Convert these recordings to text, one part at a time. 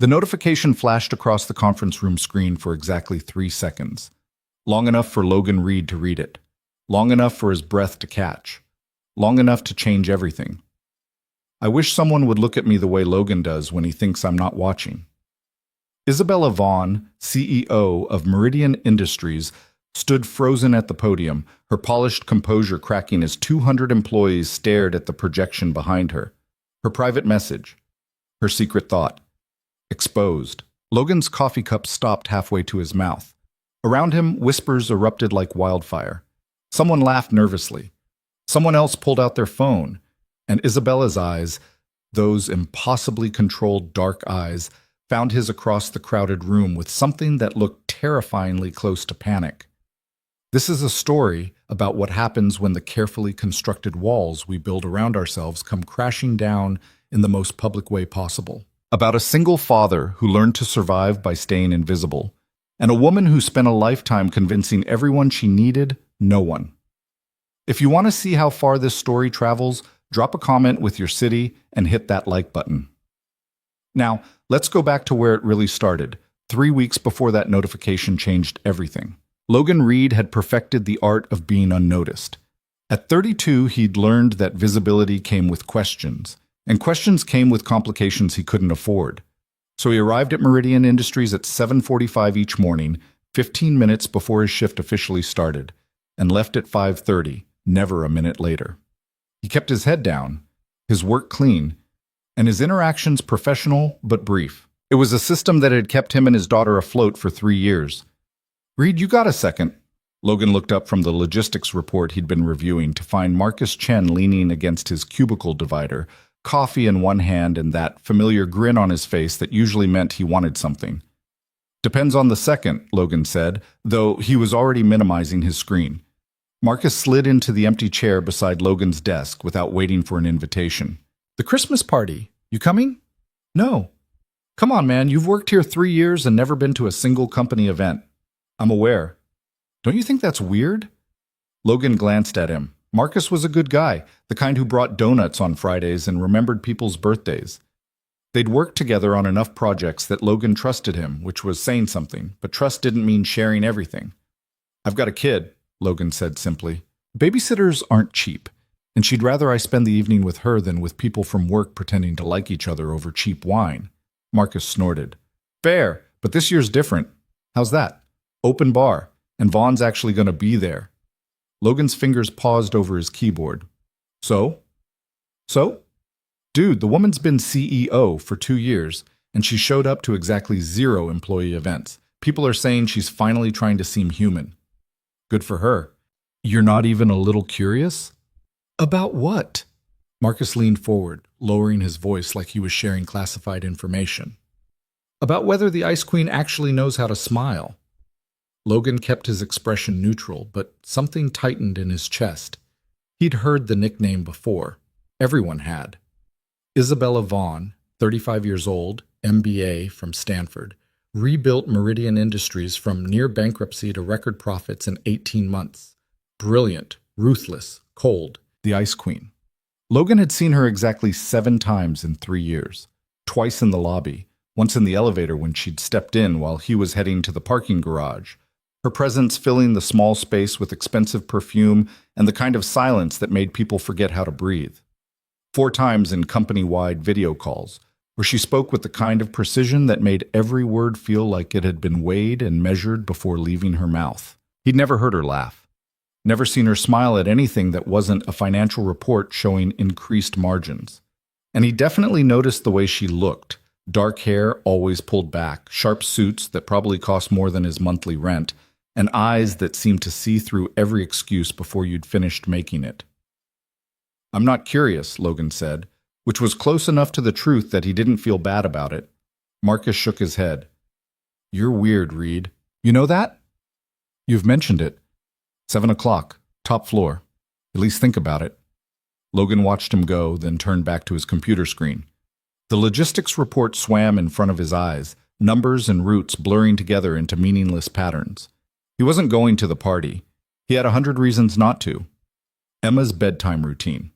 The notification flashed across the conference room screen for exactly 3 seconds. Long enough for Logan Reed to read it. Long enough for his breath to catch. Long enough to change everything. I wish someone would look at me the way Logan does when he thinks I'm not watching. Isabella Vaughn, CEO of Meridian Industries, stood frozen at the podium, her polished composure cracking as 200 employees stared at the projection behind her. Her private message. Her secret thought. Exposed. Logan's coffee cup stopped halfway to his mouth. Around him, whispers erupted like wildfire. Someone laughed nervously. Someone else pulled out their phone, and Isabella's eyes, those impossibly controlled dark eyes, found his across the crowded room with something that looked terrifyingly close to panic. This is a story about what happens when the carefully constructed walls we build around ourselves come crashing down in the most public way possible. About a single father who learned to survive by staying invisible, and a woman who spent a lifetime convincing everyone she needed no one. If you want to see how far this story travels, drop a comment with your city and hit that like button. Now, let's go back to where it really started, 3 weeks before that notification changed everything. Logan Reed had perfected the art of being unnoticed. At 32, he'd learned that visibility came with questions, and questions came with complications he couldn't afford. So he arrived at Meridian Industries at 7:45 each morning, 15 minutes before his shift officially started, and left at 5:30, never a minute later. He kept his head down, his work clean, and his interactions professional but brief. It was a system that had kept him and his daughter afloat for 3 years. "Reed, you got a second?" Logan looked up from the logistics report he'd been reviewing to find Marcus Chen leaning against his cubicle divider, coffee in one hand and that familiar grin on his face that usually meant he wanted something. "Depends on the second," Logan said, though he was already minimizing his screen. Marcus slid into the empty chair beside Logan's desk without waiting for an invitation. "The Christmas party. You coming?" "No." "Come on, man. You've worked here 3 years and never been to a single company event." "I'm aware." "Don't you think that's weird?" Logan glanced at him. Marcus was a good guy, the kind who brought donuts on Fridays and remembered people's birthdays. They'd worked together on enough projects that Logan trusted him, which was saying something, but trust didn't mean sharing everything. "I've got a kid," Logan said simply. "Babysitters aren't cheap, and she'd rather I spend the evening with her than with people from work pretending to like each other over cheap wine." Marcus snorted. "Fair, but this year's different. How's that? Open bar, and Vaughn's actually going to be there." Logan's fingers paused over his keyboard. So? Dude, the woman's been CEO for 2 years, and she showed up to exactly 0 employee events. People are saying she's finally trying to seem human. Good for her. You're not even a little curious? About what? Marcus leaned forward, lowering his voice like he was sharing classified information. About whether the Ice Queen actually knows how to smile. Logan kept his expression neutral, but something tightened in his chest. He'd heard the nickname before. Everyone had. Isabella Vaughn, 35 years old, MBA from Stanford, rebuilt Meridian Industries from near bankruptcy to record profits in 18 months. Brilliant, ruthless, cold, the Ice Queen. Logan had seen her exactly 7 times in 3 years. Twice in the lobby, once in the elevator when she'd stepped in while he was heading to the parking garage. Her presence filling the small space with expensive perfume and the kind of silence that made people forget how to breathe. 4 times in company-wide video calls, where she spoke with the kind of precision that made every word feel like it had been weighed and measured before leaving her mouth. He'd never heard her laugh. Never seen her smile at anything that wasn't a financial report showing increased margins. And he definitely noticed the way she looked. Dark hair always pulled back, sharp suits that probably cost more than his monthly rent, and eyes that seemed to see through every excuse before you'd finished making it. "I'm not curious," Logan said, which was close enough to the truth that he didn't feel bad about it. Marcus shook his head. "You're weird, Reed. You know that?" "You've mentioned it. 7 o'clock, top floor. At least think about it." Logan watched him go, then turned back to his computer screen. The logistics report swam in front of his eyes, numbers and routes blurring together into meaningless patterns. He wasn't going to the party. He had 100 reasons not to. Emma's bedtime routine.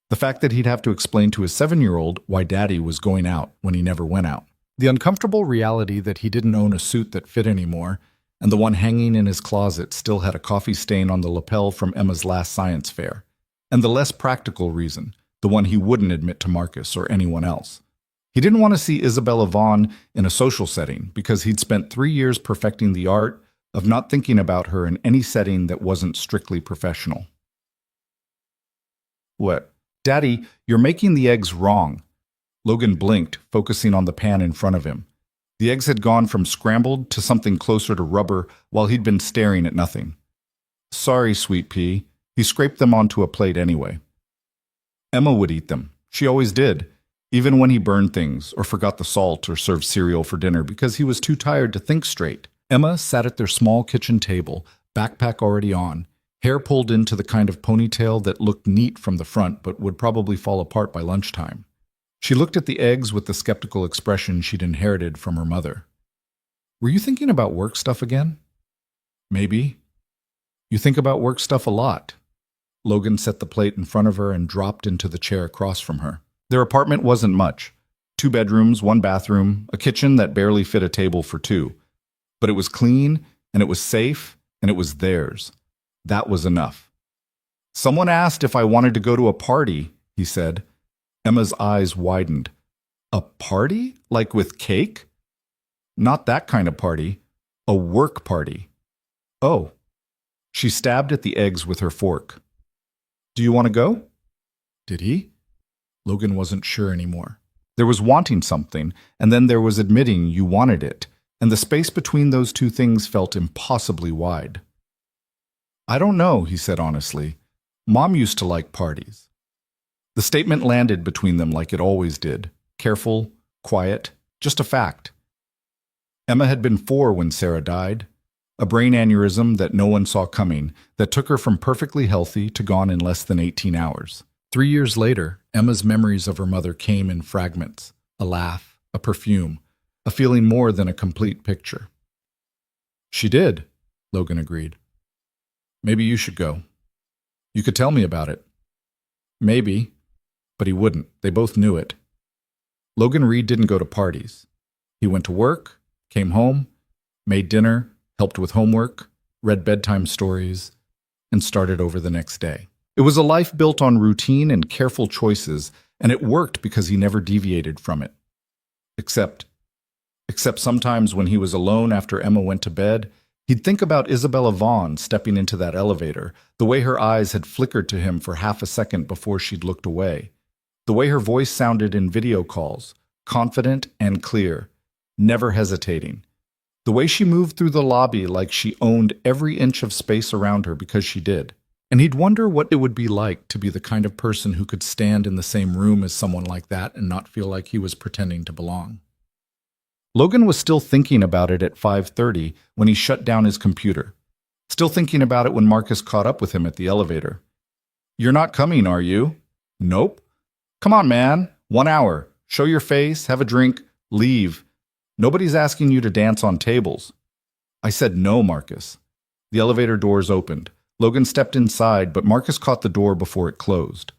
The fact that he'd have to explain to his 7-year-old why Daddy was going out when he never went out. The uncomfortable reality that he didn't own a suit that fit anymore, and the one hanging in his closet still had a coffee stain on the lapel from Emma's last science fair. And the less practical reason, the one he wouldn't admit to Marcus or anyone else. He didn't want to see Isabella Vaughn in a social setting because he'd spent 3 years perfecting the art of not thinking about her in any setting that wasn't strictly professional. What? Daddy, you're making the eggs wrong. Logan blinked, focusing on the pan in front of him. The eggs had gone from scrambled to something closer to rubber while he'd been staring at nothing. Sorry, sweet pea. He scraped them onto a plate anyway. Emma would eat them. She always did, even when he burned things or forgot the salt or served cereal for dinner because he was too tired to think straight. Emma sat at their small kitchen table, backpack already on, hair pulled into the kind of ponytail that looked neat from the front but would probably fall apart by lunchtime. She looked at the eggs with the skeptical expression she'd inherited from her mother. Were you thinking about work stuff again? Maybe. You think about work stuff a lot. Logan set the plate in front of her and dropped into the chair across from her. Their apartment wasn't much. 2 bedrooms, 1 bathroom, a kitchen that barely fit a table for 2. But it was clean, and it was safe, and it was theirs. That was enough. Someone asked if I wanted to go to a party, he said. Emma's eyes widened. A party? Like with cake? Not that kind of party. A work party. Oh. She stabbed at the eggs with her fork. Do you want to go? Did he? Logan wasn't sure anymore. There was wanting something, and then there was admitting you wanted it, and the space between those two things felt impossibly wide. I don't know, he said honestly. Mom used to like parties. The statement landed between them like it always did. Careful, quiet, just a fact. Emma had been 4 when Sarah died. A brain aneurysm that no one saw coming, that took her from perfectly healthy to gone in less than 18 hours. 3 years later, Emma's memories of her mother came in fragments. A laugh, a perfume, a feeling more than a complete picture. She did, Logan agreed. Maybe you should go. You could tell me about it. Maybe, but he wouldn't. They both knew it. Logan Reed didn't go to parties. He went to work, came home, made dinner, helped with homework, read bedtime stories, and started over the next day. It was a life built on routine and careful choices, and it worked because he never deviated from it. Except sometimes when he was alone after Emma went to bed, he'd think about Isabella Vaughn stepping into that elevator, the way her eyes had flickered to him for half a second before she'd looked away, the way her voice sounded in video calls, confident and clear, never hesitating, the way she moved through the lobby like she owned every inch of space around her because she did. And he'd wonder what it would be like to be the kind of person who could stand in the same room as someone like that and not feel like he was pretending to belong. Logan was still thinking about it at 5:30 when he shut down his computer. Still thinking about it when Marcus caught up with him at the elevator. You're not coming, are you? Nope. Come on, man. 1 hour. Show your face, have a drink, leave. Nobody's asking you to dance on tables. I said no, Marcus. The elevator doors opened. Logan stepped inside, but Marcus caught the door before it closed.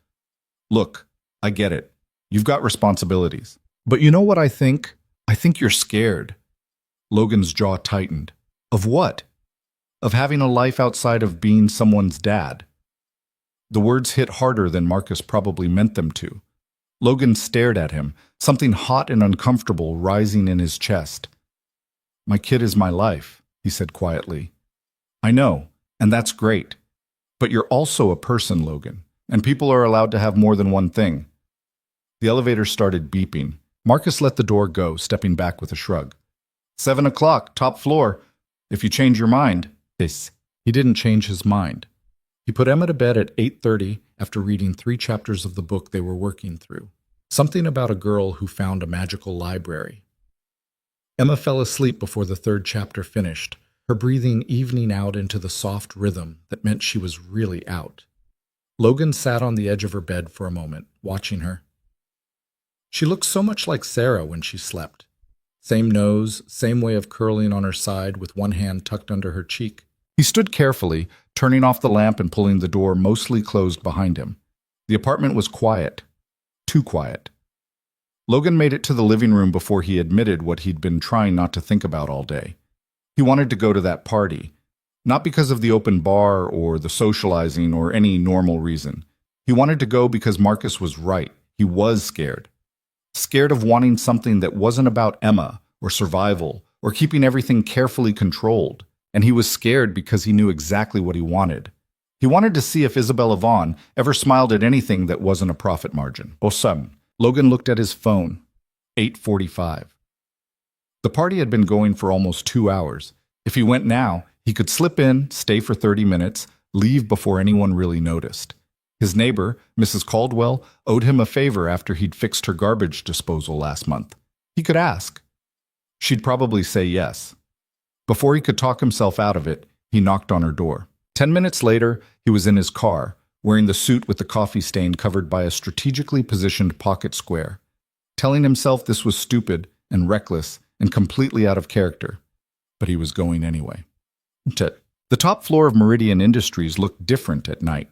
Look, I get it. You've got responsibilities. But you know what I think? I think you're scared. Logan's jaw tightened. Of what? Of having a life outside of being someone's dad. The words hit harder than Marcus probably meant them to. Logan stared at him, something hot and uncomfortable rising in his chest. My kid is my life, he said quietly. I know, and that's great. But you're also a person, Logan, and people are allowed to have more than one thing. The elevator started beeping. Marcus let the door go, stepping back with a shrug. 7 o'clock, top floor. If you change your mind. He didn't change his mind. He put Emma to bed at 8:30 after reading 3 chapters of the book they were working through. Something about a girl who found a magical library. Emma fell asleep before the 3rd chapter finished, her breathing evening out into the soft rhythm that meant she was really out. Logan sat on the edge of her bed for a moment, watching her. She looked so much like Sarah when she slept. Same nose, same way of curling on her side with one hand tucked under her cheek. He stood carefully, turning off the lamp and pulling the door mostly closed behind him. The apartment was quiet. Too quiet. Logan made it to the living room before he admitted what he'd been trying not to think about all day. He wanted to go to that party, not because of the open bar or the socializing or any normal reason. He wanted to go because Marcus was right. He was scared. Scared of wanting something that wasn't about Emma or survival or keeping everything carefully controlled. And he was scared because he knew exactly what he wanted. He wanted to see if Isabella Vaughn ever smiled at anything that wasn't a profit margin. Awesome. Logan looked at his phone. 8:45. The party had been going for almost 2 hours. If he went now, he could slip in, stay for 30 minutes, leave before anyone really noticed. His neighbor, Mrs. Caldwell, owed him a favor after he'd fixed her garbage disposal last month. He could ask. She'd probably say yes. Before he could talk himself out of it, he knocked on her door. 10 minutes later, he was in his car, wearing the suit with the coffee stain covered by a strategically positioned pocket square, telling himself this was stupid and reckless and completely out of character. But he was going anyway. The top floor of Meridian Industries looked different at night.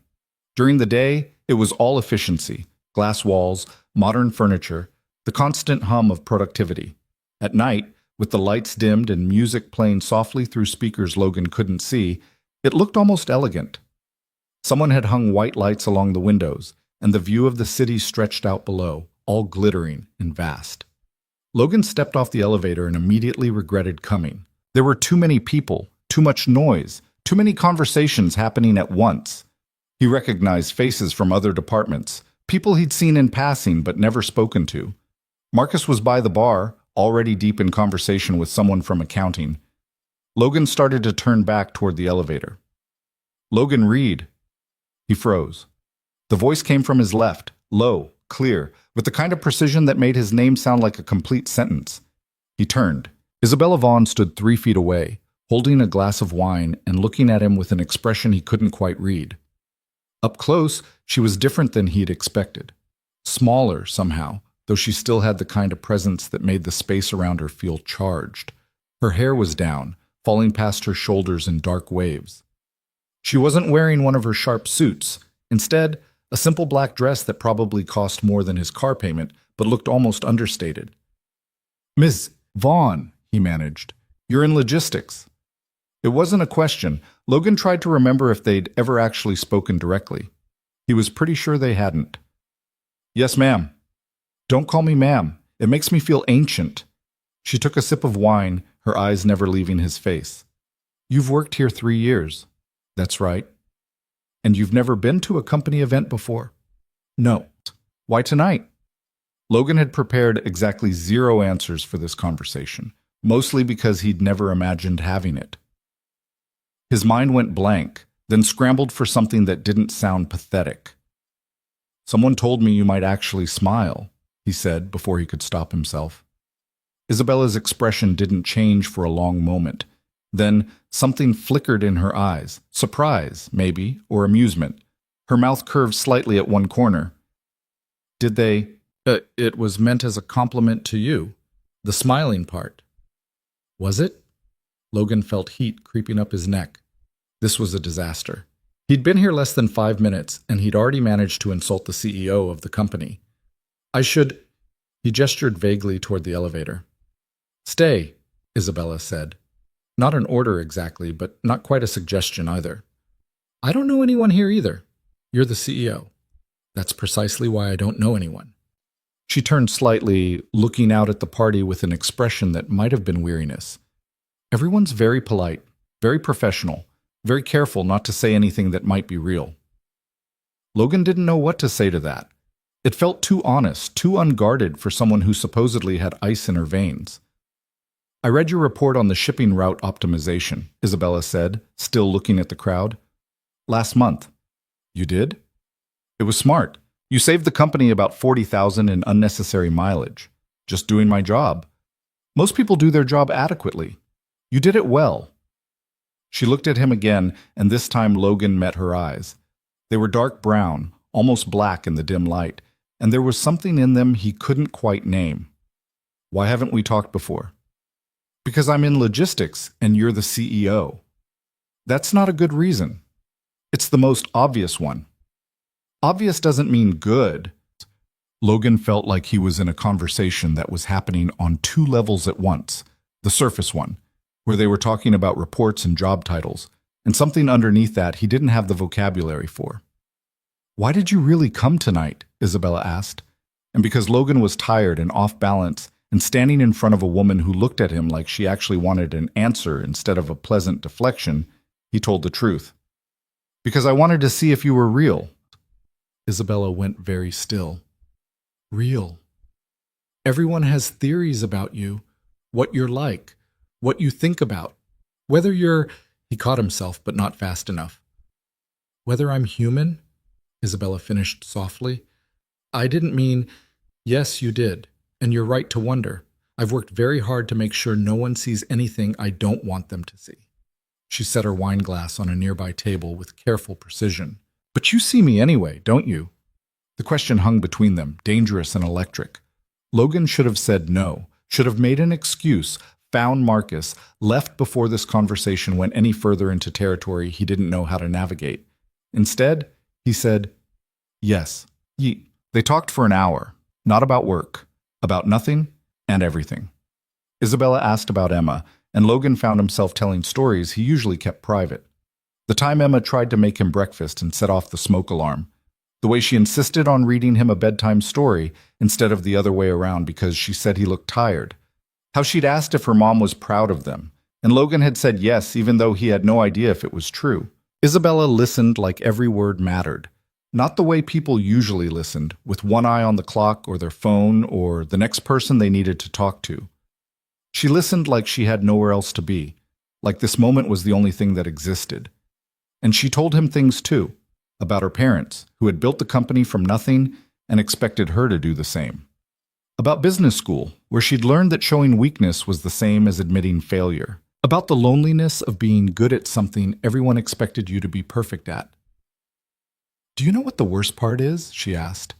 During the day, it was all efficiency, glass walls, modern furniture, the constant hum of productivity. At night, with the lights dimmed and music playing softly through speakers Logan couldn't see, it looked almost elegant. Someone had hung white lights along the windows, and the view of the city stretched out below, all glittering and vast. Logan stepped off the elevator and immediately regretted coming. There were too many people, too much noise, too many conversations happening at once. He recognized faces from other departments, people he'd seen in passing but never spoken to. Marcus was by the bar, already deep in conversation with someone from accounting. Logan started to turn back toward the elevator. Logan Reed. He froze. The voice came from his left, low, clear, with the kind of precision that made his name sound like a complete sentence. He turned. Isabella Vaughn stood 3 feet away, holding a glass of wine and looking at him with an expression he couldn't quite read. Up close, she was different than he'd expected. Smaller, somehow, though she still had the kind of presence that made the space around her feel charged. Her hair was down, falling past her shoulders in dark waves. She wasn't wearing one of her sharp suits. Instead, a simple black dress that probably cost more than his car payment, but looked almost understated. "Miss Vaughn," he managed, "you're in logistics." It wasn't a question. Logan tried to remember if they'd ever actually spoken directly. He was pretty sure they hadn't. "Yes, ma'am." "Don't call me ma'am. It makes me feel ancient." She took a sip of wine, her eyes never leaving his face. "You've worked here 3 years." "That's right." "And you've never been to a company event before?" "No." "Why tonight?" Logan had prepared exactly 0 answers for this conversation, mostly because he'd never imagined having it. His mind went blank, then scrambled for something that didn't sound pathetic. "Someone told me you might actually smile," he said before he could stop himself. Isabella's expression didn't change for a long moment. Then something flickered in her eyes, surprise, maybe, or amusement. Her mouth curved slightly at one corner. "Did they? It was meant as a compliment to you. The smiling part." "Was it?" Logan felt heat creeping up his neck. This was a disaster. He'd been here less than 5 minutes, and he'd already managed to insult the CEO of the company. "I should—" He gestured vaguely toward the elevator. "Stay," Isabella said. Not an order exactly, but not quite a suggestion either. "I don't know anyone here either. You're the CEO. That's precisely why I don't know anyone." She turned slightly, looking out at the party with an expression that might have been weariness. Everyone's very polite, very professional, very careful not to say anything that might be real. Logan didn't know what to say to that. It felt too honest, too unguarded for someone who supposedly had ice in her veins. "I read your report on the shipping route optimization," Isabella said, still looking at the crowd. "Last month." "You did?" "It was smart. You saved the company about $40,000 in unnecessary mileage. Just doing my job. Most people do their job adequately. You did it well." She looked at him again, and this time Logan met her eyes. They were dark brown, almost black in the dim light, and there was something in them he couldn't quite name. "Why haven't we talked before?" "Because I'm in logistics, and you're the CEO." "That's not a good reason." "It's the most obvious one." "Obvious doesn't mean good." Logan felt like he was in a conversation that was happening on two levels at once. The surface one, where they were talking about reports and job titles, and something underneath that he didn't have the vocabulary for. "Why did you really come tonight?" Isabella asked. And because Logan was tired and off balance and standing in front of a woman who looked at him like she actually wanted an answer instead of a pleasant deflection, he told the truth. "Because I wanted to see if you were real." Isabella went very still. "Real. Everyone has theories about you, what you're like, what you think about, whether you're—" He caught himself, but not fast enough. "Whether I'm human?" Isabella finished softly. "I didn't mean—" "Yes, you did, and you're right to wonder. I've worked very hard to make sure no one sees anything I don't want them to see." She set her wine glass on a nearby table with careful precision. "But you see me anyway, don't you?" The question hung between them, dangerous and electric. Logan should have said no, should have made an excuse, found Marcus, left before this conversation went any further into territory he didn't know how to navigate. Instead, he said, "Yes." They talked for an hour, not about work, about nothing and everything. Isabella asked about Emma, and Logan found himself telling stories he usually kept private. The time Emma tried to make him breakfast and set off the smoke alarm. The way she insisted on reading him a bedtime story instead of the other way around because she said he looked tired. How she'd asked if her mom was proud of them, and Logan had said yes even though he had no idea if it was true. Isabella listened like every word mattered. Not the way people usually listened, with one eye on the clock or their phone or the next person they needed to talk to. She listened like she had nowhere else to be, like this moment was the only thing that existed. And she told him things too, about her parents, who had built the company from nothing and expected her to do the same. About business school, where she'd learned that showing weakness was the same as admitting failure. About the loneliness of being good at something everyone expected you to be perfect at. "Do you know what the worst part is?" she asked.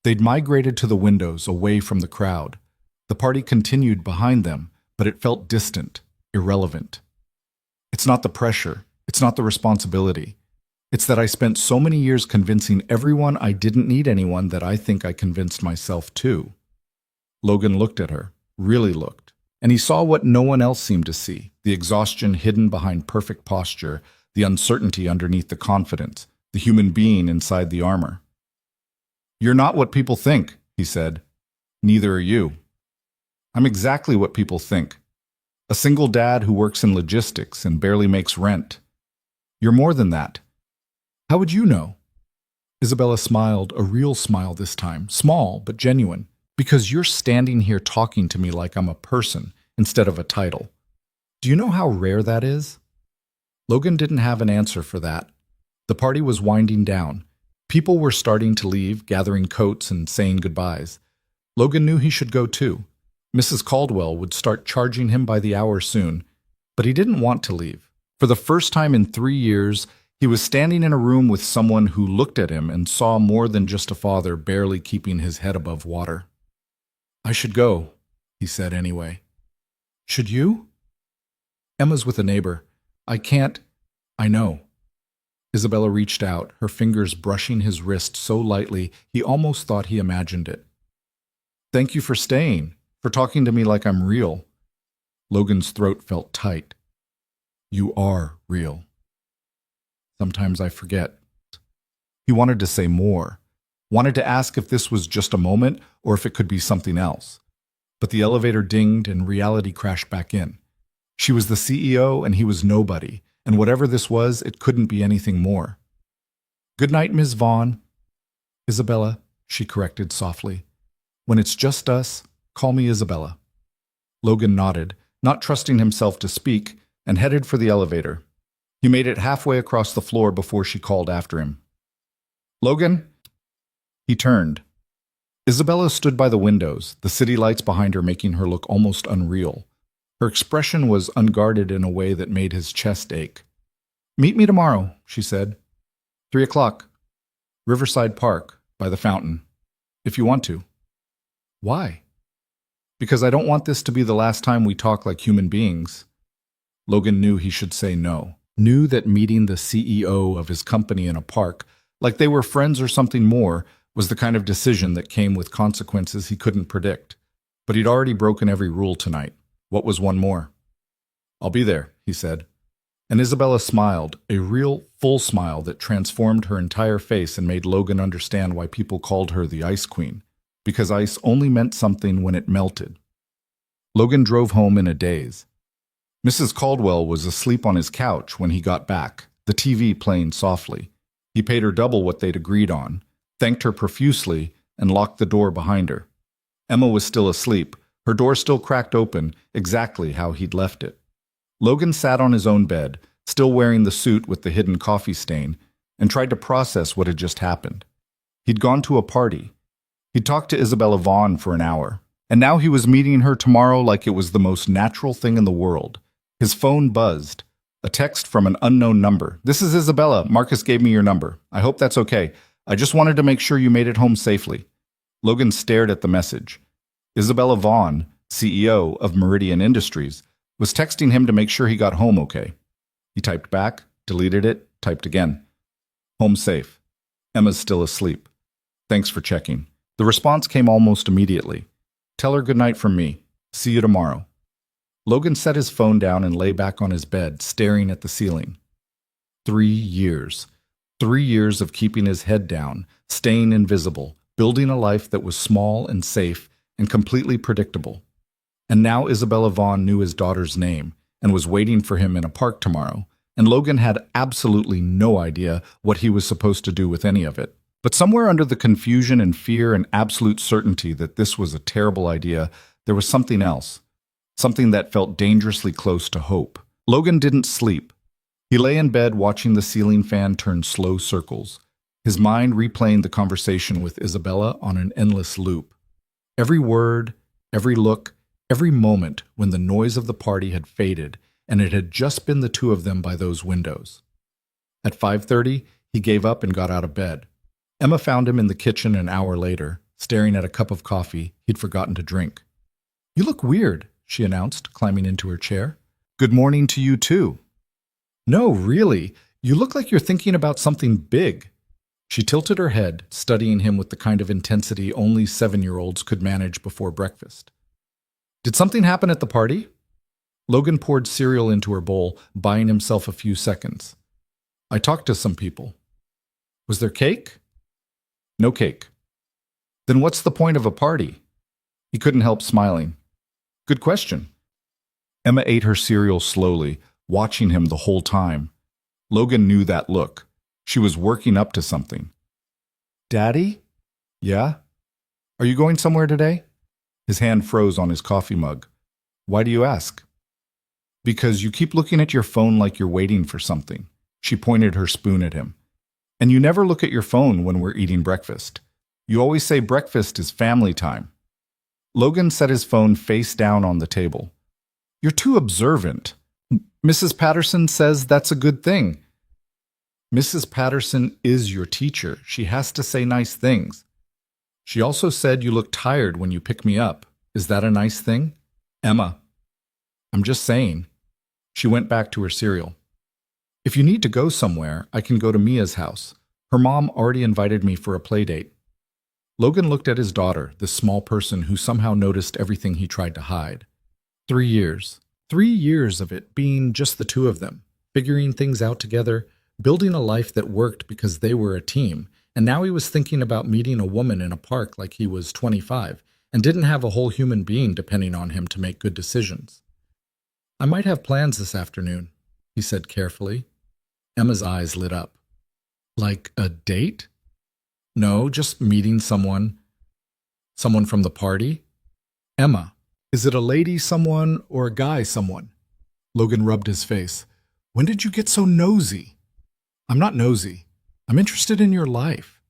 They'd migrated to the windows, away from the crowd. The party continued behind them, but it felt distant, irrelevant. "It's not the pressure. It's not the responsibility. It's that I spent so many years convincing everyone I didn't need anyone that I think I convinced myself too." Logan looked at her, really looked, and he saw what no one else seemed to see, the exhaustion hidden behind perfect posture, the uncertainty underneath the confidence, the human being inside the armor. "You're not what people think," he said. "Neither are you." "I'm exactly what people think. A single dad who works in logistics and barely makes rent. You're more than that." "How would you know?" Isabella smiled, a real smile this time, small but genuine. "Because you're standing here talking to me like I'm a person instead of a title. Do you know how rare that is?" Logan didn't have an answer for that. The party was winding down. People were starting to leave, gathering coats and saying goodbyes. Logan knew he should go too. Mrs. Caldwell would start charging him by the hour soon, but he didn't want to leave. For the first time in 3 years, he was standing in a room with someone who looked at him and saw more than just a father barely keeping his head above water. "I should go," he said anyway. "Should you?" "Emma's with a neighbor. I can't—" "I know." Isabella reached out, her fingers brushing his wrist so lightly he almost thought he imagined it. "Thank you for staying, for talking to me like I'm real." Logan's throat felt tight. "You are real." "Sometimes I forget." He wanted to say more, wanted to ask if this was just a moment or if it could be something else. But the elevator dinged and reality crashed back in. She was the CEO and he was nobody, and whatever this was, it couldn't be anything more. "Good night, Ms. Vaughn." "Isabella," she corrected softly. "When it's just us, call me Isabella." Logan nodded, not trusting himself to speak, and headed for the elevator. He made it halfway across the floor before she called after him. "Logan?" He turned. Isabella stood by the windows, the city lights behind her making her look almost unreal. Her expression was unguarded in a way that made his chest ache. "Meet me tomorrow," she said. 3 o'clock. Riverside Park, by the fountain. If you want to. "Why?" "Because I don't want this to be the last time we talk like human beings." Logan knew he should say no. Knew that meeting the CEO of his company in a park, like they were friends or something more, was the kind of decision that came with consequences he couldn't predict. But he'd already broken every rule tonight. What was one more? "I'll be there," he said. And Isabella smiled, a real, full smile that transformed her entire face and made Logan understand why people called her the Ice Queen, because ice only meant something when it melted. Logan drove home in a daze. Mrs. Caldwell was asleep on his couch when he got back, the TV playing softly. He paid her double what they'd agreed on, thanked her profusely, and locked the door behind her. Emma was still asleep, her door still cracked open, exactly how he'd left it. Logan sat on his own bed, still wearing the suit with the hidden coffee stain, and tried to process what had just happened. He'd gone to a party. He'd talked to Isabella Vaughn for an hour, and now he was meeting her tomorrow like it was the most natural thing in the world. His phone buzzed. A text from an unknown number. "This is Isabella. Marcus gave me your number. I hope that's okay. I just wanted to make sure you made it home safely." Logan stared at the message. Isabella Vaughn, CEO of Meridian Industries, was texting him to make sure he got home okay. He typed back, deleted it, typed again. "Home safe. Emma's still asleep. Thanks for checking." The response came almost immediately. "Tell her good night from me. See you tomorrow." Logan set his phone down and lay back on his bed, staring at the ceiling. 3 years. 3 years of keeping his head down, staying invisible, building a life that was small and safe and completely predictable. And now Isabella Vaughn knew his daughter's name and was waiting for him in a park tomorrow, and Logan had absolutely no idea what he was supposed to do with any of it. But somewhere under the confusion and fear and absolute certainty that this was a terrible idea, there was something else. Something that felt dangerously close to hope. Logan didn't sleep. He lay in bed watching the ceiling fan turn slow circles, his mind replaying the conversation with Isabella on an endless loop. Every word, every look, every moment when the noise of the party had faded and it had just been the two of them by those windows. At 5:30, he gave up and got out of bed. Emma found him in the kitchen an hour later, staring at a cup of coffee he'd forgotten to drink. "You look weird," she announced, climbing into her chair. "Good morning to you, too." "No, really. You look like you're thinking about something big." She tilted her head, studying him with the kind of intensity only 7-year-olds could manage before breakfast. "Did something happen at the party?" Logan poured cereal into her bowl, buying himself a few seconds. "I talked to some people." "Was there cake?" "No cake." "Then what's the point of a party?" He couldn't help smiling. "Good question." Emma ate her cereal slowly, watching him the whole time. Logan knew that look. She was working up to something. "Daddy?" "Yeah?" "Are you going somewhere today?" His hand froze on his coffee mug. "Why do you ask?" "Because you keep looking at your phone like you're waiting for something." She pointed her spoon at him. "And you never look at your phone when we're eating breakfast. You always say breakfast is family time." Logan set his phone face down on the table. "You're too observant. Mrs. Patterson says that's a good thing." "Mrs. Patterson is your teacher. She has to say nice things." "She also said you look tired when you pick me up. Is that a nice thing?" "Emma." "I'm just saying." She went back to her cereal. "If you need to go somewhere, I can go to Mia's house. Her mom already invited me for a play date." Logan looked at his daughter, this small person who somehow noticed everything he tried to hide. 3 years. 3 years of it being just the two of them, figuring things out together, building a life that worked because they were a team, and now he was thinking about meeting a woman in a park like he was 25, and didn't have a whole human being depending on him to make good decisions. "I might have plans this afternoon," he said carefully. Emma's eyes lit up. "Like a date?" "No, just meeting someone." "Someone from the party?" "Emma, is it a lady someone or a guy someone?" Logan rubbed his face. "When did you get so nosy?" "I'm not nosy. I'm interested in your life."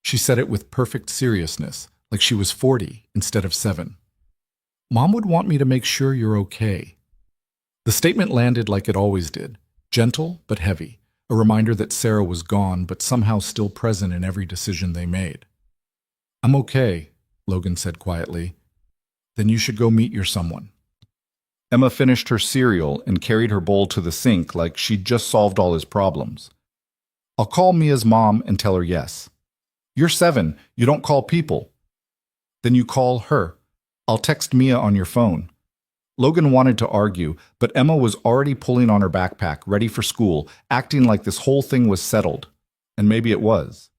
She said it with perfect seriousness, like she was 40 instead of 7. "Mom would want me to make sure you're okay." The statement landed like it always did, gentle but heavy, a reminder that Sarah was gone but somehow still present in every decision they made. "I'm okay," Logan said quietly. "Then you should go meet your someone." Emma finished her cereal and carried her bowl to the sink like she'd just solved all his problems. "I'll call Mia's mom and tell her yes." You're 7. You don't call people. Then you call her. I'll text Mia on your phone. Logan wanted to argue, but Emma was already pulling on her backpack, ready for school, acting like this whole thing was settled. And maybe it was.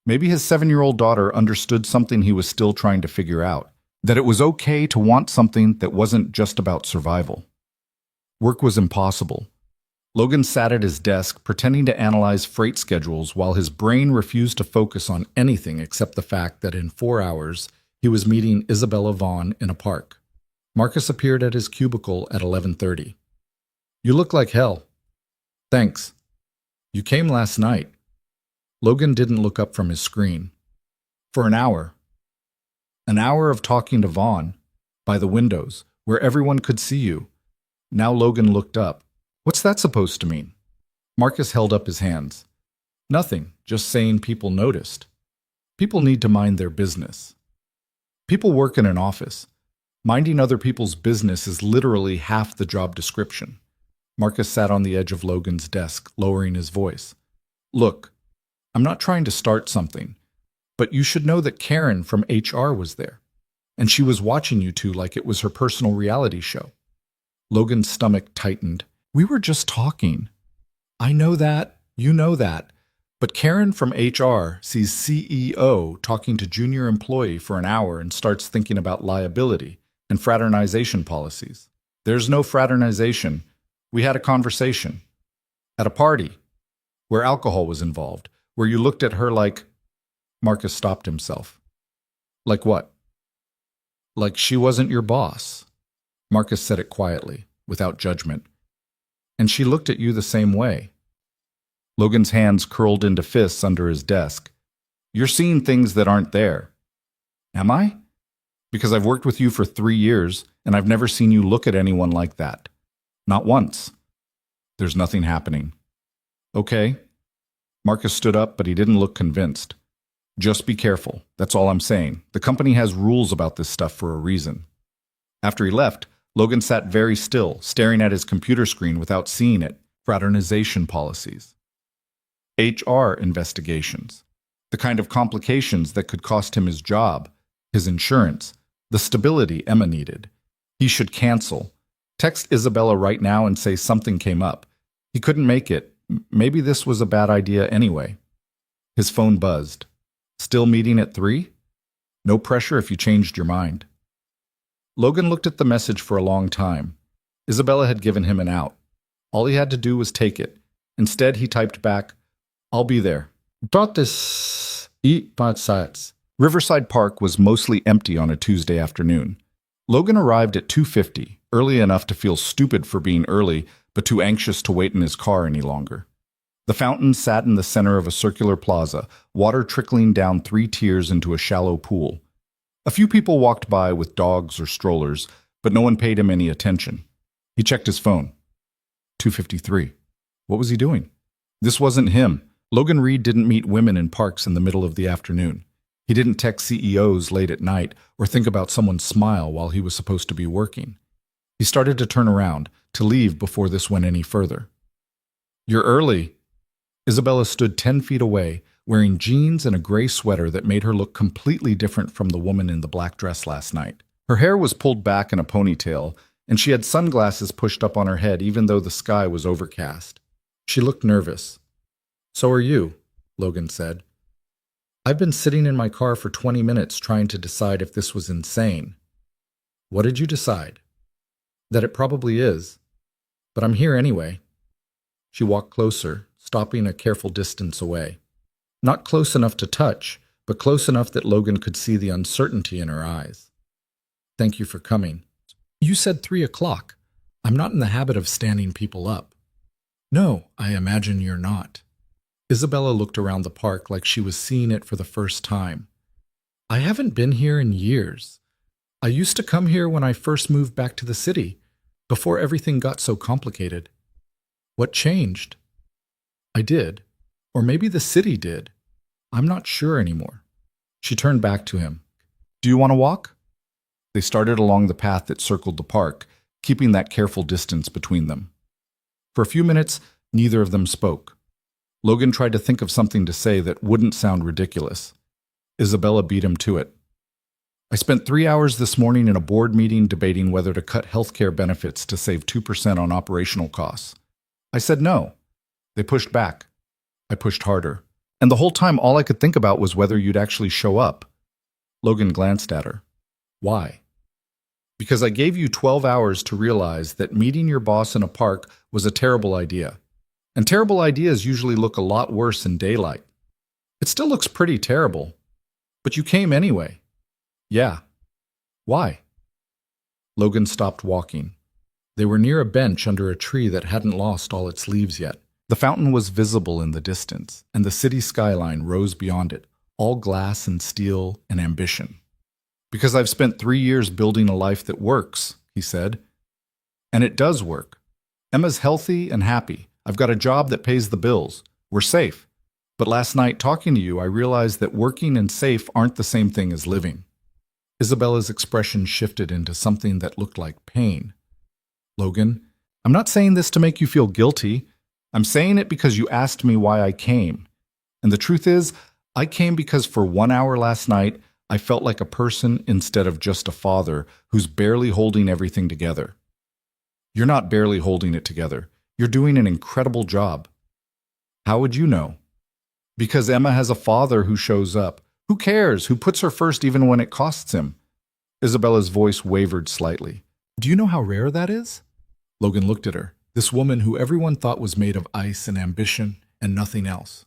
Maybe his 7-year-old daughter understood something he was still trying to figure out, that it was okay to want something that wasn't just about survival. Work was impossible. Logan sat at his desk, pretending to analyze freight schedules while his brain refused to focus on anything except the fact that in 4 hours, he was meeting Isabella Vaughn in a park. Marcus appeared at his cubicle at 11:30. You look like hell. Thanks. You came last night. Logan didn't look up from his screen. For an hour. An hour of talking to Vaughn, by the windows, where everyone could see you. Now Logan looked up. What's that supposed to mean? Marcus held up his hands. Nothing, just saying people noticed. People need to mind their business. People work in an office. Minding other people's business is literally half the job description. Marcus sat on the edge of Logan's desk, lowering his voice. Look, I'm not trying to start something, but you should know that Karen from HR was there, and she was watching you two like it was her personal reality show. Logan's stomach tightened. We were just talking. I know that, you know that, but Karen from HR sees CEO talking to junior employee for an hour and starts thinking about liability and fraternization policies. There's no fraternization. We had a conversation. At a party, where alcohol was involved, where you looked at her like... Marcus stopped himself. Like what? Like she wasn't your boss. Marcus said it quietly, without judgment. And she looked at you the same way. Logan's hands curled into fists under his desk. You're seeing things that aren't there. Am I? Because I've worked with you for 3 years, and I've never seen you look at anyone like that. Not once. There's nothing happening. Okay. Marcus stood up, but he didn't look convinced. Just be careful. That's all I'm saying. The company has rules about this stuff for a reason. After he left, Logan sat very still, staring at his computer screen without seeing it. Fraternization policies. HR investigations. The kind of complications that could cost him his job, his insurance, the stability Emma needed. He should cancel. Text Isabella right now and say something came up. He couldn't make it. Maybe this was a bad idea anyway. His phone buzzed. Still meeting at 3? No pressure if you changed your mind. Logan looked at the message for a long time. Isabella had given him an out. All he had to do was take it. Instead, he typed back, I'll be there. Riverside Park was mostly empty on a Tuesday afternoon. Logan arrived at 2:50, early enough to feel stupid for being early, but too anxious to wait in his car any longer. The fountain sat in the center of a circular plaza, water trickling down 3 tiers into a shallow pool. A few people walked by with dogs or strollers, but no one paid him any attention. He checked his phone. 2:53. What was he doing? This wasn't him. Logan Reed didn't meet women in parks in the middle of the afternoon. He didn't text CEOs late at night or think about someone's smile while he was supposed to be working. He started to turn around, to leave before this went any further. You're early. Isabella stood 10 feet away, wearing jeans and a gray sweater that made her look completely different from the woman in the black dress last night. Her hair was pulled back in a ponytail, and she had sunglasses pushed up on her head even though the sky was overcast. She looked nervous. So are you, Logan said. I've been sitting in my car for 20 minutes trying to decide if this was insane. What did you decide? That it probably is. But I'm here anyway. She walked closer, stopping a careful distance away. Not close enough to touch, but close enough that Logan could see the uncertainty in her eyes. Thank you for coming. You said 3 o'clock. I'm not in the habit of standing people up. No, I imagine you're not. Isabella looked around the park like she was seeing it for the first time. I haven't been here in years. I used to come here when I first moved back to the city, before everything got so complicated. What changed? I did. Or maybe the city did. I'm not sure anymore. She turned back to him. Do you want to walk? They started along the path that circled the park, keeping that careful distance between them. For a few minutes, neither of them spoke. Logan tried to think of something to say that wouldn't sound ridiculous. Isabella beat him to it. I spent 3 hours this morning in a board meeting debating whether to cut healthcare benefits to save 2% on operational costs. I said no. They pushed back. I pushed harder. And the whole time, all I could think about was whether you'd actually show up. Logan glanced at her. Why? Because I gave you 12 hours to realize that meeting your boss in a park was a terrible idea. And terrible ideas usually look a lot worse in daylight. It still looks pretty terrible. But you came anyway. Yeah. Why? Logan stopped walking. They were near a bench under a tree that hadn't lost all its leaves yet. The fountain was visible in the distance, and the city skyline rose beyond it, all glass and steel and ambition. Because I've spent 3 years building a life that works, he said. And it does work. Emma's healthy and happy. I've got a job that pays the bills. We're safe. But last night, talking to you, I realized that working and safe aren't the same thing as living. Isabella's expression shifted into something that looked like pain. Logan, I'm not saying this to make you feel guilty. I'm saying it because you asked me why I came. And the truth is, I came because for 1 hour last night, I felt like a person instead of just a father who's barely holding everything together. You're not barely holding it together. You're doing an incredible job. How would you know? Because Emma has a father who shows up. Who cares? Who puts her first even when it costs him? Isabella's voice wavered slightly. Do you know how rare that is? Logan looked at her. This woman who everyone thought was made of ice and ambition and nothing else.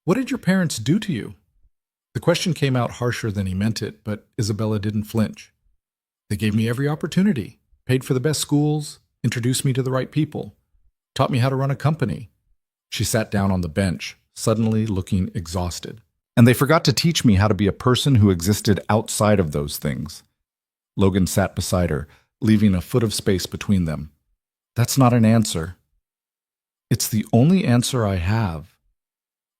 What did your parents do to you? The question came out harsher than he meant it, but Isabella didn't flinch. They gave me every opportunity, paid for the best schools, introduced me to the right people, taught me how to run a company. She sat down on the bench, suddenly looking exhausted. And they forgot to teach me how to be a person who existed outside of those things. Logan sat beside her, leaving a foot of space between them. That's not an answer. It's the only answer I have.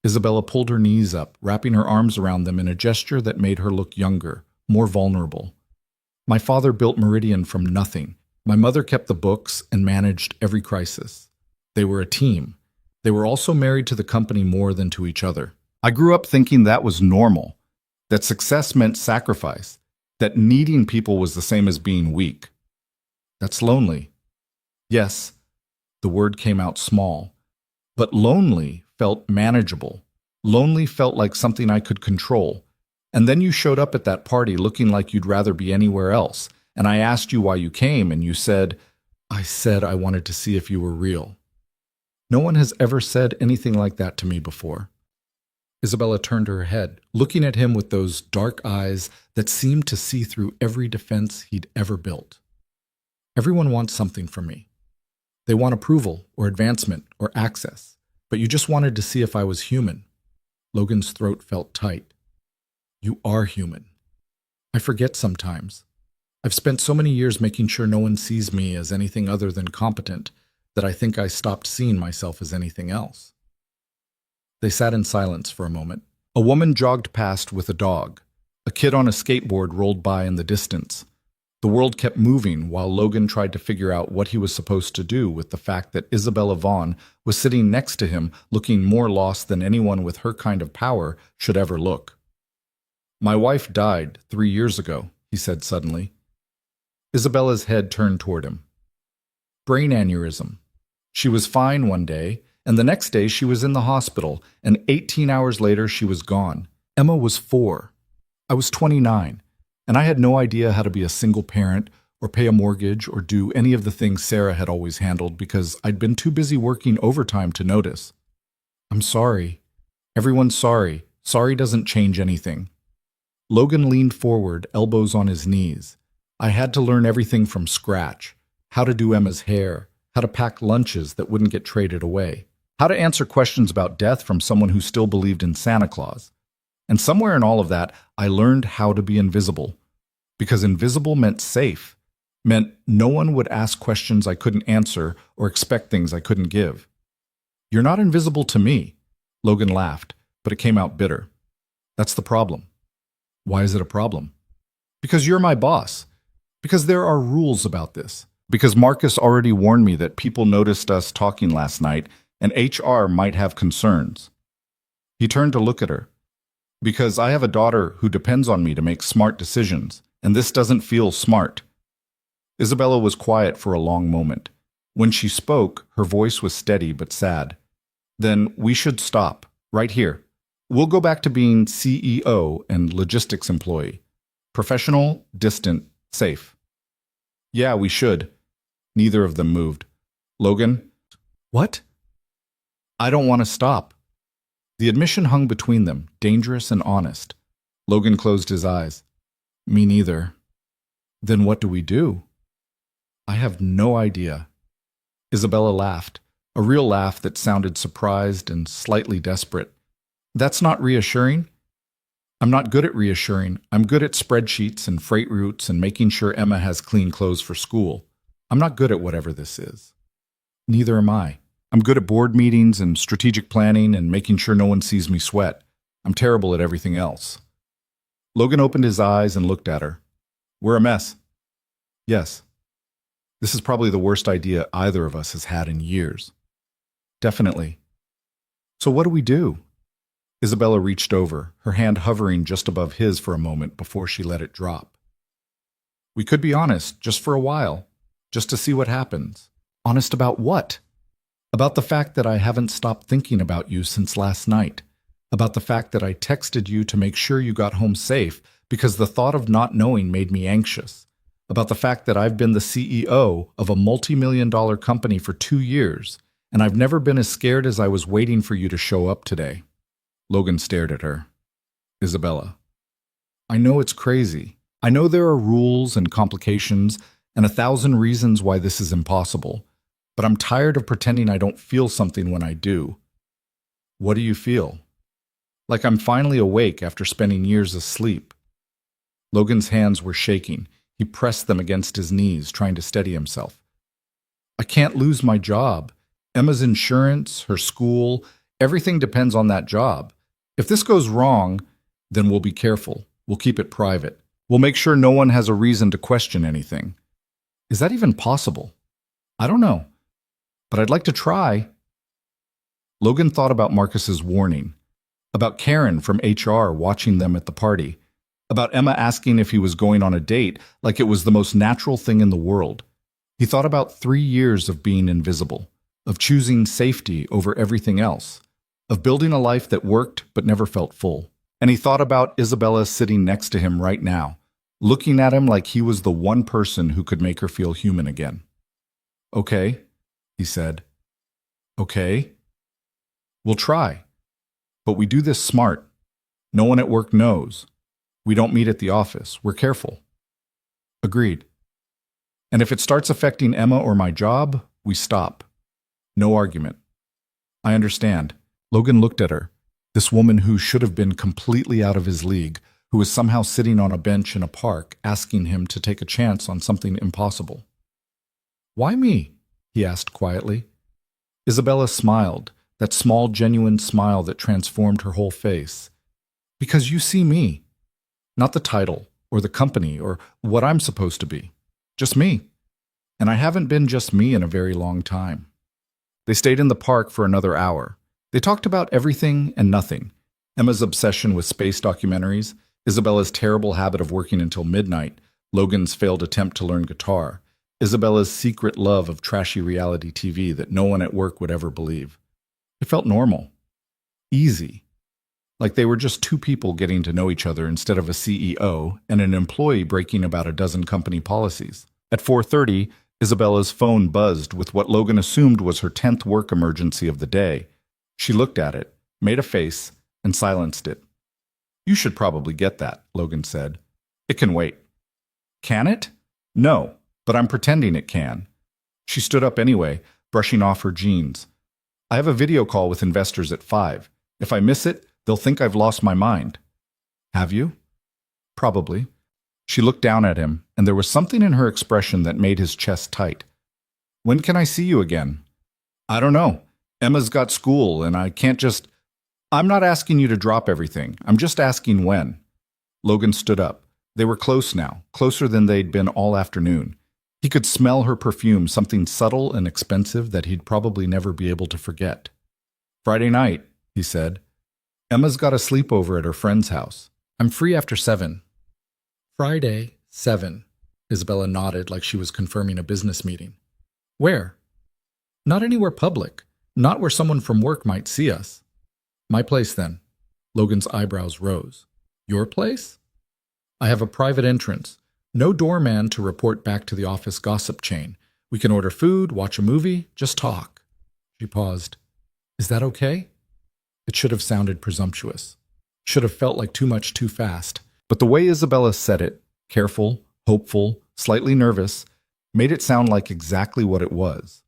Isabella pulled her knees up, wrapping her arms around them in a gesture that made her look younger, more vulnerable. My father built Meridian from nothing. My mother kept the books and managed every crisis. They were a team. They were also married to the company more than to each other. I grew up thinking that was normal, that success meant sacrifice, that needing people was the same as being weak. That's lonely. Yes, the word came out small, but lonely felt manageable. Lonely felt like something I could control. And then you showed up at that party looking like you'd rather be anywhere else, and I asked you why you came, and you said, I wanted to see if you were real. No one has ever said anything like that to me before. Isabella turned her head, looking at him with those dark eyes that seemed to see through every defense he'd ever built. Everyone wants something from me. They want approval or advancement or access, but you just wanted to see if I was human. Logan's throat felt tight. You are human. I forget sometimes. I've spent so many years making sure no one sees me as anything other than competent that I think I stopped seeing myself as anything else. They sat in silence for a moment. A woman jogged past with a dog. A kid on a skateboard rolled by in the distance. The world kept moving while Logan tried to figure out what he was supposed to do with the fact that Isabella Vaughn was sitting next to him looking more lost than anyone with her kind of power should ever look. My wife died 3 years ago, he said suddenly. Isabella's head turned toward him. Brain aneurysm. She was fine one day, and the next day she was in the hospital, and 18 hours later she was gone. Emma was 4. I was 29, and I had no idea how to be a single parent or pay a mortgage or do any of the things Sarah had always handled because I'd been too busy working overtime to notice. I'm sorry. Everyone's sorry. Sorry doesn't change anything. Logan leaned forward, elbows on his knees. I had to learn everything from scratch. How to do Emma's hair, how to pack lunches that wouldn't get traded away, how to answer questions about death from someone who still believed in Santa Claus. And somewhere in all of that, I learned how to be invisible. Because invisible meant safe, meant no one would ask questions I couldn't answer or expect things I couldn't give. You're not invisible to me, Logan laughed, but it came out bitter. That's the problem. Why is it a problem? Because you're my boss. Because there are rules about this. Because Marcus already warned me that people noticed us talking last night and HR might have concerns. He turned to look at her. Because I have a daughter who depends on me to make smart decisions, and this doesn't feel smart. Isabella was quiet for a long moment. When she spoke, her voice was steady but sad. Then we should stop, right here. We'll go back to being CEO and logistics employee. Professional, distant, safe. Yeah, we should. Neither of them moved. Logan? What? I don't want to stop. The admission hung between them, dangerous and honest. Logan closed his eyes. Me neither. Then what do we do? I have no idea. Isabella laughed, a real laugh that sounded surprised and slightly desperate. That's not reassuring. I'm not good at reassuring. I'm good at spreadsheets and freight routes and making sure Emma has clean clothes for school. I'm not good at whatever this is. Neither am I. I'm good at board meetings and strategic planning and making sure no one sees me sweat. I'm terrible at everything else. Logan opened his eyes and looked at her. We're a mess. Yes. This is probably the worst idea either of us has had in years. Definitely. So what do we do? Isabella reached over, her hand hovering just above his for a moment before she let it drop. We could be honest, just for a while, just to see what happens. Honest about what? About the fact that I haven't stopped thinking about you since last night. About the fact that I texted you to make sure you got home safe because the thought of not knowing made me anxious. About the fact that I've been the CEO of a multi-million-dollar company for 2 years, and I've never been as scared as I was waiting for you to show up today. Logan stared at her. Isabella. I know it's crazy. I know there are rules and complications and 1,000 reasons why this is impossible, but I'm tired of pretending I don't feel something when I do. What do you feel? Like I'm finally awake after spending years asleep. Logan's hands were shaking. He pressed them against his knees, trying to steady himself. I can't lose my job. Emma's insurance, her school, everything depends on that job. If this goes wrong, then we'll be careful. We'll keep it private. We'll make sure no one has a reason to question anything. Is that even possible? I don't know, but I'd like to try. Logan thought about Marcus's warning, about Karen from HR watching them at the party, about Emma asking if he was going on a date like it was the most natural thing in the world. He thought about 3 years of being invisible, of choosing safety over everything else, of building a life that worked but never felt full. And he thought about Isabella sitting next to him right now, looking at him like he was the one person who could make her feel human again. Okay, he said. Okay. We'll try. But we do this smart. No one at work knows. We don't meet at the office. We're careful. Agreed. And if it starts affecting Emma or my job, we stop. No argument. I understand. Logan looked at her, this woman who should have been completely out of his league, who was somehow sitting on a bench in a park asking him to take a chance on something impossible. Why me? He asked quietly. Isabella smiled, that small, genuine smile that transformed her whole face. Because you see me. Not the title, or the company, or what I'm supposed to be. Just me. And I haven't been just me in a very long time. They stayed in the park for another hour. They talked about everything and nothing. Emma's obsession with space documentaries, Isabella's terrible habit of working until midnight, Logan's failed attempt to learn guitar, Isabella's secret love of trashy reality TV that no one at work would ever believe. It felt normal. Easy. Like they were just 2 people getting to know each other instead of a CEO and an employee breaking about a dozen company policies. At 4:30, Isabella's phone buzzed with what Logan assumed was her 10th work emergency of the day. She looked at it, made a face, and silenced it. You should probably get that, Logan said. It can wait. Can it? No, but I'm pretending it can. She stood up anyway, brushing off her jeans. I have a video call with investors at 5. If I miss it, they'll think I've lost my mind. Have you? Probably. She looked down at him, and there was something in her expression that made his chest tight. When can I see you again? I don't know. Emma's got school, and I can't just... I'm not asking you to drop everything. I'm just asking when. Logan stood up. They were close now, closer than they'd been all afternoon. He could smell her perfume, something subtle and expensive that he'd probably never be able to forget. Friday night, he said. Emma's got a sleepover at her friend's house. I'm free after 7. Friday, 7. Isabella nodded like she was confirming a business meeting. Where? Not anywhere public. Not where someone from work might see us. My place, then. Logan's eyebrows rose. Your place? I have a private entrance. No doorman to report back to the office gossip chain. We can order food, watch a movie, just talk. She paused. Is that okay? It should have sounded presumptuous. Should have felt like too much too fast. But the way Isabella said it, careful, hopeful, slightly nervous, made it sound like exactly what it was.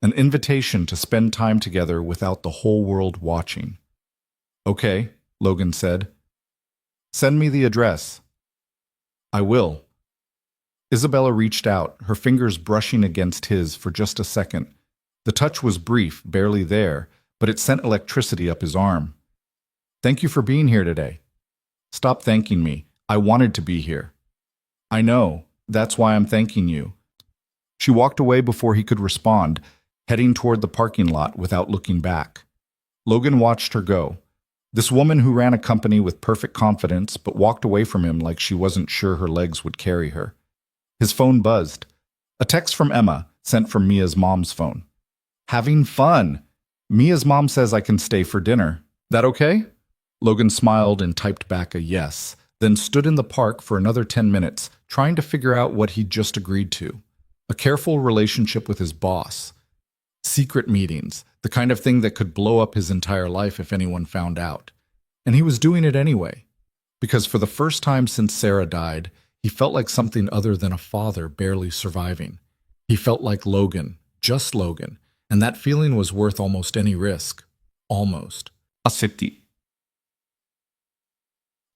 An invitation to spend time together without the whole world watching. Okay, Logan said. Send me the address. I will. Isabella reached out, her fingers brushing against his for just a second. The touch was brief, barely there, but it sent electricity up his arm. Thank you for being here today. Stop thanking me. I wanted to be here. I know. That's why I'm thanking you. She walked away before he could respond, heading toward the parking lot without looking back. Logan watched her go. This woman who ran a company with perfect confidence but walked away from him like she wasn't sure her legs would carry her. His phone buzzed. A text from Emma, sent from Mia's mom's phone. Having fun. Mia's mom says I can stay for dinner. That okay? Logan smiled and typed back a yes, then stood in the park for another 10 minutes, trying to figure out what he'd just agreed to. A careful relationship with his boss. Secret meetings, the kind of thing that could blow up his entire life if anyone found out. And he was doing it anyway. Because for the first time since Sarah died, he felt like something other than a father barely surviving. He felt like Logan, just Logan, and that feeling was worth almost any risk. Almost. Accepti.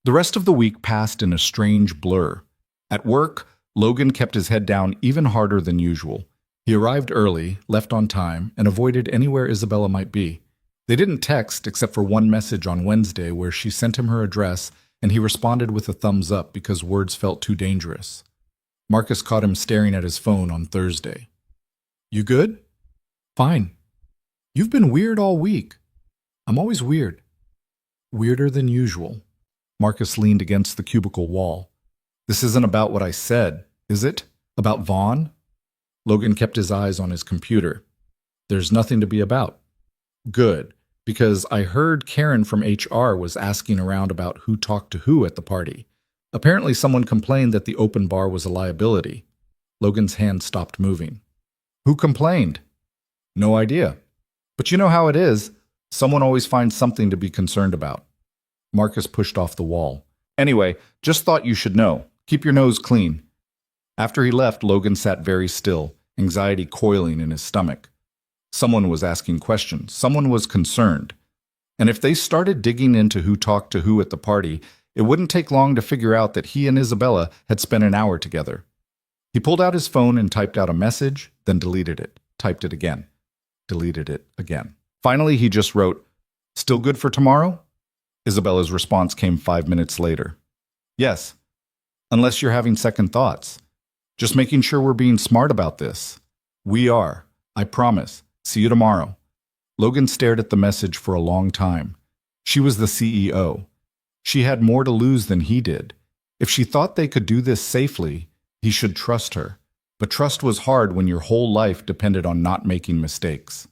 The rest of the week passed in a strange blur. At work, Logan kept his head down even harder than usual. He arrived early, left on time, and avoided anywhere Isabella might be. They didn't text except for one message on Wednesday where she sent him her address, and he responded with a thumbs up because words felt too dangerous. Marcus caught him staring at his phone on Thursday. You good? Fine. You've been weird all week. I'm always weird. Weirder than usual. Marcus leaned against the cubicle wall. This isn't about what I said, is it? About Vaughn? Logan kept his eyes on his computer. There's nothing to be about. Good, because I heard Karen from HR was asking around about who talked to who at the party. Apparently someone complained that the open bar was a liability. Logan's hand stopped moving. Who complained? No idea. But you know how it is. Someone always finds something to be concerned about. Marcus pushed off the wall. Anyway, just thought you should know. Keep your nose clean. After he left, Logan sat very still, anxiety coiling in his stomach. Someone was asking questions. Someone was concerned. And if they started digging into who talked to who at the party, it wouldn't take long to figure out that he and Isabella had spent an hour together. He pulled out his phone and typed out a message, then deleted it, typed it again, deleted it again. Finally, he just wrote, "Still good for tomorrow?" Isabella's response came 5 minutes later. "Yes, unless you're having second thoughts. Just making sure we're being smart about this." "We are. I promise. See you tomorrow." Logan stared at the message for a long time. She was the CEO. She had more to lose than he did. If she thought they could do this safely, he should trust her. But trust was hard when your whole life depended on not making mistakes.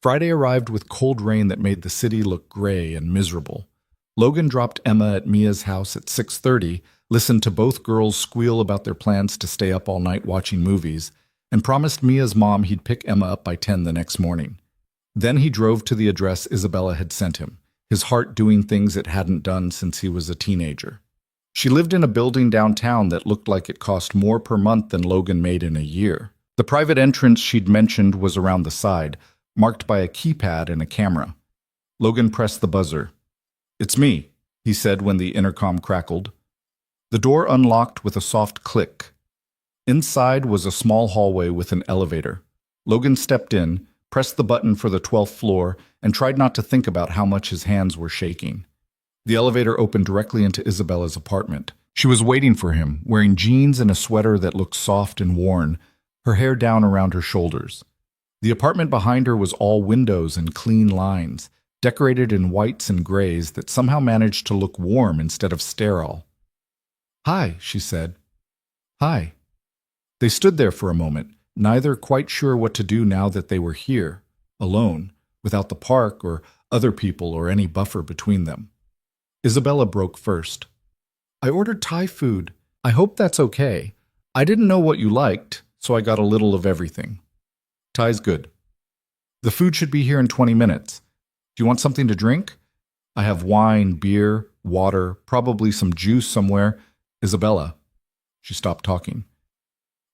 Friday arrived with cold rain that made the city look gray and miserable. Logan dropped Emma at Mia's house at 6:30, listened to both girls squeal about their plans to stay up all night watching movies, and promised Mia's mom he'd pick Emma up by 10 the next morning. Then he drove to the address Isabella had sent him, his heart doing things it hadn't done since he was a teenager. She lived in a building downtown that looked like it cost more per month than Logan made in a year. The private entrance she'd mentioned was around the side, marked by a keypad and a camera. Logan pressed the buzzer. "It's me," he said when the intercom crackled. The door unlocked with a soft click. Inside was a small hallway with an elevator. Logan stepped in, pressed the button for the 12th floor, and tried not to think about how much his hands were shaking. The elevator opened directly into Isabella's apartment. She was waiting for him, wearing jeans and a sweater that looked soft and worn, her hair down around her shoulders. The apartment behind her was all windows and clean lines. decorated in whites and grays that somehow managed to look warm instead of sterile. "Hi," she said. "Hi." They stood there for a moment, neither quite sure what to do now that they were here, alone, without the park or other people or any buffer between them. Isabella broke first. "I ordered Thai food. I hope that's okay. I didn't know what you liked, so I got a little of everything." "Thai's good. The food should be here in 20 minutes. Do you want something to drink? I have wine, beer, water, probably some juice somewhere." "Isabella." She stopped talking.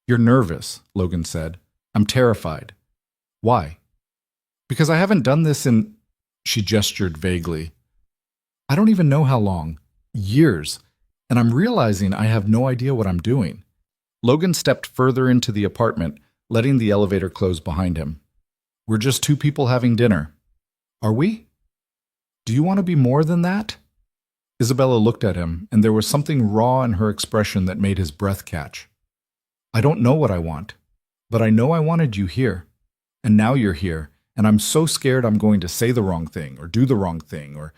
"You're nervous," Logan said. "I'm terrified." "Why?" "Because I haven't done this in—" She gestured vaguely. "I don't even know how long. Years. And I'm realizing I have no idea what I'm doing." Logan stepped further into the apartment, letting the elevator close behind him. "We're just two people having dinner." "Are we? Do you want to be more than that?" Isabella looked at him, and there was something raw in her expression that made his breath catch. "I don't know what I want, but I know I wanted you here. And now you're here, and I'm so scared I'm going to say the wrong thing or do the wrong thing or—"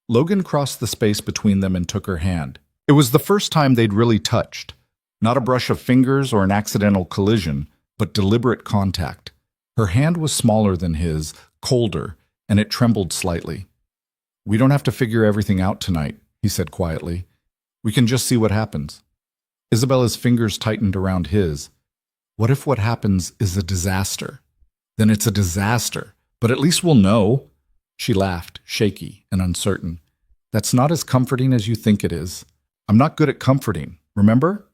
Logan crossed the space between them and took her hand. It was the first time they'd really touched. Not a brush of fingers or an accidental collision, but deliberate contact. Her hand was smaller than his, colder, and it trembled slightly. "We don't have to figure everything out tonight," he said quietly. "We can just see what happens." Isabella's fingers tightened around his. "What if what happens is a disaster? Then it's a disaster, but at least we'll know." She laughed, shaky and uncertain. "That's not as comforting as you think it is. I'm not good at comforting, remember?"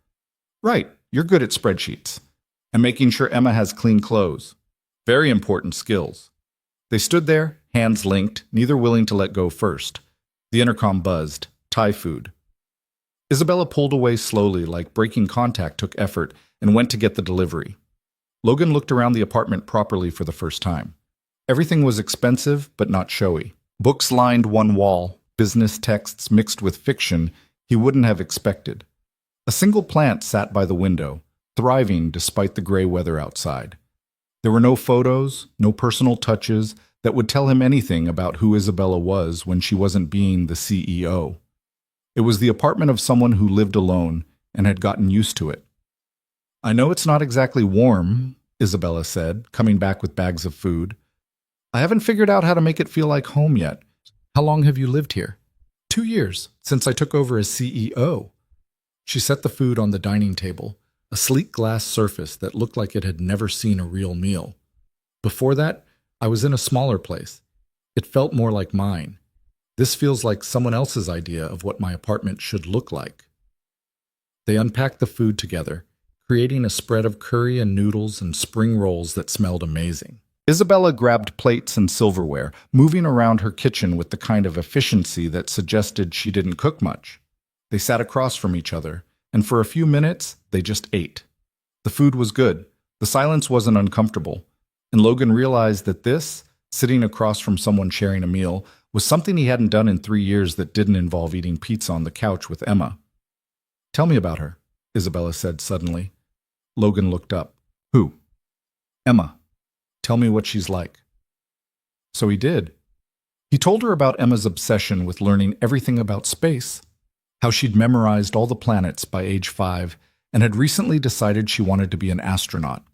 "Right, you're good at spreadsheets. And making sure Emma has clean clothes. Very important skills." They stood there, hands linked, neither willing to let go first. The intercom buzzed. Thai food. Isabella pulled away slowly, like breaking contact took effort, and went to get the delivery. Logan looked around the apartment properly for the first time. Everything was expensive, but not showy. Books lined one wall, business texts mixed with fiction he wouldn't have expected. A single plant sat by the window, thriving despite the gray weather outside. There were no photos, no personal touches that would tell him anything about who Isabella was when she wasn't being the CEO. It was the apartment of someone who lived alone and had gotten used to it. "I know it's not exactly warm," Isabella said, coming back with bags of food. "I haven't figured out how to make it feel like home yet. How long have you lived here?" 2 years, since I took over as CEO." She set the food on the dining table, a sleek glass surface that looked like it had never seen a real meal. "Before that, I was in a smaller place. It felt more like mine. This feels like someone else's idea of what my apartment should look like." They unpacked the food together, creating a spread of curry and noodles and spring rolls that smelled amazing. Isabella grabbed plates and silverware, moving around her kitchen with the kind of efficiency that suggested she didn't cook much. They sat across from each other, and for a few minutes, they just ate. The food was good. The silence wasn't uncomfortable. And Logan realized that this, sitting across from someone sharing a meal, was something he hadn't done in 3 years that didn't involve eating pizza on the couch with Emma. "Tell me about her," Isabella said suddenly. Logan looked up. "Who?" "Emma. Tell me what she's like." So he did. He told her about Emma's obsession with learning everything about space, how she'd memorized all the planets by age 5 and had recently decided she wanted to be an astronaut.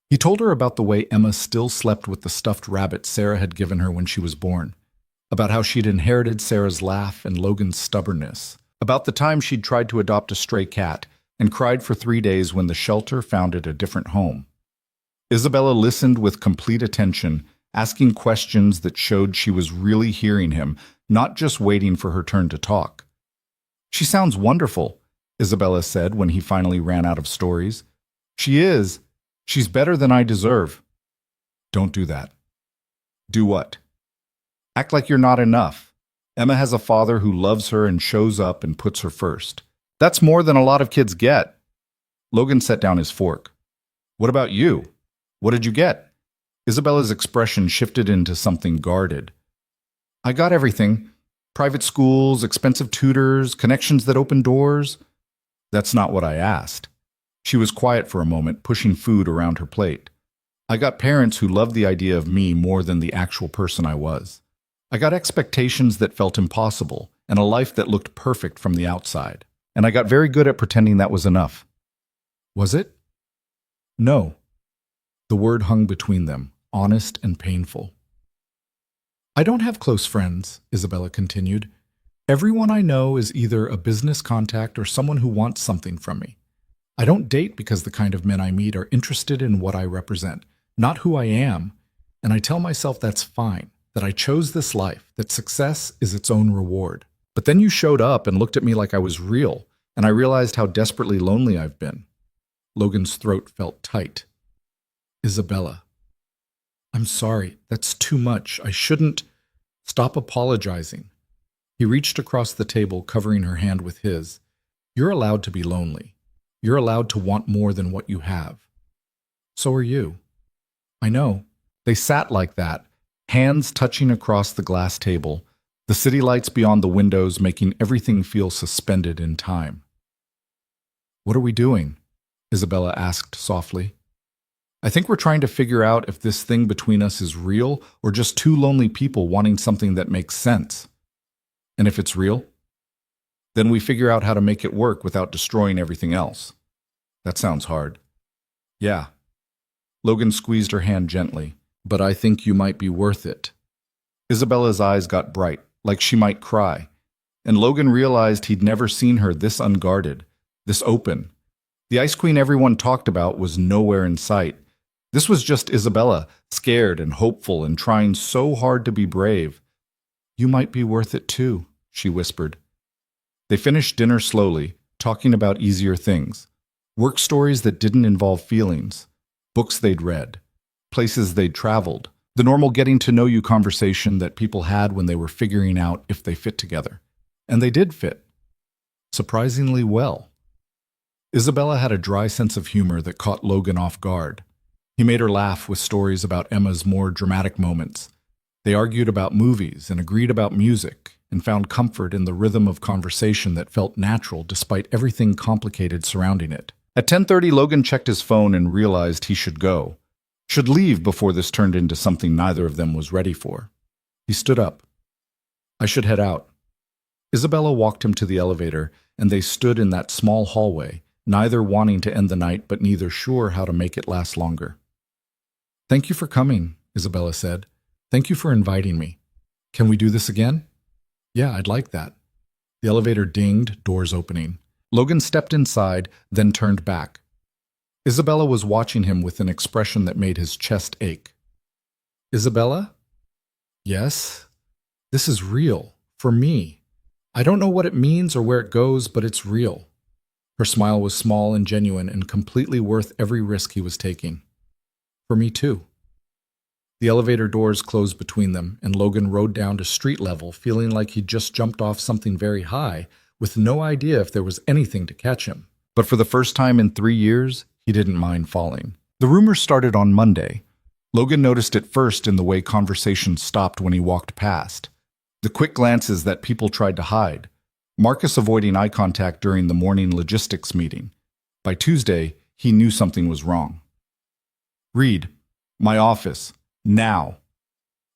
He told her about the way Emma still slept with the stuffed rabbit Sarah had given her when she was born, about how she'd inherited Sarah's laugh and Logan's stubbornness, about the time she'd tried to adopt a stray cat and cried for 3 days when the shelter found it a different home. Isabella listened with complete attention, asking questions that showed she was really hearing him, not just waiting for her turn to talk. "She sounds wonderful," Isabella said when he finally ran out of stories. "She is. She's better than I deserve." "Don't do that." "Do what?" "Act like you're not enough. Emma has a father who loves her and shows up and puts her first. That's more than a lot of kids get." Logan set down his fork. "What about you? What did you get?" Isabella's expression shifted into something guarded. "I got everything. Private schools, expensive tutors, connections that open doors." "That's not what I asked." She was quiet for a moment, pushing food around her plate. "I got parents who loved the idea of me more than the actual person I was. I got expectations that felt impossible, and a life that looked perfect from the outside. And I got very good at pretending that was enough. Was it? No. The word hung between them, honest and painful. I don't have close friends, Isabella continued. Everyone I know is either a business contact or someone who wants something from me. I don't date because the kind of men I meet are interested in what I represent, not who I am, and I tell myself that's fine, that I chose this life, that success is its own reward. But then you showed up and looked at me like I was real, and I realized how desperately lonely I've been. Logan's throat felt tight. Isabella. I'm sorry, that's too much. I shouldn't. Stop apologizing. He reached across the table, covering her hand with his. You're allowed to be lonely. You're allowed to want more than what you have. So are you. I know. They sat like that, hands touching across the glass table, the city lights beyond the windows making everything feel suspended in time. What are we doing? Isabella asked softly. I think we're trying to figure out if this thing between us is real or just two lonely people wanting something that makes sense. And if it's real, then we figure out how to make it work without destroying everything else. That sounds hard. Yeah. Logan squeezed her hand gently. But I think you might be worth it. Isabella's eyes got bright, like she might cry, and Logan realized he'd never seen her this unguarded, this open. The Ice Queen everyone talked about was nowhere in sight. This was just Isabella, scared and hopeful and trying so hard to be brave. You might be worth it too, she whispered. They finished dinner slowly, talking about easier things. Work stories that didn't involve feelings. Books they'd read. Places they'd traveled. The normal getting-to-know-you conversation that people had when they were figuring out if they fit together. And they did fit. Surprisingly well. Isabella had a dry sense of humor that caught Logan off guard. He made her laugh with stories about Emma's more dramatic moments. They argued about movies and agreed about music and found comfort in the rhythm of conversation that felt natural despite everything complicated surrounding it. At 10:30, Logan checked his phone and realized he should go. Should leave before this turned into something neither of them was ready for. He stood up. I should head out. Isabella walked him to the elevator, and they stood in that small hallway, neither wanting to end the night but neither sure how to make it last longer. Thank you for coming, Isabella said. Thank you for inviting me. Can we do this again? Yeah, I'd like that. The elevator dinged, doors opening. Logan stepped inside, then turned back. Isabella was watching him with an expression that made his chest ache. Isabella? Yes? This is real. For me. I don't know what it means or where it goes, but it's real. Her smile was small and genuine and completely worth every risk he was taking. For me too. The elevator doors closed between them, and Logan rode down to street level, feeling like he'd just jumped off something very high, with no idea if there was anything to catch him. But for the first time in 3 years, he didn't mind falling. The rumors started on Monday. Logan noticed it first in the way conversations stopped when he walked past. The quick glances that people tried to hide. Marcus avoiding eye contact during the morning logistics meeting. By Tuesday, he knew something was wrong. Reed, my office, now.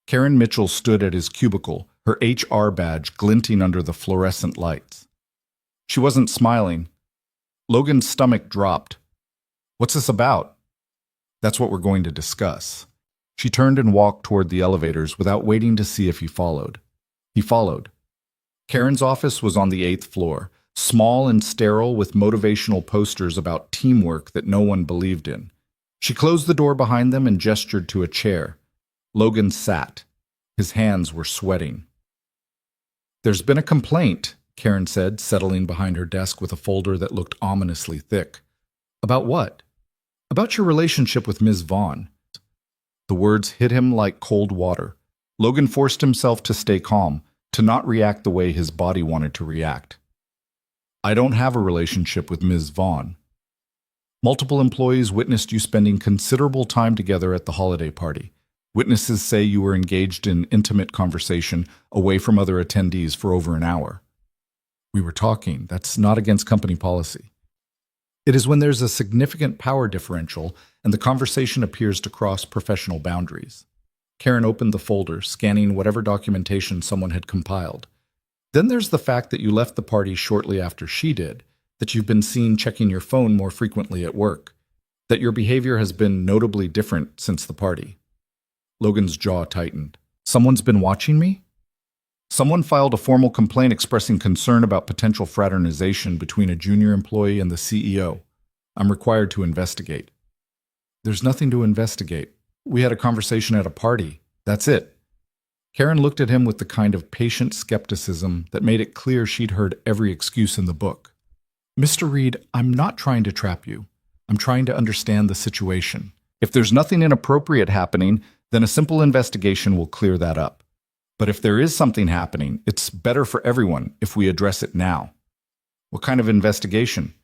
Karen Mitchell stood at his cubicle, her HR badge glinting under the fluorescent lights. She wasn't smiling. Logan's stomach dropped. What's this about? That's what we're going to discuss. She turned and walked toward the elevators without waiting to see if he followed. He followed. Karen's office was on the 8th floor, small and sterile with motivational posters about teamwork that no one believed in. She closed the door behind them and gestured to a chair. Logan sat. His hands were sweating. There's been a complaint, Karen said, settling behind her desk with a folder that looked ominously thick. About what? About your relationship with Ms. Vaughn. The words hit him like cold water. Logan forced himself to stay calm, to not react the way his body wanted to react. I don't have a relationship with Ms. Vaughn. Multiple employees witnessed you spending considerable time together at the holiday party. Witnesses say you were engaged in intimate conversation away from other attendees for over an hour. We were talking. That's not against company policy. It is when there's a significant power differential and the conversation appears to cross professional boundaries. Karen opened the folder, scanning whatever documentation someone had compiled. Then there's the fact that you left the party shortly after she did, that you've been seen checking your phone more frequently at work, that your behavior has been notably different since the party. Logan's jaw tightened. Someone's been watching me? Someone filed a formal complaint expressing concern about potential fraternization between a junior employee and the CEO. I'm required to investigate. There's nothing to investigate. We had a conversation at a party. That's it. Karen looked at him with the kind of patient skepticism that made it clear she'd heard every excuse in the book. Mr. Reed, I'm not trying to trap you. I'm trying to understand the situation. If there's nothing inappropriate happening, then a simple investigation will clear that up. But if there is something happening, it's better for everyone if we address it now. What kind of investigation?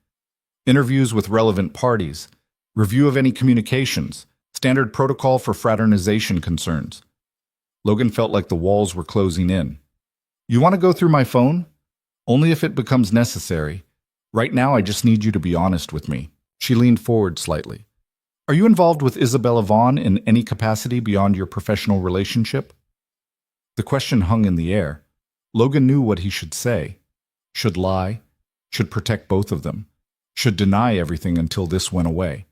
Interviews with relevant parties, review of any communications, standard protocol for fraternization concerns. Logan felt like the walls were closing in. You want to go through my phone? Only if it becomes necessary. Right now, I just need you to be honest with me. She leaned forward slightly. Are you involved with Isabella Vaughn in any capacity beyond your professional relationship? The question hung in the air. Logan knew what he should say. Should lie, should protect both of them, should deny everything until this went away.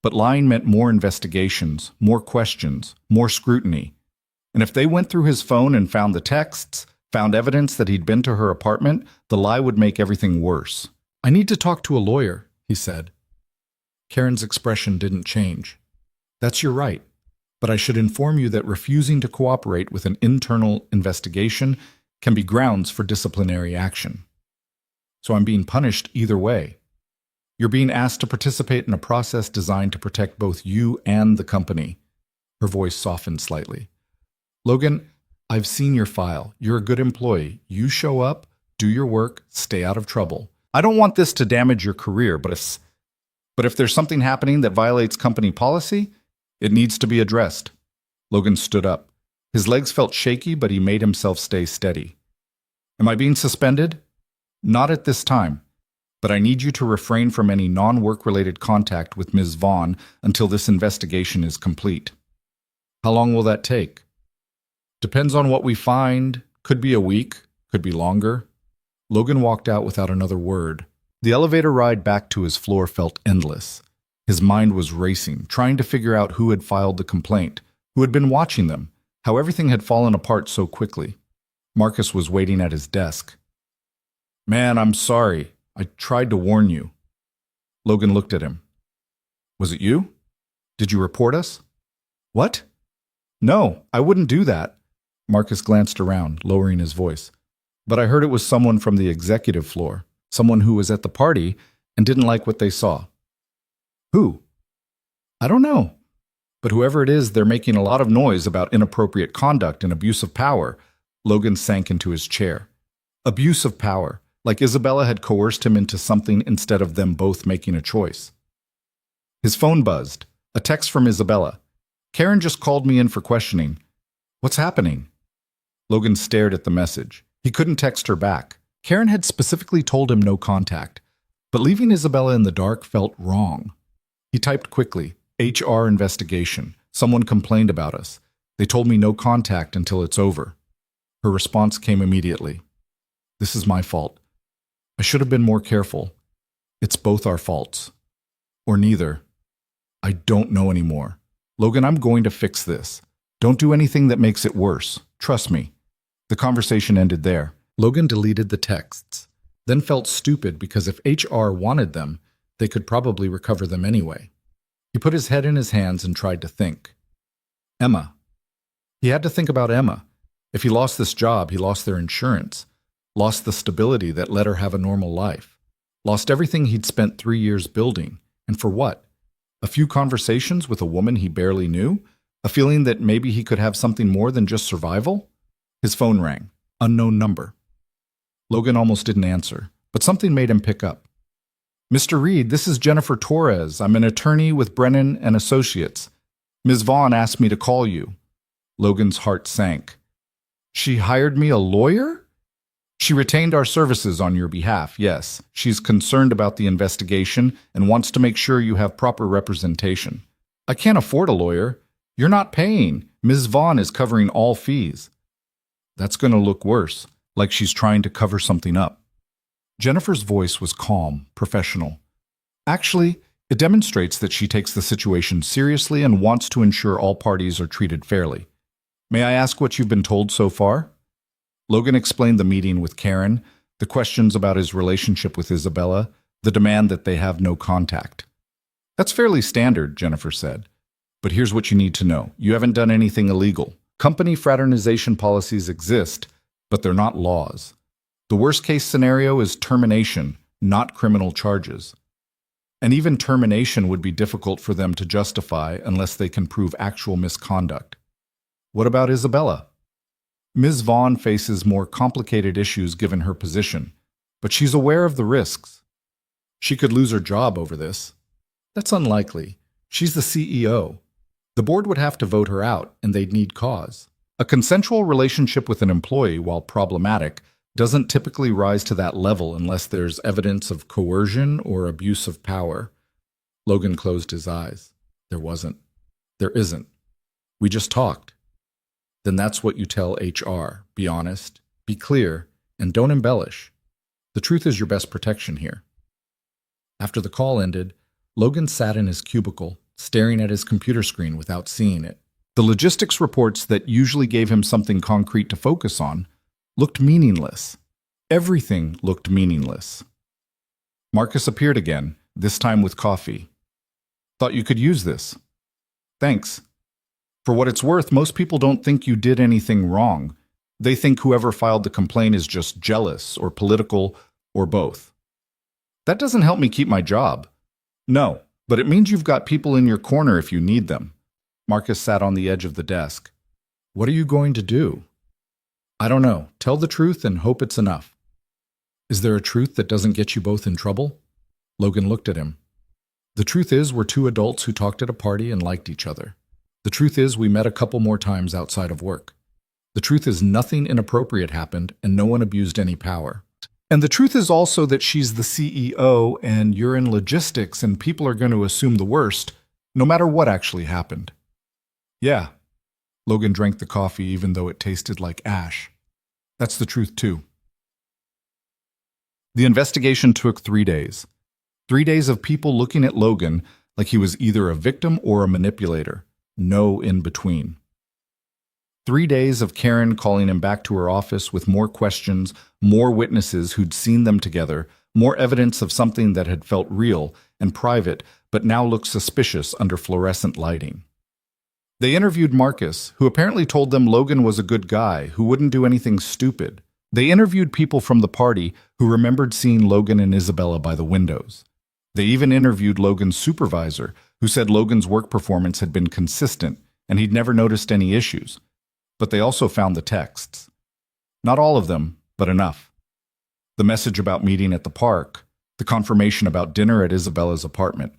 But lying meant more investigations, more questions, more scrutiny. And if they went through his phone and found the texts, found evidence that he'd been to her apartment, the lie would make everything worse. I need to talk to a lawyer, he said. Karen's expression didn't change. That's your right. But I should inform you that refusing to cooperate with an internal investigation can be grounds for disciplinary action. So I'm being punished either way. You're being asked to participate in a process designed to protect both you and the company. Her voice softened slightly. Logan, I've seen your file. You're a good employee. You show up, do your work, stay out of trouble. I don't want this to damage your career, but if there's something happening that violates company policy, it needs to be addressed. Logan stood up. His legs felt shaky, but he made himself stay steady. Am I being suspended? Not at this time, but I need you to refrain from any non-work-related contact with Ms. Vaughn until this investigation is complete. How long will that take? Depends on what we find. Could be a week, could be longer. Logan walked out without another word. The elevator ride back to his floor felt endless. His mind was racing, trying to figure out who had filed the complaint, who had been watching them, how everything had fallen apart so quickly. Marcus was waiting at his desk. Man, I'm sorry. I tried to warn you. Logan looked at him. Was it you? Did you report us? What? No, I wouldn't do that. Marcus glanced around, lowering his voice. But I heard it was someone from the executive floor, someone who was at the party and didn't like what they saw. Who? I don't know. But whoever it is, they're making a lot of noise about inappropriate conduct and abuse of power. Logan sank into his chair. Abuse of power, like Isabella had coerced him into something instead of them both making a choice. His phone buzzed. A text from Isabella. Karen just called me in for questioning. What's happening? Logan stared at the message. He couldn't text her back. Karen had specifically told him no contact, but leaving Isabella in the dark felt wrong. He typed quickly, HR investigation. Someone complained about us. They told me no contact until it's over. Her response came immediately. This is my fault. I should have been more careful. It's both our faults. Or neither. I don't know anymore. Logan, I'm going to fix this. Don't do anything that makes it worse. Trust me. The conversation ended there. Logan deleted the texts, then felt stupid because if HR wanted them, they could probably recover them anyway. He put his head in his hands and tried to think. Emma. He had to think about Emma. If he lost this job, he lost their insurance, lost the stability that let her have a normal life, lost everything he'd spent 3 years building. And for what? A few conversations with a woman he barely knew? A feeling that maybe he could have something more than just survival? His phone rang. Unknown number. Logan almost didn't answer, but something made him pick up. Mr. Reed, this is Jennifer Torres. I'm an attorney with Brennan and Associates. Ms. Vaughn asked me to call you. Logan's heart sank. She hired me a lawyer? She retained our services on your behalf, yes. She's concerned about the investigation and wants to make sure you have proper representation. I can't afford a lawyer. You're not paying. Ms. Vaughn is covering all fees. That's going to look worse, like she's trying to cover something up. Jennifer's voice was calm, professional. Actually, it demonstrates that she takes the situation seriously and wants to ensure all parties are treated fairly. May I ask what you've been told so far? Logan explained the meeting with Karen, the questions about his relationship with Isabella, the demand that they have no contact. That's fairly standard, Jennifer said. But here's what you need to know. You haven't done anything illegal. Company fraternization policies exist, but they're not laws. The worst-case scenario is termination, not criminal charges. And even termination would be difficult for them to justify unless they can prove actual misconduct. What about Isabella? Ms. Vaughn faces more complicated issues given her position, but she's aware of the risks. She could lose her job over this. That's unlikely. She's the CEO. The board would have to vote her out, and they'd need cause. A consensual relationship with an employee, while problematic, doesn't typically rise to that level unless there's evidence of coercion or abuse of power. Logan closed his eyes. There wasn't. There isn't. We just talked. Then that's what you tell HR. Be honest, be clear, and don't embellish. The truth is your best protection here. After the call ended, Logan sat in his cubicle, staring at his computer screen without seeing it. The logistics reports that usually gave him something concrete to focus on looked meaningless. Everything looked meaningless. Marcus appeared again, this time with coffee. Thought you could use this. Thanks. For what it's worth, most people don't think you did anything wrong. They think whoever filed the complaint is just jealous or political or both. That doesn't help me keep my job. No, but it means you've got people in your corner if you need them. Marcus sat on the edge of the desk. What are you going to do? I don't know. Tell the truth and hope it's enough. Is there a truth that doesn't get you both in trouble? Logan looked at him. The truth is we're two adults who talked at a party and liked each other. The truth is we met a couple more times outside of work. The truth is nothing inappropriate happened and no one abused any power. And the truth is also that she's the CEO and you're in logistics and people are going to assume the worst, no matter what actually happened. Yeah. Logan drank the coffee even though it tasted like ash. That's the truth too. The investigation took 3 days. 3 days of people looking at Logan like he was either a victim or a manipulator. No in between. 3 days of Karen calling him back to her office with more questions, more witnesses who'd seen them together, more evidence of something that had felt real and private but now looked suspicious under fluorescent lighting. They interviewed Marcus, who apparently told them Logan was a good guy who wouldn't do anything stupid. They interviewed people from the party who remembered seeing Logan and Isabella by the windows. They even interviewed Logan's supervisor, who said Logan's work performance had been consistent and he'd never noticed any issues. But they also found the texts. Not all of them, but enough. The message about meeting at the park, the confirmation about dinner at Isabella's apartment.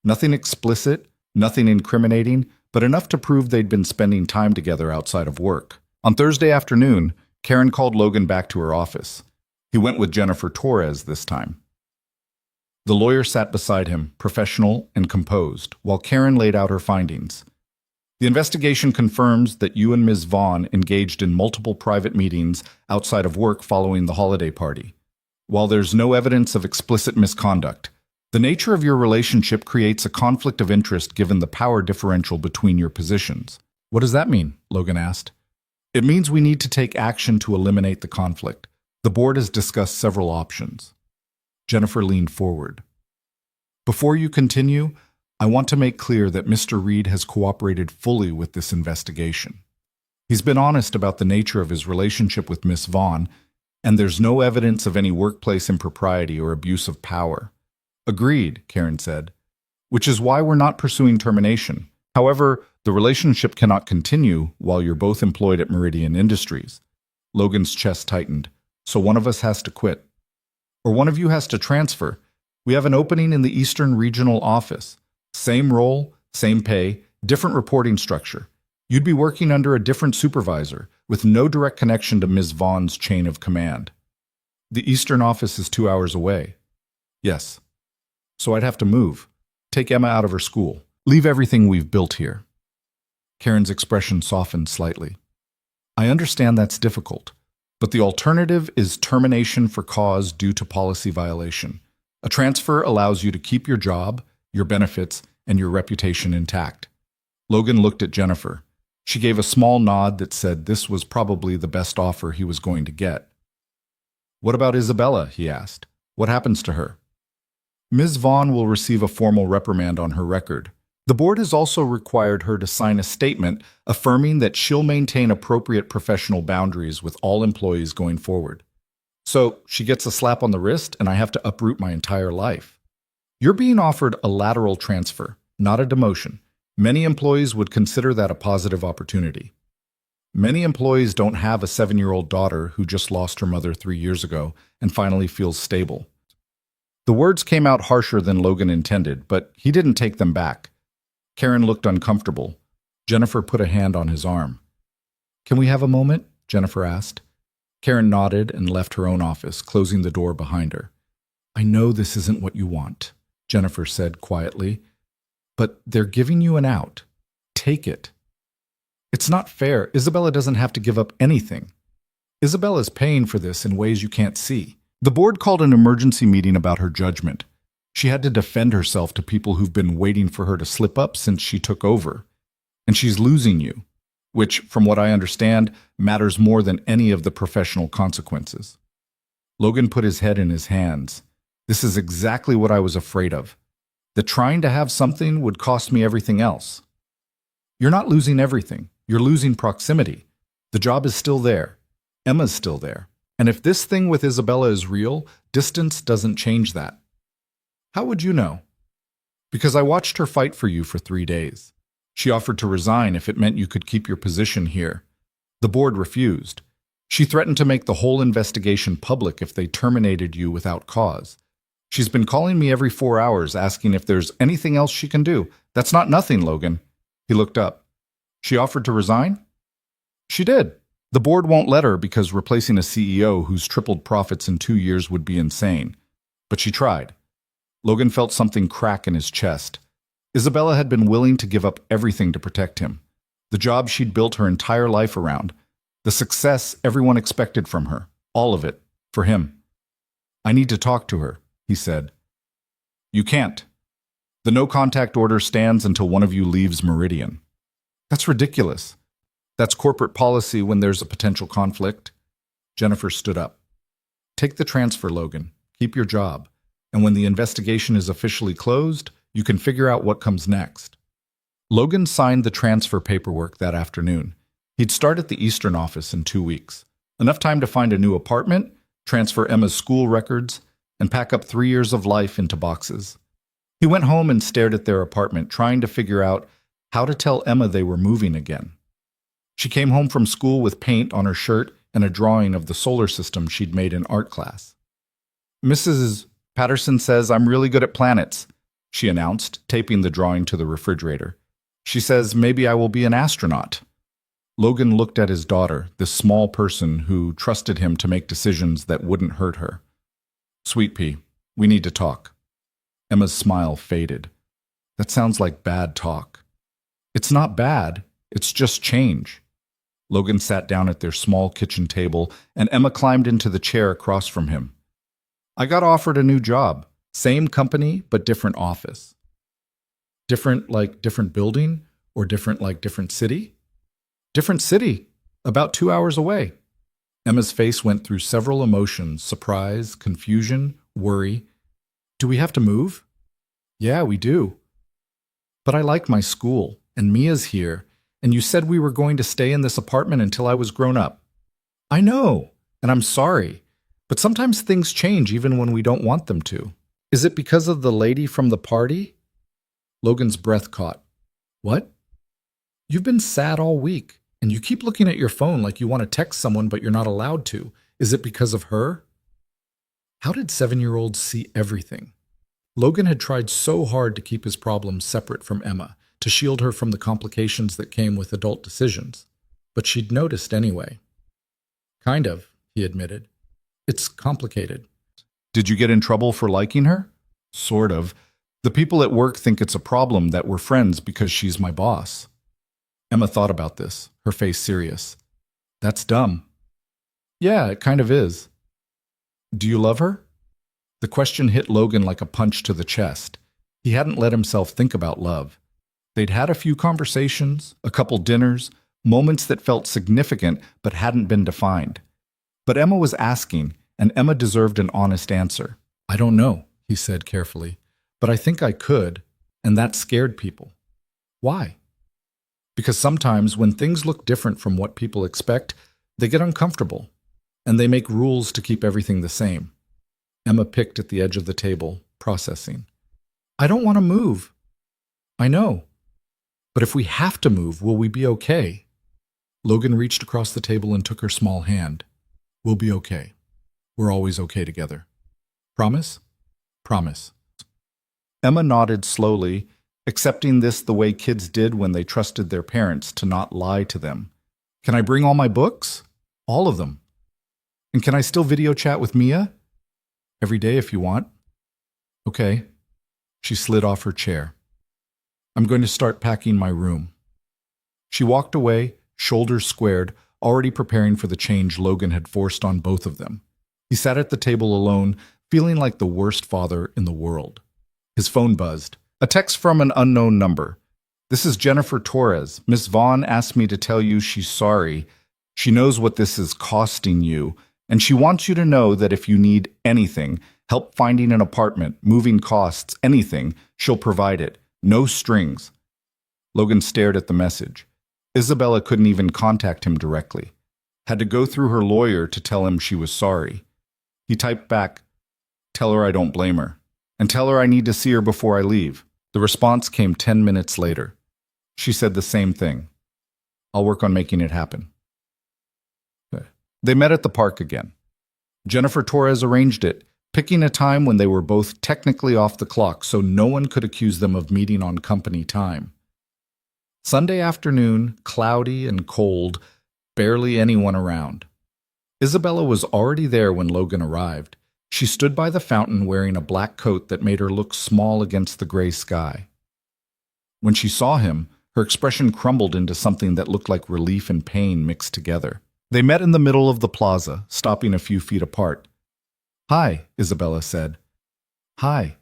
Nothing explicit, nothing incriminating, but enough to prove they'd been spending time together outside of work. On Thursday afternoon, Karen called Logan back to her office. He went with Jennifer Torres this time. The lawyer sat beside him, professional and composed, while Karen laid out her findings. The investigation confirms that you and Ms. Vaughn engaged in multiple private meetings outside of work following the holiday party. While there's no evidence of explicit misconduct, the nature of your relationship creates a conflict of interest given the power differential between your positions. What does that mean? Logan asked. It means we need to take action to eliminate the conflict. The board has discussed several options. Jennifer leaned forward. Before you continue, I want to make clear that Mr. Reed has cooperated fully with this investigation. He's been honest about the nature of his relationship with Miss Vaughn, and there's no evidence of any workplace impropriety or abuse of power. Agreed, Karen said, which is why we're not pursuing termination. However, the relationship cannot continue while you're both employed at Meridian Industries. Logan's chest tightened. So one of us has to quit. Or one of you has to transfer. We have an opening in the Eastern Regional Office. Same role, same pay, different reporting structure. You'd be working under a different supervisor, with no direct connection to Ms. Vaughn's chain of command. The Eastern Office is 2 hours away. Yes. So I'd have to move. Take Emma out of her school. Leave everything we've built here. Karen's expression softened slightly. I understand that's difficult, but the alternative is termination for cause due to policy violation. A transfer allows you to keep your job, your benefits, and your reputation intact. Logan looked at Jennifer. She gave a small nod that said this was probably the best offer he was going to get. What about Isabella? He asked. What happens to her? Ms. Vaughn will receive a formal reprimand on her record. The board has also required her to sign a statement affirming that she'll maintain appropriate professional boundaries with all employees going forward. So she gets a slap on the wrist and I have to uproot my entire life. You're being offered a lateral transfer, not a demotion. Many employees would consider that a positive opportunity. Many employees don't have a 7-year-old daughter who just lost her mother 3 years ago and finally feels stable. The words came out harsher than Logan intended, but he didn't take them back. Karen looked uncomfortable. Jennifer put a hand on his arm. Can we have a moment? Jennifer asked. Karen nodded and left her own office, closing the door behind her. I know this isn't what you want, Jennifer said quietly, but they're giving you an out. Take it. It's not fair. Isabella doesn't have to give up anything. Isabella's paying for this in ways you can't see. The board called an emergency meeting about her judgment. She had to defend herself to people who've been waiting for her to slip up since she took over. And she's losing you, which, from what I understand, matters more than any of the professional consequences. Logan put his head in his hands. This is exactly what I was afraid of. That trying to have something would cost me everything else. You're not losing everything. You're losing proximity. The job is still there. Emma's still there. And if this thing with Isabella is real, distance doesn't change that. How would you know? Because I watched her fight for you for 3 days. She offered to resign if it meant you could keep your position here. The board refused. She threatened to make the whole investigation public if they terminated you without cause. She's been calling me every 4 hours asking if there's anything else she can do. That's not nothing, Logan. He looked up. She offered to resign? She did. The board won't let her because replacing a CEO who's tripled profits in 2 years would be insane. But she tried. Logan felt something crack in his chest. Isabella had been willing to give up everything to protect him. The job she'd built her entire life around. The success everyone expected from her. All of it. For him. I need to talk to her, he said. You can't. The no-contact order stands until one of you leaves Meridian. That's ridiculous. That's corporate policy when there's a potential conflict. Jennifer stood up. Take the transfer, Logan. Keep your job. And when the investigation is officially closed, you can figure out what comes next. Logan signed the transfer paperwork that afternoon. He'd start at the Eastern office in 2 weeks. Enough time to find a new apartment, transfer Emma's school records, and pack up 3 years of life into boxes. He went home and stared at their apartment, trying to figure out how to tell Emma they were moving again. She came home from school with paint on her shirt and a drawing of the solar system she'd made in art class. Mrs. Patterson says I'm really good at planets, she announced, taping the drawing to the refrigerator. She says maybe I will be an astronaut. Logan looked at his daughter, this small person who trusted him to make decisions that wouldn't hurt her. Sweet pea, we need to talk. Emma's smile faded. That sounds like bad talk. It's not bad, it's just change. Logan sat down at their small kitchen table, and Emma climbed into the chair across from him. I got offered a new job. Same company, but different office. Different like different building, or different like different city? Different city, about 2 hours away. Emma's face went through several emotions: surprise, confusion, worry. Do we have to move? Yeah, we do. But I like my school, and Mia's here, and you said we were going to stay in this apartment until I was grown up. I know, and I'm sorry, but sometimes things change even when we don't want them to. Is it because of the lady from the party? Logan's breath caught. What? You've been sad all week, and you keep looking at your phone like you want to text someone but you're not allowed to. Is it because of her? How did 7-year-olds see everything? Logan had tried so hard to keep his problems separate from Emma, to shield her from the complications that came with adult decisions. But she'd noticed anyway. Kind of, he admitted. It's complicated. Did you get in trouble for liking her? Sort of. The people at work think it's a problem that we're friends because she's my boss. Emma thought about this, her face serious. That's dumb. Yeah, it kind of is. Do you love her? The question hit Logan like a punch to the chest. He hadn't let himself think about love. They'd had a few conversations, a couple dinners, moments that felt significant but hadn't been defined. But Emma was asking, and Emma deserved an honest answer. I don't know, he said carefully, but I think I could, and that scared people. Why? Because sometimes when things look different from what people expect, they get uncomfortable, and they make rules to keep everything the same. Emma picked at the edge of the table, processing. I don't want to move. I know. But if we have to move, will we be okay? Logan reached across the table and took her small hand. We'll be okay. We're always okay together. Promise? Promise. Emma nodded slowly, accepting this the way kids did when they trusted their parents to not lie to them. Can I bring all my books? All of them. And can I still video chat with Mia? Every day if you want. Okay. She slid off her chair. I'm going to start packing my room. She walked away, shoulders squared, already preparing for the change Logan had forced on both of them. He sat at the table alone, feeling like the worst father in the world. His phone buzzed. A text from an unknown number. This is Jennifer Torres. Miss Vaughn asked me to tell you she's sorry. She knows what this is costing you, and she wants you to know that if you need anything, help finding an apartment, moving costs, anything, she'll provide it. No strings. Logan stared at the message. Isabella couldn't even contact him directly. Had to go through her lawyer to tell him she was sorry. He typed back, tell her I don't blame her, and tell her I need to see her before I leave. The response came 10 minutes later. She said the same thing. I'll work on making it happen. They met at the park again. Jennifer Torres arranged it, picking a time when they were both technically off the clock so no one could accuse them of meeting on company time. Sunday afternoon, cloudy and cold, barely anyone around. Isabella was already there when Logan arrived. She stood by the fountain wearing a black coat that made her look small against the gray sky. When she saw him, her expression crumbled into something that looked like relief and pain mixed together. They met in the middle of the plaza, stopping a few feet apart. Hi, Isabella said. Hi.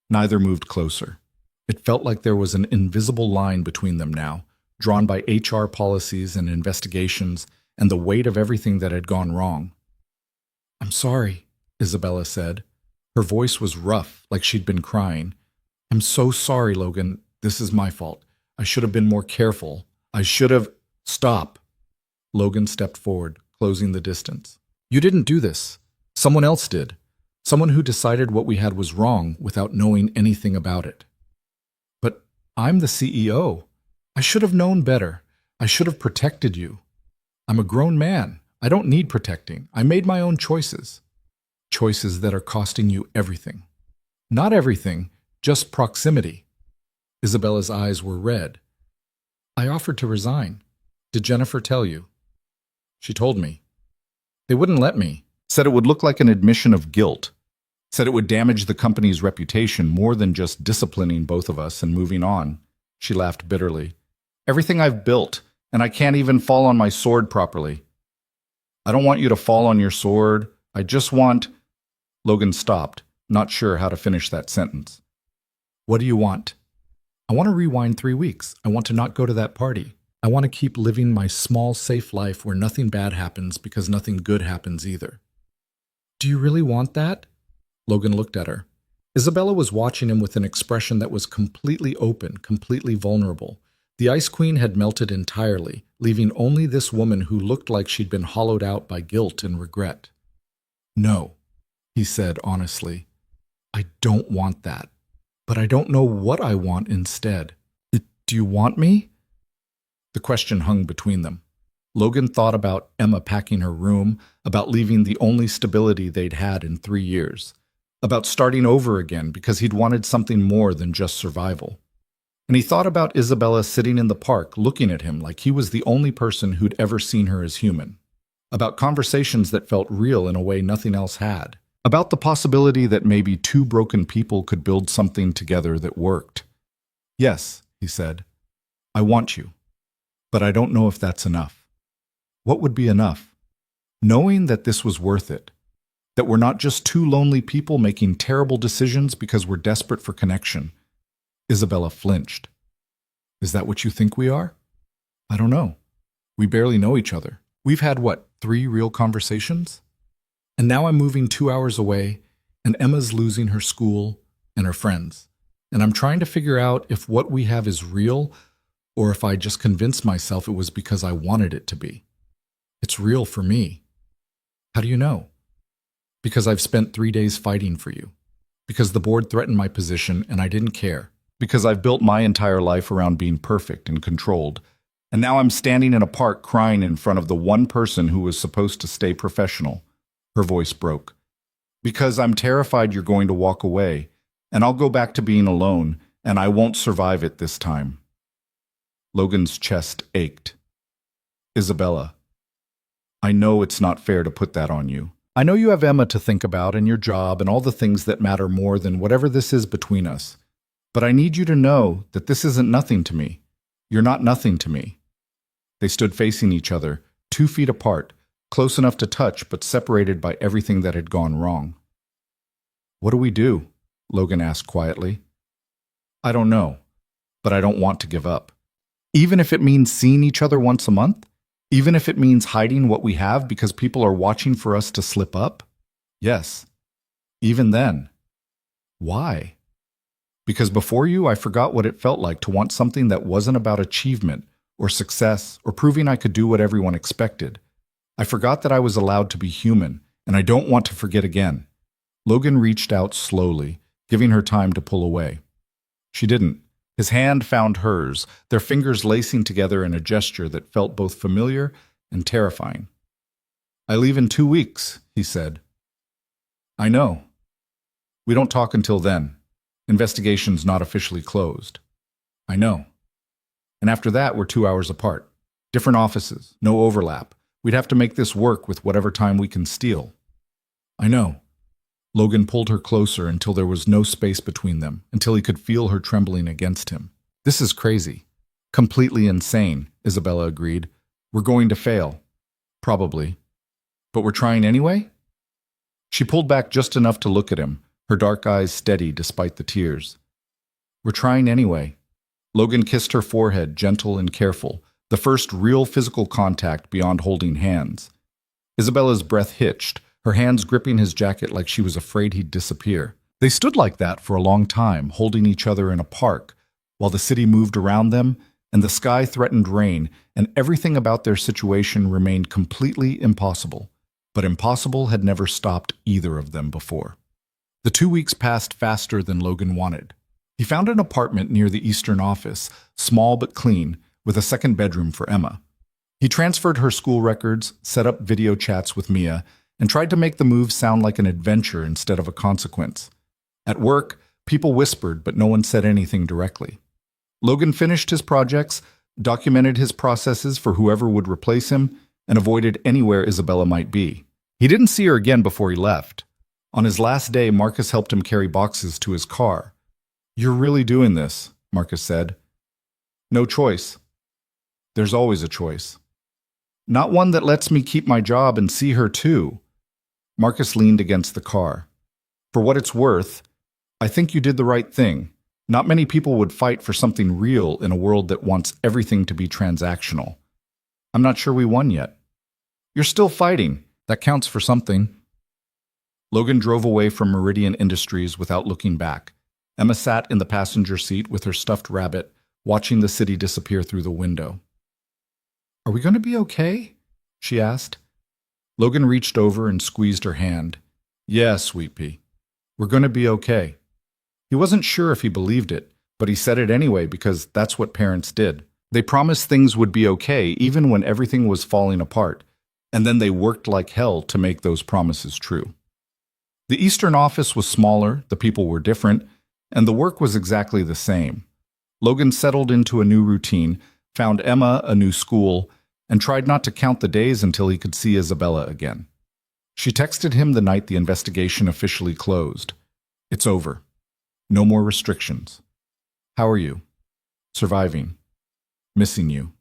Neither moved closer. It felt like there was an invisible line between them now, drawn by HR policies and investigations and the weight of everything that had gone wrong. I'm sorry, Isabella said. Her voice was rough, like she'd been crying. I'm so sorry, Logan. This is my fault. I should have been more careful. I should have... Stop. Logan stepped forward, closing the distance. You didn't do this. Someone else did. Someone who decided what we had was wrong without knowing anything about it. But I'm the CEO. I should have known better. I should have protected you. I'm a grown man. I don't need protecting. I made my own choices. Choices that are costing you everything. Not everything, just proximity. Isabella's eyes were red. I offered to resign. Did Jennifer tell you? She told me. They wouldn't let me. Said it would look like an admission of guilt. Said it would damage the company's reputation more than just disciplining both of us and moving on. She laughed bitterly. Everything I've built, and I can't even fall on my sword properly. I don't want you to fall on your sword. I just want... Logan stopped, not sure how to finish that sentence. What do you want? I want to rewind 3 weeks. I want to not go to that party. I want to keep living my small, safe life where nothing bad happens because nothing good happens either. Do you really want that? Logan looked at her. Isabella was watching him with an expression that was completely open, completely vulnerable. The Ice Queen had melted entirely, leaving only this woman who looked like she'd been hollowed out by guilt and regret. No, he said honestly. I don't want that, but I don't know what I want instead. Do you want me? The question hung between them. Logan thought about Emma packing her room, about leaving the only stability they'd had in 3 years, about starting over again because he'd wanted something more than just survival. And he thought about Isabella sitting in the park looking at him like he was the only person who'd ever seen her as human, about conversations that felt real in a way nothing else had, about the possibility that maybe two broken people could build something together that worked. Yes, he said, I want you. But I don't know if that's enough. What would be enough? Knowing that this was worth it. That we're not just two lonely people making terrible decisions because we're desperate for connection. Isabella flinched. Is that what you think we are? I don't know. We barely know each other. We've had, 3 real conversations? And now I'm moving 2 hours away, and Emma's losing her school and her friends. And I'm trying to figure out if what we have is real, or if I just convinced myself it was because I wanted it to be. It's real for me. How do you know? Because I've spent 3 days fighting for you. Because the board threatened my position and I didn't care. Because I've built my entire life around being perfect and controlled. And now I'm standing in a park crying in front of the one person who was supposed to stay professional. Her voice broke. Because I'm terrified you're going to walk away, and I'll go back to being alone, and I won't survive it this time. Logan's chest ached. Isabella, I know it's not fair to put that on you. I know you have Emma to think about and your job and all the things that matter more than whatever this is between us. But I need you to know that this isn't nothing to me. You're not nothing to me. They stood facing each other, 2 feet apart, close enough to touch but separated by everything that had gone wrong. What do we do? Logan asked quietly. I don't know, but I don't want to give up. Even if it means seeing each other once a month? Even if it means hiding what we have because people are watching for us to slip up? Yes. Even then. Why? Because before you, I forgot what it felt like to want something that wasn't about achievement or success or proving I could do what everyone expected. I forgot that I was allowed to be human, and I don't want to forget again. Logan reached out slowly, giving her time to pull away. She didn't. His hand found hers, their fingers lacing together in a gesture that felt both familiar and terrifying. I leave in 2 weeks, he said. I know. We don't talk until then. Investigation's not officially closed. I know. And after that, we're 2 hours apart. Different offices, no overlap. We'd have to make this work with whatever time we can steal. I know. Logan pulled her closer until there was no space between them, until he could feel her trembling against him. This is crazy. Completely insane, Isabella agreed. We're going to fail. Probably. But we're trying anyway? She pulled back just enough to look at him, her dark eyes steady despite the tears. We're trying anyway. Logan kissed her forehead, gentle and careful, the first real physical contact beyond holding hands. Isabella's breath hitched, her hands gripping his jacket like she was afraid he'd disappear. They stood like that for a long time, holding each other in a park, while the city moved around them, and the sky threatened rain, and everything about their situation remained completely impossible. But impossible had never stopped either of them before. The 2 weeks passed faster than Logan wanted. He found an apartment near the Eastern office, small but clean, with a second bedroom for Emma. He transferred her school records, set up video chats with Mia, and tried to make the move sound like an adventure instead of a consequence. At work, people whispered, but no one said anything directly. Logan finished his projects, documented his processes for whoever would replace him, and avoided anywhere Isabella might be. He didn't see her again before he left. On his last day, Marcus helped him carry boxes to his car. You're really doing this, Marcus said. No choice. There's always a choice. Not one that lets me keep my job and see her too. Marcus leaned against the car. For what it's worth, I think you did the right thing. Not many people would fight for something real in a world that wants everything to be transactional. I'm not sure we won yet. You're still fighting. That counts for something. Logan drove away from Meridian Industries without looking back. Emma sat in the passenger seat with her stuffed rabbit, watching the city disappear through the window. Are we going to be okay? She asked. Logan reached over and squeezed her hand. Yeah, Sweet Pea. We're going to be okay. He wasn't sure if he believed it, but he said it anyway because that's what parents did. They promised things would be okay even when everything was falling apart, and then they worked like hell to make those promises true. The Eastern office was smaller, the people were different, and the work was exactly the same. Logan settled into a new routine, found Emma a new school, and tried not to count the days until he could see Isabella again. She texted him the night the investigation officially closed. It's over. No more restrictions. How are you? Surviving. Missing you.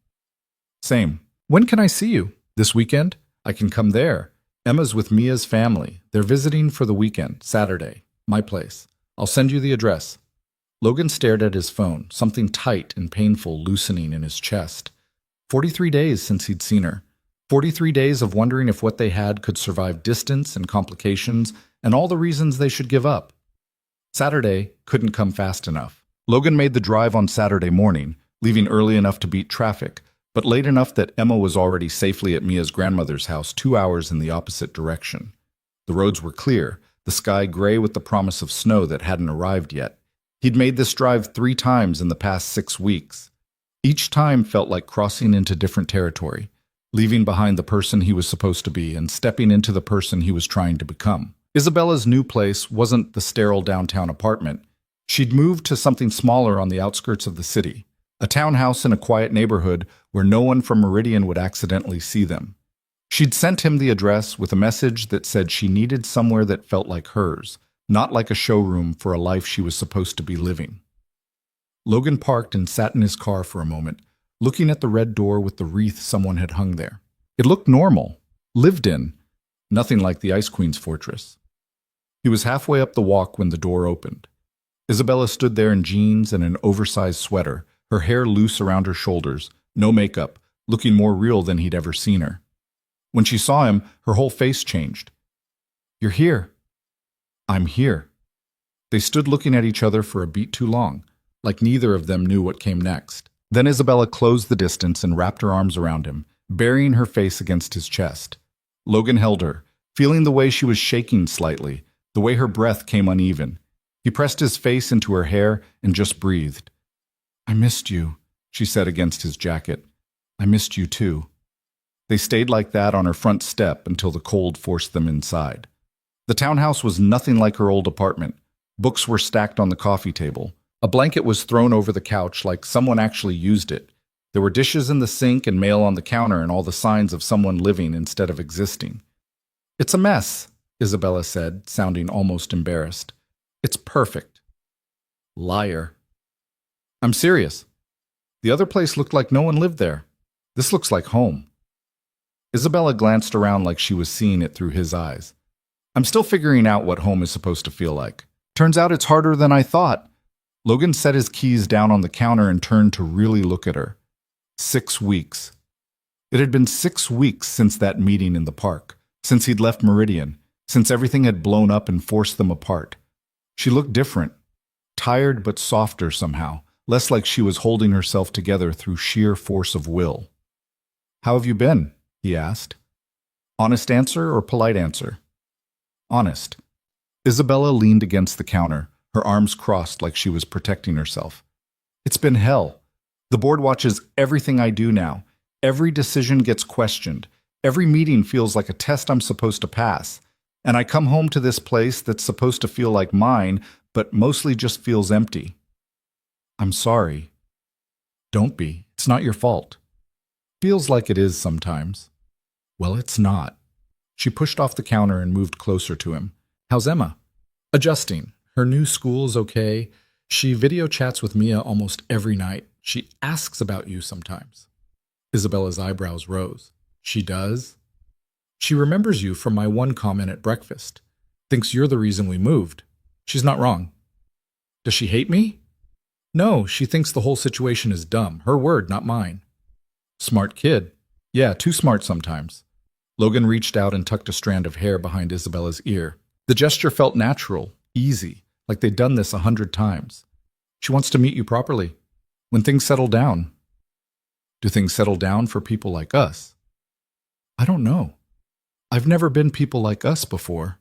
Same. When can I see you? This weekend? I can come there. Emma's with Mia's family. They're visiting for the weekend, Saturday. My place. I'll send you the address. Logan stared at his phone, something tight and painful loosening in his chest. 43 days since he'd seen her. 43 days of wondering if what they had could survive distance and complications and all the reasons they should give up. Saturday couldn't come fast enough. Logan made the drive on Saturday morning, leaving early enough to beat traffic, but late enough that Emma was already safely at Mia's grandmother's house 2 hours in the opposite direction. The roads were clear, the sky gray with the promise of snow that hadn't arrived yet. He'd made this drive 3 times in the past 6 weeks. Each time felt like crossing into different territory, leaving behind the person he was supposed to be and stepping into the person he was trying to become. Isabella's new place wasn't the sterile downtown apartment. She'd moved to something smaller on the outskirts of the city, a townhouse in a quiet neighborhood where no one from Meridian would accidentally see them. She'd sent him the address with a message that said she needed somewhere that felt like hers, not like a showroom for a life she was supposed to be living. Logan parked and sat in his car for a moment, looking at the red door with the wreath someone had hung there. It looked normal, lived in, nothing like the Ice Queen's fortress. He was halfway up the walk when the door opened. Isabella stood there in jeans and an oversized sweater, her hair loose around her shoulders, no makeup, looking more real than he'd ever seen her. When she saw him, her whole face changed. "You're here." "I'm here." They stood looking at each other for a beat too long, like neither of them knew what came next. Then Isabella closed the distance and wrapped her arms around him, burying her face against his chest. Logan held her, feeling the way she was shaking slightly, the way her breath came uneven. He pressed his face into her hair and just breathed. "I missed you," she said against his jacket. "I missed you too." They stayed like that on her front step until the cold forced them inside. The townhouse was nothing like her old apartment. Books were stacked on the coffee table. A blanket was thrown over the couch like someone actually used it. There were dishes in the sink and mail on the counter and all the signs of someone living instead of existing. "It's a mess," Isabella said, sounding almost embarrassed. "It's perfect." Liar. "I'm serious. The other place looked like no one lived there. This looks like home." Isabella glanced around like she was seeing it through his eyes. "I'm still figuring out what home is supposed to feel like. Turns out it's harder than I thought." Logan set his keys down on the counter and turned to really look at her. 6 weeks. It had been 6 weeks since that meeting in the park, since he'd left Meridian, since everything had blown up and forced them apart. She looked different, tired but softer somehow, less like she was holding herself together through sheer force of will. "How have you been?" he asked. Honest answer or polite answer? Honest. Isabella leaned against the counter, her arms crossed like she was protecting herself. "It's been hell. The board watches everything I do now. Every decision gets questioned. Every meeting feels like a test I'm supposed to pass. And I come home to this place that's supposed to feel like mine, but mostly just feels empty." "I'm sorry." "Don't be. It's not your fault." "Feels like it is sometimes." "Well, it's not." She pushed off the counter and moved closer to him. "How's Emma?" "Adjusting. Her new school's okay. She video chats with Mia almost every night. She asks about you sometimes." Isabella's eyebrows rose. "She does?" "She remembers you from my one comment at breakfast. Thinks you're the reason we moved. She's not wrong." "Does she hate me?" "No, she thinks the whole situation is dumb. Her word, not mine." "Smart kid." "Yeah, too smart sometimes." Logan reached out and tucked a strand of hair behind Isabella's ear. The gesture felt natural, easy, like they'd done this 100 times. "She wants to meet you properly. When things settle down." "Do things settle down for people like us?" "I don't know. I've never been people like us before."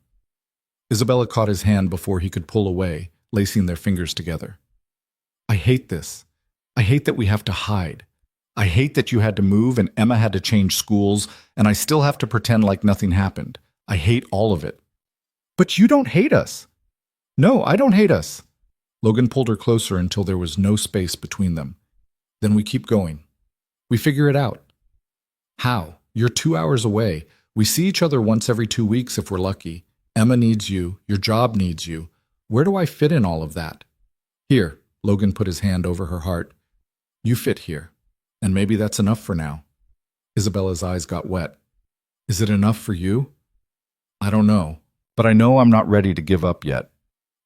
Isabella caught his hand before he could pull away, lacing their fingers together. "I hate this. I hate that we have to hide. I hate that you had to move and Emma had to change schools, and I still have to pretend like nothing happened. I hate all of it." "But you don't hate us." "No, I don't hate us." Logan pulled her closer until there was no space between them. "Then we keep going. We figure it out." "How? You're 2 hours away. We see each other once every 2 weeks if we're lucky. Emma needs you. Your job needs you. Where do I fit in all of that?" "Here." Logan put his hand over her heart. "You fit here. And maybe that's enough for now." Isabella's eyes got wet. Is it enough for you? I don't know, but I know I'm not ready to give up yet.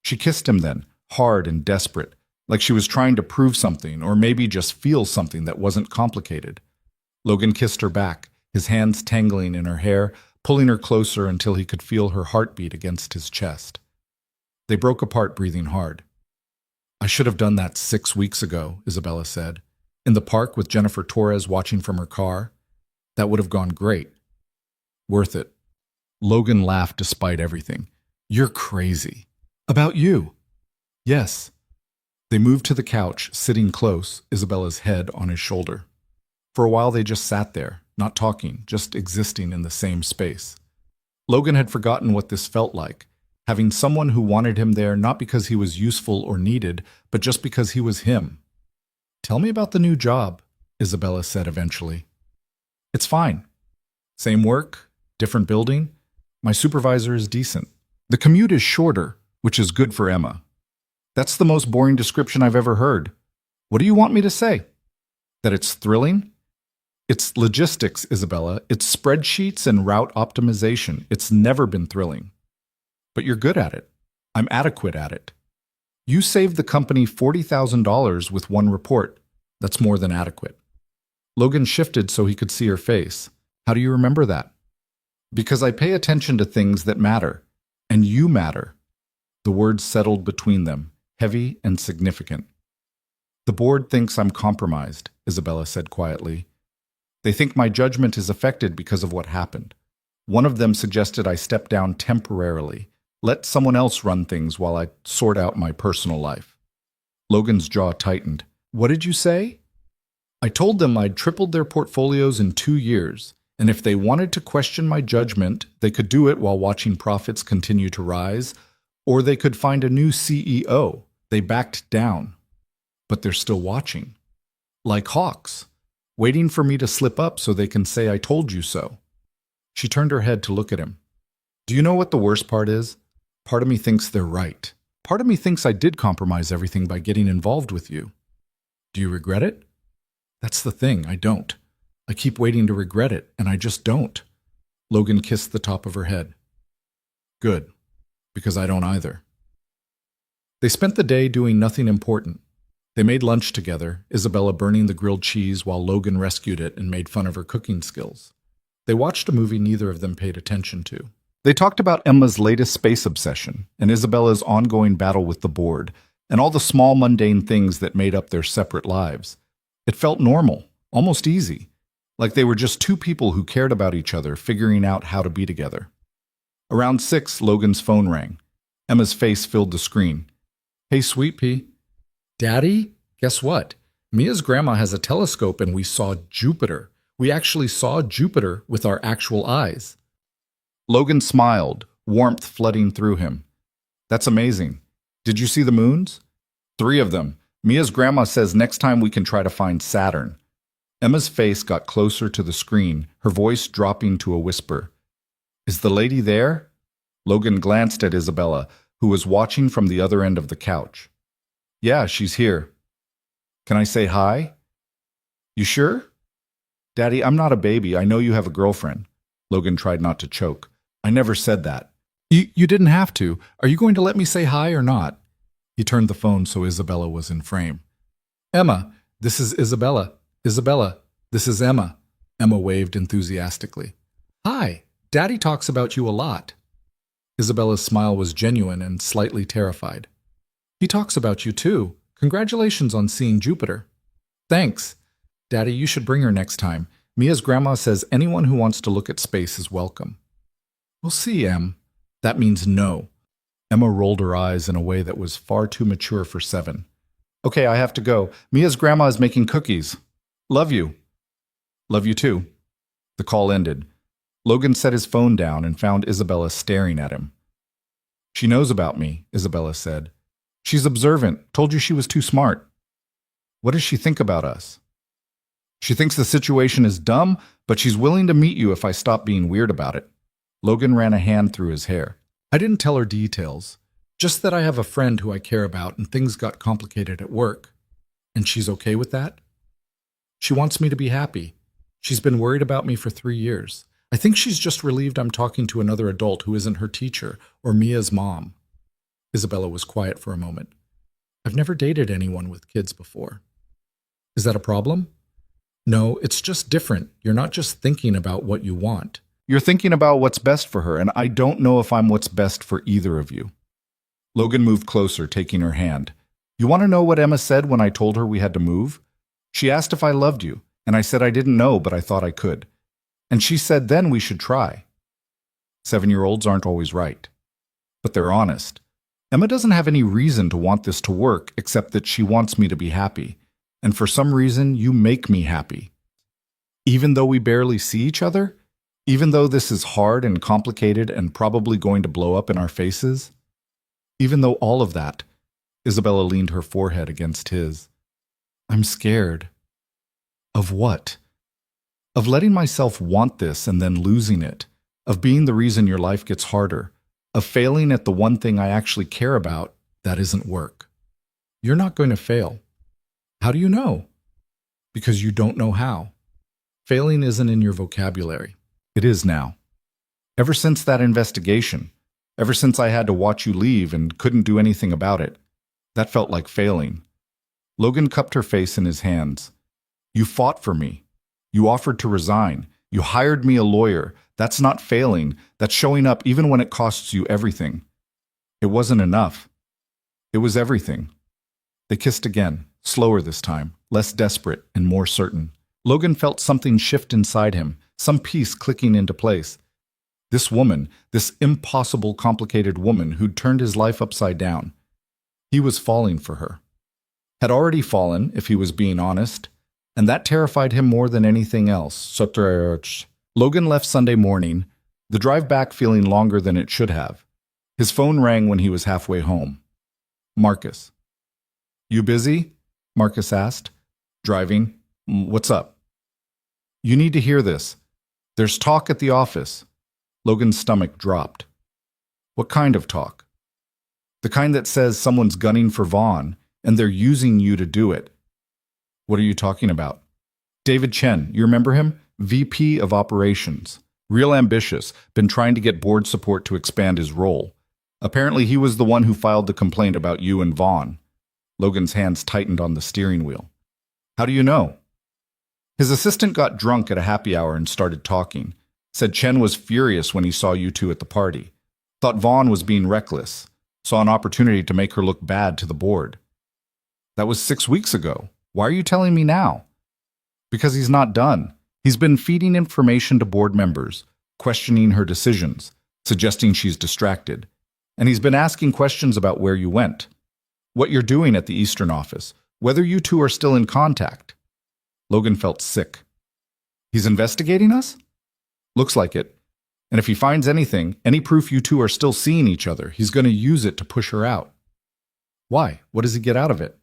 She kissed him then, hard and desperate, like she was trying to prove something or maybe just feel something that wasn't complicated. Logan kissed her back, his hands tangling in her hair, pulling her closer until he could feel her heartbeat against his chest. They broke apart, breathing hard. I should have done that 6 weeks ago, Isabella said. In the park with Jennifer Torres watching from her car. That would have gone great. Worth it. Logan laughed despite everything. You're crazy. About you. Yes. They moved to the couch, sitting close, Isabella's head on his shoulder. For a while they just sat there, not talking, just existing in the same space. Logan had forgotten what this felt like, having someone who wanted him there not because he was useful or needed, but just because he was him. Tell me about the new job, Isabella said eventually. It's fine. Same work, different building. My supervisor is decent. The commute is shorter, which is good for Emma. That's the most boring description I've ever heard. What do you want me to say? That it's thrilling? It's logistics, Isabella. It's spreadsheets and route optimization. It's never been thrilling. But you're good at it. I'm adequate at it. You saved the company $40,000 with one report. That's more than adequate. Logan shifted so he could see her face. How do you remember that? Because I pay attention to things that matter. And you matter. The words settled between them, heavy and significant. The board thinks I'm compromised, Isabella said quietly. They think my judgment is affected because of what happened. One of them suggested I step down temporarily, let someone else run things while I sort out my personal life. Logan's jaw tightened. What did you say? I told them I'd tripled their portfolios in 2 years, and if they wanted to question my judgment, they could do it while watching profits continue to rise, or they could find a new CEO. They backed down. But they're still watching. Like hawks, waiting for me to slip up so they can say I told you so. She turned her head to look at him. Do you know what the worst part is? Part of me thinks they're right. Part of me thinks I did compromise everything by getting involved with you. Do you regret it? That's the thing, I don't. I keep waiting to regret it, and I just don't. Logan kissed the top of her head. Good, because I don't either. They spent the day doing nothing important. They made lunch together, Isabella burning the grilled cheese while Logan rescued it and made fun of her cooking skills. They watched a movie neither of them paid attention to. They talked about Emma's latest space obsession and Isabella's ongoing battle with the board and all the small mundane things that made up their separate lives. It felt normal, almost easy, like they were just two people who cared about each other figuring out how to be together. Around 6, Logan's phone rang. Emma's face filled the screen. Hey, Sweet Pea. Daddy, guess what? Mia's grandma has a telescope and we saw Jupiter. We actually saw Jupiter with our actual eyes. Logan smiled, warmth flooding through him. That's amazing. Did you see the moons? 3 of them. Mia's grandma says next time we can try to find Saturn. Emma's face got closer to the screen, her voice dropping to a whisper. Is the lady there? Logan glanced at Isabella, who was watching from the other end of the couch. Yeah, she's here. Can I say hi? You sure? Daddy, I'm not a baby. I know you have a girlfriend. Logan tried not to choke. I never said that. You didn't have to. Are you going to let me say hi or not? He turned the phone so Isabella was in frame. Emma, this is Isabella. Isabella, this is Emma. Emma waved enthusiastically. Hi, Daddy talks about you a lot. Isabella's smile was genuine and slightly terrified. He talks about you too. Congratulations on seeing Jupiter. Thanks. Daddy, you should bring her next time. Mia's grandma says anyone who wants to look at space is welcome. We'll see, Em. That means no. Emma rolled her eyes in a way that was far too mature for 7. Okay, I have to go. Mia's grandma is making cookies. Love you. Love you too. The call ended. Logan set his phone down and found Isabella staring at him. She knows about me, Isabella said. She's observant. Told you she was too smart. What does she think about us? She thinks the situation is dumb, but she's willing to meet you if I stop being weird about it. Logan ran a hand through his hair. I didn't tell her details, just that I have a friend who I care about and things got complicated at work. And she's okay with that? She wants me to be happy. She's been worried about me for 3 years. I think she's just relieved I'm talking to another adult who isn't her teacher or Mia's mom. Isabella was quiet for a moment. I've never dated anyone with kids before. Is that a problem? No, it's just different. You're not just thinking about what you want. You're thinking about what's best for her, and I don't know if I'm what's best for either of you. Logan moved closer, taking her hand. You want to know what Emma said when I told her we had to move? She asked if I loved you, and I said I didn't know, but I thought I could. And she said then we should try. 7-year-olds aren't always right. But they're honest. Emma doesn't have any reason to want this to work except that she wants me to be happy. And for some reason, you make me happy. Even though we barely see each other? Even though this is hard and complicated and probably going to blow up in our faces? Even though all of that, Isabella leaned her forehead against his. I'm scared. Of what? Of letting myself want this and then losing it. Of being the reason your life gets harder. Of failing at the one thing I actually care about that isn't work. You're not going to fail. How do you know? Because you don't know how. Failing isn't in your vocabulary. It is now. Ever since that investigation, ever since I had to watch you leave and couldn't do anything about it, that felt like failing. Logan cupped her face in his hands. You fought for me. You offered to resign. You hired me a lawyer. That's not failing. That's showing up even when it costs you everything. It wasn't enough. It was everything. They kissed again, slower this time, less desperate and more certain. Logan felt something shift inside him, some piece clicking into place. This woman, this impossible, complicated woman who'd turned his life upside down. He was falling for her. Had already fallen, if he was being honest, and that terrified him more than anything else. Logan left Sunday morning, the drive back feeling longer than it should have. His phone rang when he was halfway home. Marcus. You busy? Marcus asked. Driving. What's up? You need to hear this. There's talk at the office. Logan's stomach dropped. What kind of talk? The kind that says someone's gunning for Vaughn, and they're using you to do it. What are you talking about? David Chen, you remember him? VP of Operations. Real ambitious, been trying to get board support to expand his role. Apparently he was the one who filed the complaint about you and Vaughn. Logan's hands tightened on the steering wheel. How do you know? His assistant got drunk at a happy hour and started talking. Said Chen was furious when he saw you two at the party. Thought Vaughn was being reckless. Saw an opportunity to make her look bad to the board. That was 6 weeks ago. Why are you telling me now? Because he's not done. He's been feeding information to board members, questioning her decisions, suggesting she's distracted. And he's been asking questions about where you went, what you're doing at the Eastern office, whether you two are still in contact. Logan felt sick. He's investigating us? Looks like it. And if he finds anything, any proof you two are still seeing each other, he's going to use it to push her out. Why? What does he get out of it?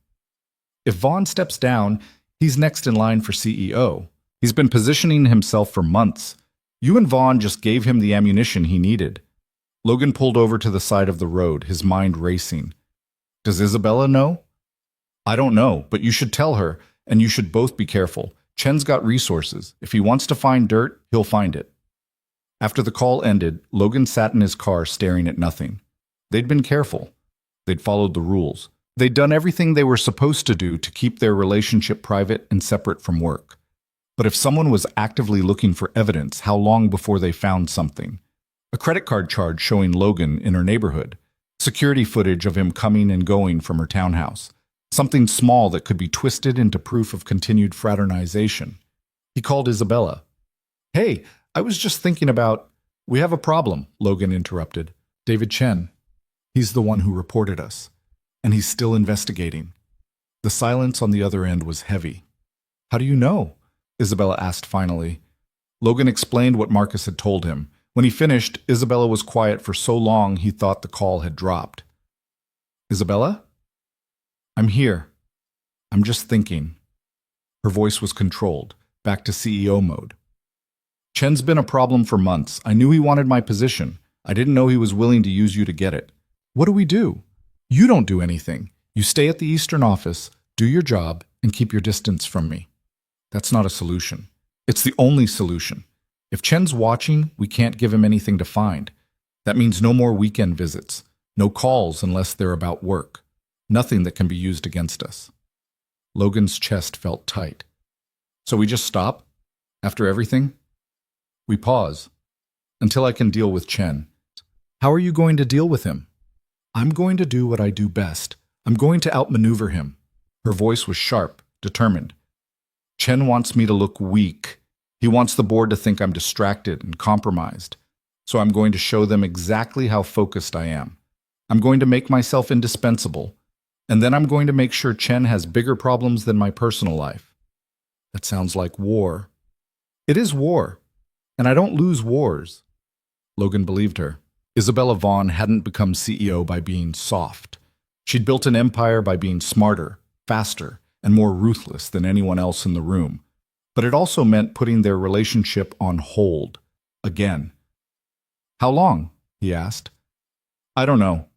If Vaughn steps down, he's next in line for CEO. He's been positioning himself for months. You and Vaughn just gave him the ammunition he needed. Logan pulled over to the side of the road, his mind racing. Does Isabella know? I don't know, but you should tell her, and you should both be careful. Chen's got resources. If he wants to find dirt, he'll find it. After the call ended, Logan sat in his car staring at nothing. They'd been careful. They'd followed the rules. They'd done everything they were supposed to do to keep their relationship private and separate from work. But if someone was actively looking for evidence, how long before they found something? A credit card charge showing Logan in her neighborhood. Security footage of him coming and going from her townhouse. Something small that could be twisted into proof of continued fraternization. He called Isabella. Hey, I was just thinking about... We have a problem, Logan interrupted. David Chen. He's the one who reported us. And he's still investigating. The silence on the other end was heavy. How do you know? Isabella asked finally. Logan explained what Marcus had told him. When he finished, Isabella was quiet for so long he thought the call had dropped. Isabella? I'm here. I'm just thinking. Her voice was controlled, back to CEO mode. Chen's been a problem for months. I knew he wanted my position. I didn't know he was willing to use you to get it. What do we do? You don't do anything. You stay at the Eastern office, do your job, and keep your distance from me. That's not a solution. It's the only solution. If Chen's watching, we can't give him anything to find. That means no more weekend visits, no calls unless they're about work, nothing that can be used against us. Logan's chest felt tight. So we just stop? After everything? We pause. Until I can deal with Chen. How are you going to deal with him? I'm going to do what I do best. I'm going to outmaneuver him. Her voice was sharp, determined. Chen wants me to look weak. He wants the board to think I'm distracted and compromised. So I'm going to show them exactly how focused I am. I'm going to make myself indispensable. And then I'm going to make sure Chen has bigger problems than my personal life. That sounds like war. It is war. And I don't lose wars. Logan believed her. Isabella Vaughn hadn't become CEO by being soft. She'd built an empire by being smarter, faster, and more ruthless than anyone else in the room. But it also meant putting their relationship on hold. Again. How long? He asked. I don't know.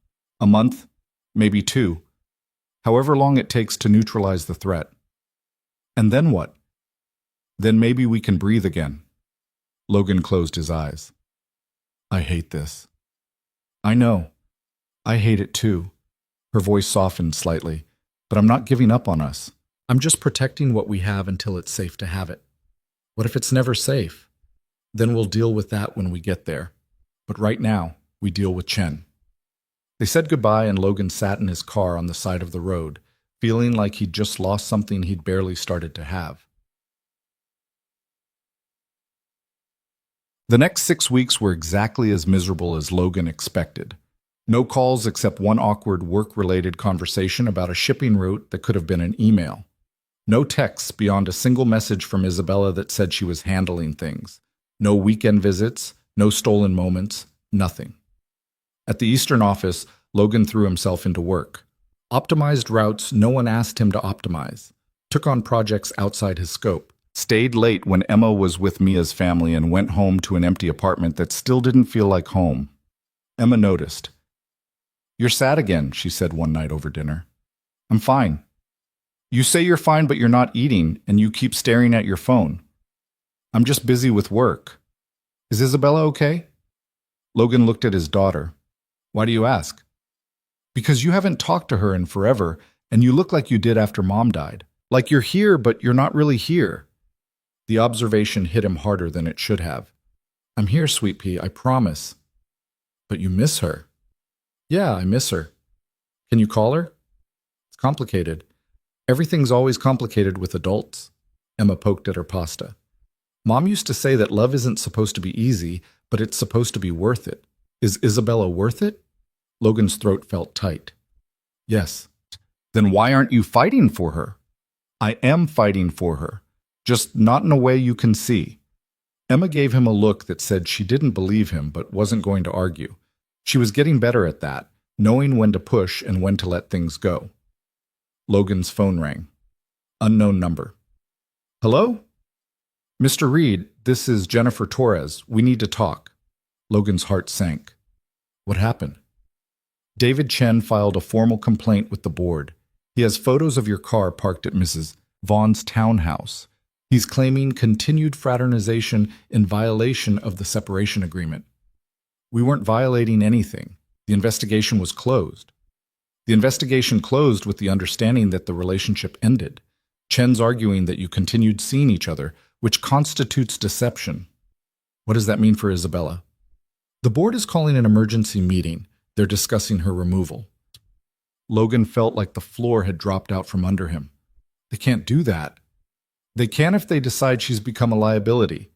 A month? Maybe 2. However long it takes to neutralize the threat. And then what? Then maybe we can breathe again. Logan closed his eyes. I hate this. I know. I hate it too. Her voice softened slightly. But I'm not giving up on us. I'm just protecting what we have until it's safe to have it. What if it's never safe? Then we'll deal with that when we get there. But right now, we deal with Chen. They said goodbye and Logan sat in his car on the side of the road, feeling like he'd just lost something he'd barely started to have. The next 6 weeks were exactly as miserable as Logan expected. No calls except one awkward work-related conversation about a shipping route that could have been an email. No texts beyond a single message from Isabella that said she was handling things. No weekend visits, no stolen moments, nothing. At the Eastern office, Logan threw himself into work. Optimized routes no one asked him to optimize. Took on projects outside his scope. Stayed late when Emma was with Mia's family and went home to an empty apartment that still didn't feel like home. Emma noticed. You're sad again, she said one night over dinner. I'm fine. You say you're fine, but you're not eating, and you keep staring at your phone. I'm just busy with work. Is Isabella okay? Logan looked at his daughter. Why do you ask? Because you haven't talked to her in forever, and you look like you did after Mom died. Like you're here, but you're not really here. The observation hit him harder than it should have. I'm here, Sweet Pea, I promise. But you miss her. Yeah, I miss her. Can you call her? It's complicated. Everything's always complicated with adults. Emma poked at her pasta. Mom used to say that love isn't supposed to be easy, but it's supposed to be worth it. Is Isabella worth it? Logan's throat felt tight. Yes. Then why aren't you fighting for her? I am fighting for her. Just not in a way you can see. Emma gave him a look that said she didn't believe him but wasn't going to argue. She was getting better at that, knowing when to push and when to let things go. Logan's phone rang. Unknown number. Hello? Mr. Reed, this is Jennifer Torres. We need to talk. Logan's heart sank. What happened? David Chen filed a formal complaint with the board. He has photos of your car parked at Mrs. Vaughn's townhouse. He's claiming continued fraternization in violation of the separation agreement. We weren't violating anything. The investigation was closed. The investigation closed with the understanding that the relationship ended. Chen's arguing that you continued seeing each other, which constitutes deception. What does that mean for Isabella? The board is calling an emergency meeting. They're discussing her removal. Logan felt like the floor had dropped out from under him. They can't do that. They can if they decide she's become a liability.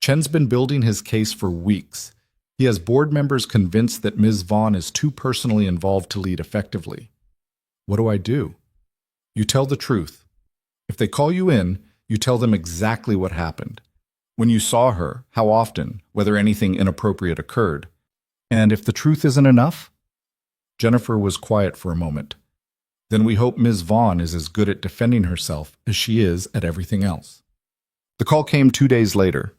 Chen's been building his case for weeks. He has board members convinced that Ms. Vaughn is too personally involved to lead effectively. What do I do? You tell the truth. If they call you in, you tell them exactly what happened. When you saw her, how often, whether anything inappropriate occurred. And if the truth isn't enough? Jennifer was quiet for a moment. Then we hope Ms. Vaughn is as good at defending herself as she is at everything else. The call came 2 days later.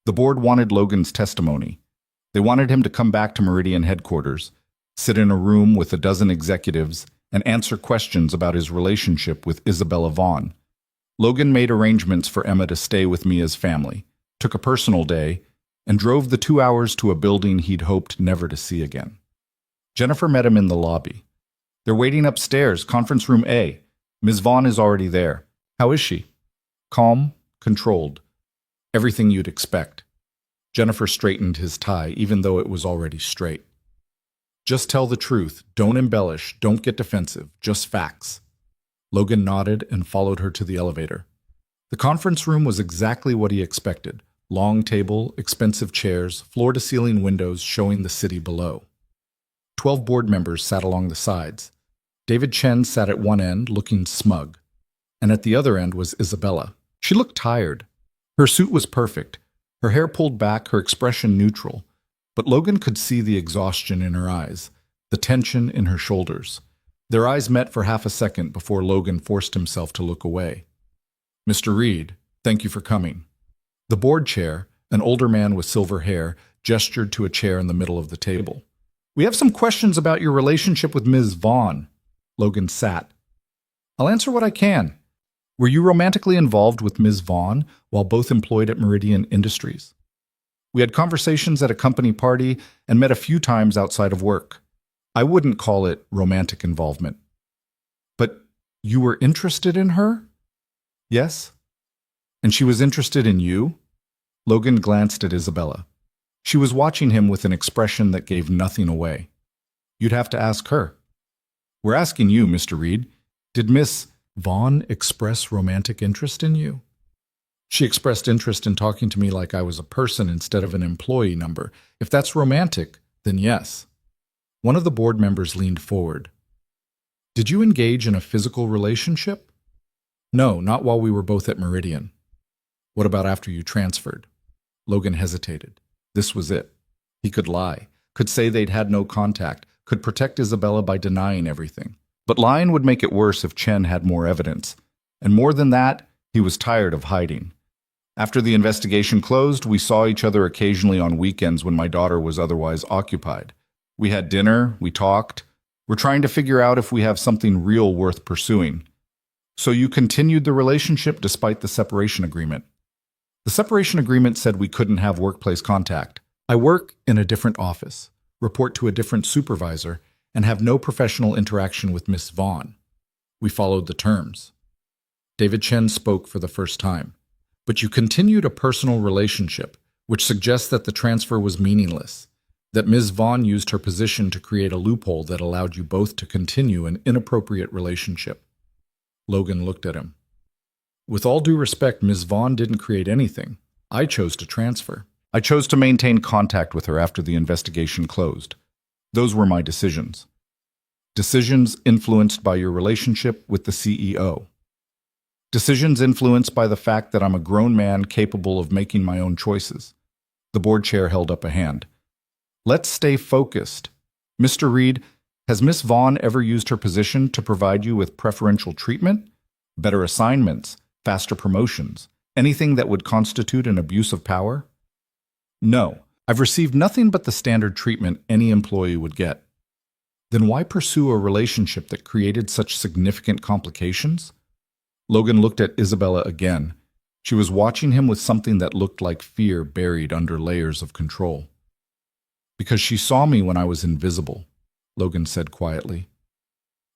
The board wanted Logan's testimony. They wanted him to come back to Meridian headquarters, sit in a room with a dozen executives, and answer questions about his relationship with Isabella Vaughn. Logan made arrangements for Emma to stay with Mia's family, took a personal day, and drove the 2 hours to a building he'd hoped never to see again. Jennifer met him in the lobby. They're waiting upstairs, conference room A. Ms. Vaughn is already there. How is she? Calm, controlled. Everything you'd expect. Jennifer straightened his tie, even though it was already straight. Just tell the truth. Don't embellish. Don't get defensive. Just facts. Logan nodded and followed her to the elevator. The conference room was exactly what he expected. Long table, expensive chairs, floor-to-ceiling windows showing the city below. 12 board members sat along the sides. David Chen sat at one end, looking smug. And at the other end was Isabella. She looked tired. Her suit was perfect. Her hair pulled back, her expression neutral. But Logan could see the exhaustion in her eyes, the tension in her shoulders. Their eyes met for half a second before Logan forced himself to look away. Mr. Reed, thank you for coming. The board chair, an older man with silver hair, gestured to a chair in the middle of the table. We have some questions about your relationship with Ms. Vaughn. Logan sat. I'll answer what I can. Were you romantically involved with Ms. Vaughn while both employed at Meridian Industries? We had conversations at a company party and met a few times outside of work. I wouldn't call it romantic involvement. But you were interested in her? Yes. And she was interested in you? Logan glanced at Isabella. She was watching him with an expression that gave nothing away. You'd have to ask her. We're asking you, Mr. Reed. Did Miss Vaughn express romantic interest in you? She expressed interest in talking to me like I was a person instead of an employee number. If that's romantic, then yes. One of the board members leaned forward. Did you engage in a physical relationship? No, not while we were both at Meridian. What about after you transferred? Logan hesitated. This was it. He could lie, could say they'd had no contact, could protect Isabella by denying everything. But lying would make it worse if Chen had more evidence. And more than that, he was tired of hiding. After the investigation closed, we saw each other occasionally on weekends when my daughter was otherwise occupied. We had dinner, we talked. We're trying to figure out if we have something real worth pursuing. So you continued the relationship despite the separation agreement. The separation agreement said we couldn't have workplace contact. I work in a different office, report to a different supervisor, and have no professional interaction with Miss Vaughn. We followed the terms. David Chen spoke for the first time. But you continued a personal relationship, which suggests that the transfer was meaningless, that Ms. Vaughn used her position to create a loophole that allowed you both to continue an inappropriate relationship. Logan looked at him. With all due respect, Ms. Vaughn didn't create anything. I chose to transfer. I chose to maintain contact with her after the investigation closed. Those were my decisions. Decisions influenced by your relationship with the CEO. Decisions influenced by the fact that I'm a grown man capable of making my own choices. The board chair held up a hand. Let's stay focused. Mr. Reed, has Miss Vaughn ever used her position to provide you with preferential treatment, better assignments, faster promotions, anything that would constitute an abuse of power? No, I've received nothing but the standard treatment any employee would get. Then why pursue a relationship that created such significant complications? Logan looked at Isabella again. She was watching him with something that looked like fear buried under layers of control. Because she saw me when I was invisible, Logan said quietly.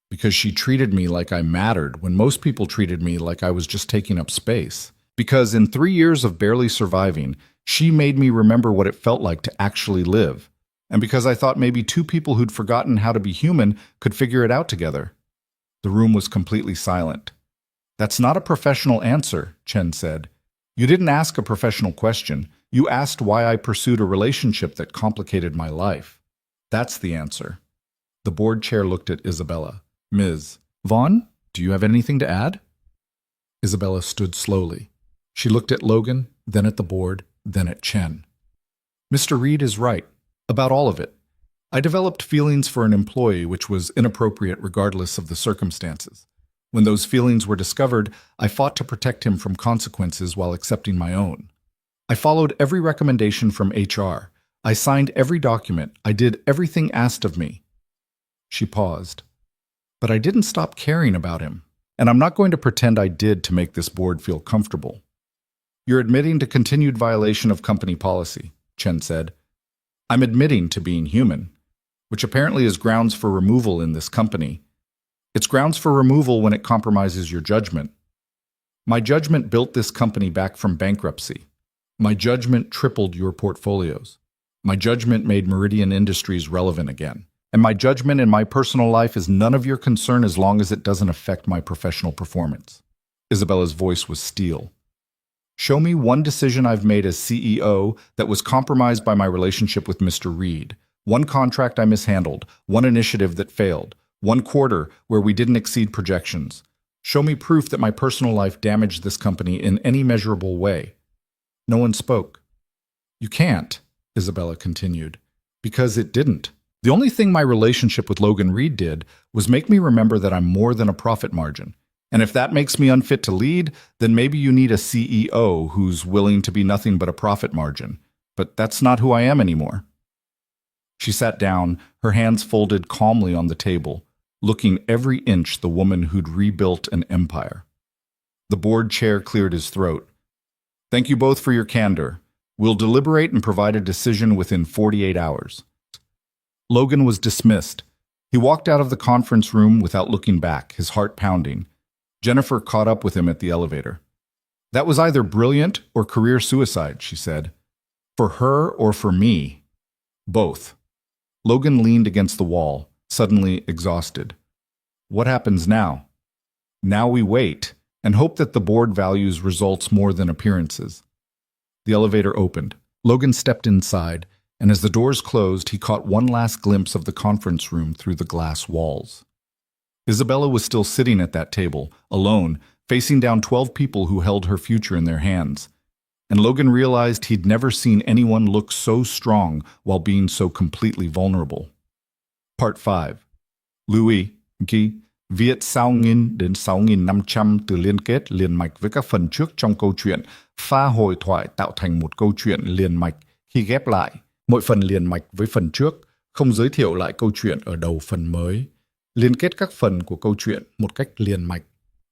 Because she treated me like I mattered when most people treated me like I was just taking up space. Because in 3 years of barely surviving, she made me remember what it felt like to actually live. And because I thought maybe two people who'd forgotten how to be human could figure it out together. The room was completely silent. That's not a professional answer, Chen said. You didn't ask a professional question. You asked why I pursued a relationship that complicated my life. That's the answer. The board chair looked at Isabella. Ms. Vaughn, do you have anything to add? Isabella stood slowly. She looked at Logan, then at the board, then at Chen. Mr. Reed is right, about all of it. I developed feelings for an employee which was inappropriate regardless of the circumstances. When those feelings were discovered, I fought to protect him from consequences while accepting my own. I followed every recommendation from HR. I signed every document. I did everything asked of me. She paused. But I didn't stop caring about him. And I'm not going to pretend I did to make this board feel comfortable. You're admitting to continued violation of company policy, Chen said. I'm admitting to being human, which apparently is grounds for removal in this company. It's grounds for removal when it compromises your judgment. My judgment built this company back from bankruptcy. My judgment tripled your portfolios. My judgment made Meridian Industries relevant again. And my judgment in my personal life is none of your concern as long as it doesn't affect my professional performance. Isabella's voice was steel. Show me one decision I've made as CEO that was compromised by my relationship with Mr. Reed. One contract I mishandled, one initiative that failed, one quarter where we didn't exceed projections. Show me proof that my personal life damaged this company in any measurable way. No one spoke. You can't, Isabella continued, because it didn't. The only thing my relationship with Logan Reed did was make me remember that I'm more than a profit margin. And if that makes me unfit to lead, then maybe you need a CEO who's willing to be nothing but a profit margin. But that's not who I am anymore. She sat down, her hands folded calmly on the table, looking every inch the woman who'd rebuilt an empire. The board chair cleared his throat. Thank you both for your candor. We'll deliberate and provide a decision within 48 hours. Logan was dismissed. He walked out of the conference room without looking back, his heart pounding. Jennifer caught up with him at the elevator. That was either brilliant or career suicide, she said. For her or for me. Both. Logan leaned against the wall, suddenly exhausted. What happens now? Now we wait and hope that the board values results more than appearances. The elevator opened. Logan stepped inside, and as the doors closed, he caught one last glimpse of the conference room through the glass walls. Isabella was still sitting at that table, alone, facing down 12 people who held her future in their hands. And Logan realized he'd never seen anyone look so strong while being so completely vulnerable. Part 5. Louis, Guy, viết sao nghìn đến 6.500 từ liên kết liền mạch với các phần trước trong câu chuyện, pha hồi thoại tạo thành một câu chuyện liền mạch khi ghép lại. Mỗi phần liền mạch với phần trước, không giới thiệu lại câu chuyện ở đầu phần mới. Liên kết các phần của câu chuyện một cách liền mạch.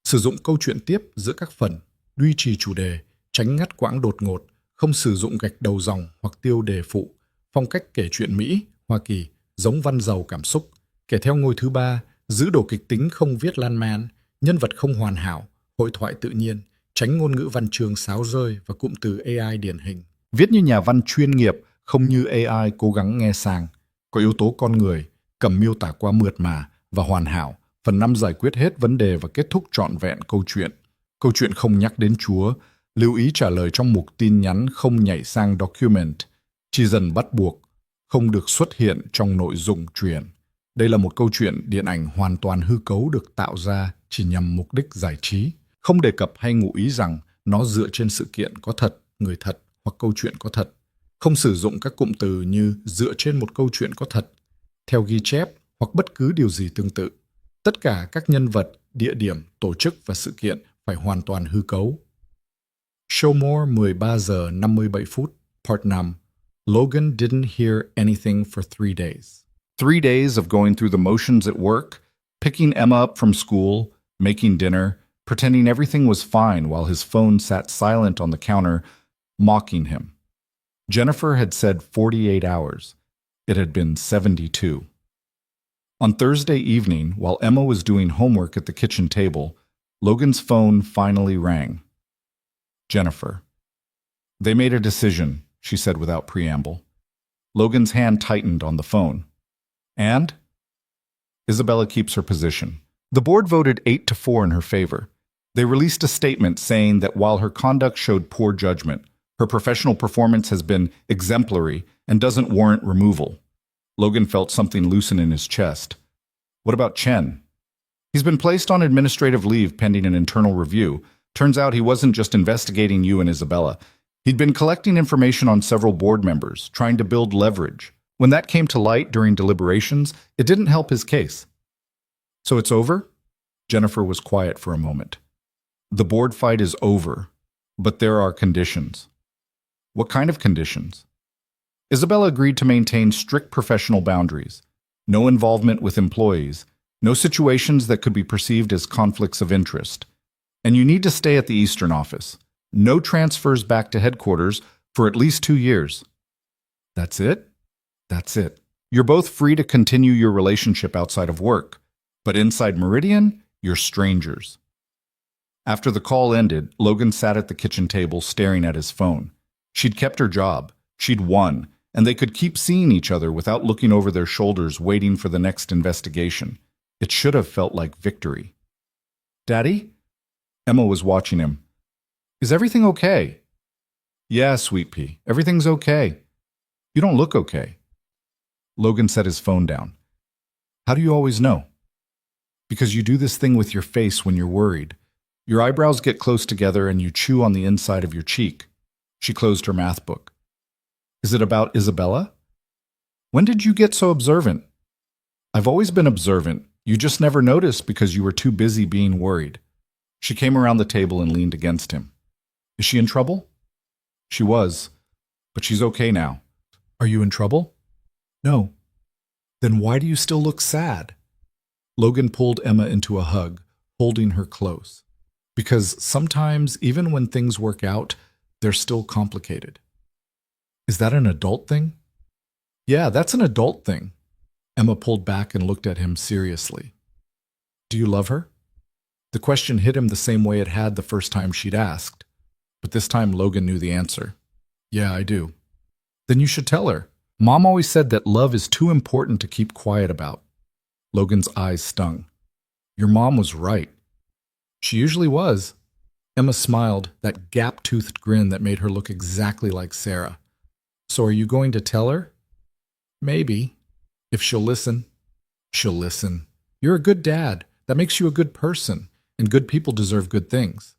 Sử dụng câu chuyện tiếp giữa các phần, duy trì chủ đề, tránh ngắt quãng đột ngột, không sử dụng gạch đầu dòng hoặc tiêu đề phụ, phong cách kể chuyện Mỹ, Hoa Kỳ, giống văn giàu cảm xúc, kể theo ngôi thứ ba, giữ đồ kịch tính không viết lan man, nhân vật không hoàn hảo, hội thoại tự nhiên, tránh ngôn ngữ văn chương sáo rơi và cụm từ AI điển hình. Viết như nhà văn chuyên nghiệp, không như AI cố gắng nghe sang. Có yếu tố con người, cầm miêu tả qua mượt mà và hoàn hảo. Phần 5 giải quyết hết vấn đề và kết thúc trọn vẹn câu chuyện. Câu chuyện không nhắc đến Chúa, lưu ý trả lời trong mục tin nhắn không nhảy sang document, chỉ dần bắt buộc, không được xuất hiện trong nội dung truyền. Đây là một câu chuyện điện ảnh hoàn toàn hư cấu được tạo ra chỉ nhằm mục đích giải trí, không đề cập hay ngụ ý rằng nó dựa trên sự kiện có thật, người thật hoặc câu chuyện có thật. Không sử dụng các cụm từ như dựa trên một câu chuyện có thật, theo ghi chép hoặc bất cứ điều gì tương tự. Tất cả các nhân vật, địa điểm, tổ chức và sự kiện phải hoàn toàn hư cấu. Showmore 13 giờ 57 phút, Part 5. Logan didn't hear anything for 3 days. 3 days of going through the motions at work, picking Emma up from school, making dinner, pretending everything was fine while his phone sat silent on the counter, mocking him. Jennifer had said 48 hours. It had been 72. On Thursday evening, while Emma was doing homework at the kitchen table, Logan's phone finally rang. Jennifer. They made a decision, she said without preamble. Logan's hand tightened on the phone. And? Isabella keeps her position. The board voted 8-4 in her favor. They released a statement saying that while her conduct showed poor judgment, her professional performance has been exemplary and doesn't warrant removal. Logan felt something loosen in his chest. What about Chen? He's been placed on administrative leave pending an internal review. Turns out he wasn't just investigating you and Isabella. He'd been collecting information on several board members, trying to build leverage. When that came to light during deliberations, it didn't help his case. So it's over? Jennifer was quiet for a moment. The board fight is over, but there are conditions. What kind of conditions? Isabella agreed to maintain strict professional boundaries. No involvement with employees, No situations that could be perceived as conflicts of interest. And you need to stay at the Eastern office. No transfers back to headquarters for at least 2 years. That's it? That's it. You're both free to continue your relationship outside of work, but inside Meridian, you're strangers. After the call ended, Logan sat at the kitchen table staring at his phone. She'd kept her job. She'd won, and they could keep seeing each other without looking over their shoulders waiting for the next investigation. It should have felt like victory. Daddy? Emma was watching him. Is everything okay? Yeah, Sweet Pea, everything's okay. You don't look okay. Logan set his phone down. How do you always know? Because you do this thing with your face when you're worried. Your eyebrows get close together and you chew on the inside of your cheek. She closed her math book. Is it about Isabella? When did you get so observant? I've always been observant. You just never noticed because you were too busy being worried. She came around the table and leaned against him. Is she in trouble? She was, but she's okay now. Are you in trouble? No. Then why do you still look sad? Logan pulled Emma into a hug, holding her close. Because sometimes, even when things work out, they're still complicated. Is that an adult thing? Yeah, that's an adult thing. Emma pulled back and looked at him seriously. Do you love her? The question hit him the same way it had the first time she'd asked. But this time Logan knew the answer. Yeah, I do. Then you should tell her. Mom always said that love is too important to keep quiet about. Logan's eyes stung. Your mom was right. She usually was. Emma smiled, that gap-toothed grin that made her look exactly like Sarah. So are you going to tell her? Maybe. If she'll listen. She'll listen. You're a good dad. That makes you a good person, and good people deserve good things.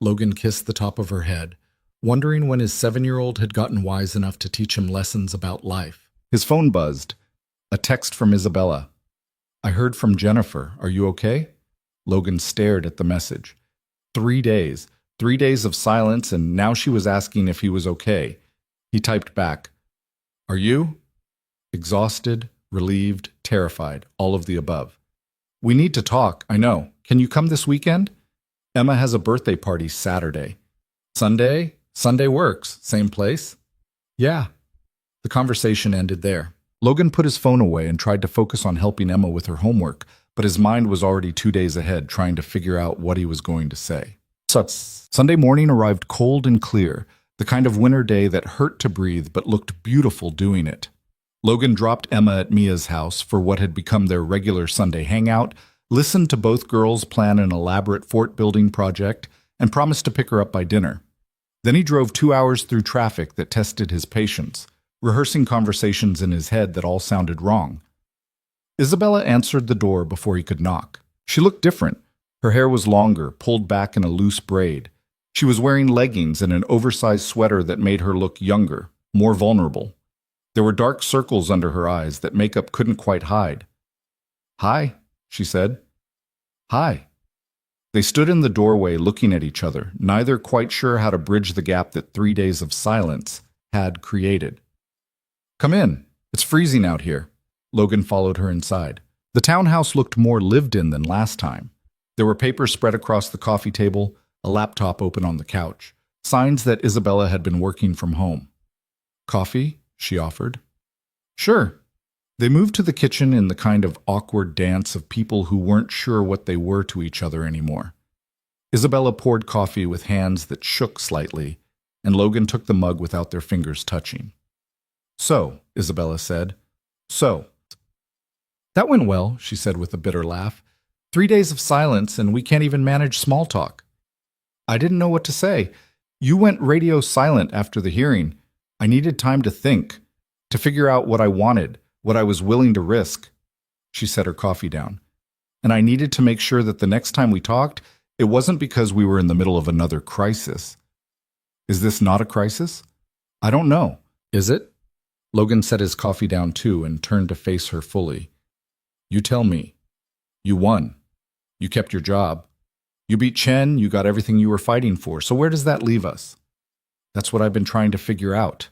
Logan kissed the top of her head, wondering when his 7-year-old had gotten wise enough to teach him lessons about life. His phone buzzed. A text from Isabella. I heard from Jennifer. Are you okay? Logan stared at the message. 3 days. 3 days of silence, and now she was asking if he was okay. He typed back. Are you? Exhausted, relieved, terrified, all of the above. We need to talk, I know. Can you come this weekend? Emma has a birthday party Saturday. Sunday? Sunday works. Same place? Yeah. The conversation ended there. Logan put his phone away and tried to focus on helping Emma with her homework, but his mind was already 2 days ahead trying to figure out what he was going to say. Sunday morning arrived cold and clear, the kind of winter day that hurt to breathe but looked beautiful doing it. Logan dropped Emma at Mia's house for what had become their regular Sunday hangout, listened to both girls plan an elaborate fort-building project, and promised to pick her up by dinner. Then he drove 2 hours through traffic that tested his patience, rehearsing conversations in his head that all sounded wrong. Isabella answered the door before he could knock. She looked different. Her hair was longer, pulled back in a loose braid. She was wearing leggings and an oversized sweater that made her look younger, more vulnerable. There were dark circles under her eyes that makeup couldn't quite hide. Hi, she said. Hi. They stood in the doorway looking at each other, neither quite sure how to bridge the gap that 3 days of silence had created. Come in. It's freezing out here. Logan followed her inside. The townhouse looked more lived in than last time. There were papers spread across the coffee table, a laptop open on the couch, signs that Isabella had been working from home. Coffee? She offered. Sure. They moved to the kitchen in the kind of awkward dance of people who weren't sure what they were to each other anymore. Isabella poured coffee with hands that shook slightly, and Logan took the mug without their fingers touching. So, Isabella said. So. That went well, she said with a bitter laugh. 3 days of silence, and we can't even manage small talk. I didn't know what to say. You went radio silent after the hearing. I needed time to think, to figure out what I wanted, what I was willing to risk. She set her coffee down. And I needed to make sure that the next time we talked, it wasn't because we were in the middle of another crisis. Is this not a crisis? I don't know. Is it? Logan set his coffee down too and turned to face her fully. You tell me. You won. You kept your job. You beat Chen, you got everything you were fighting for, so where does that leave us? That's what I've been trying to figure out.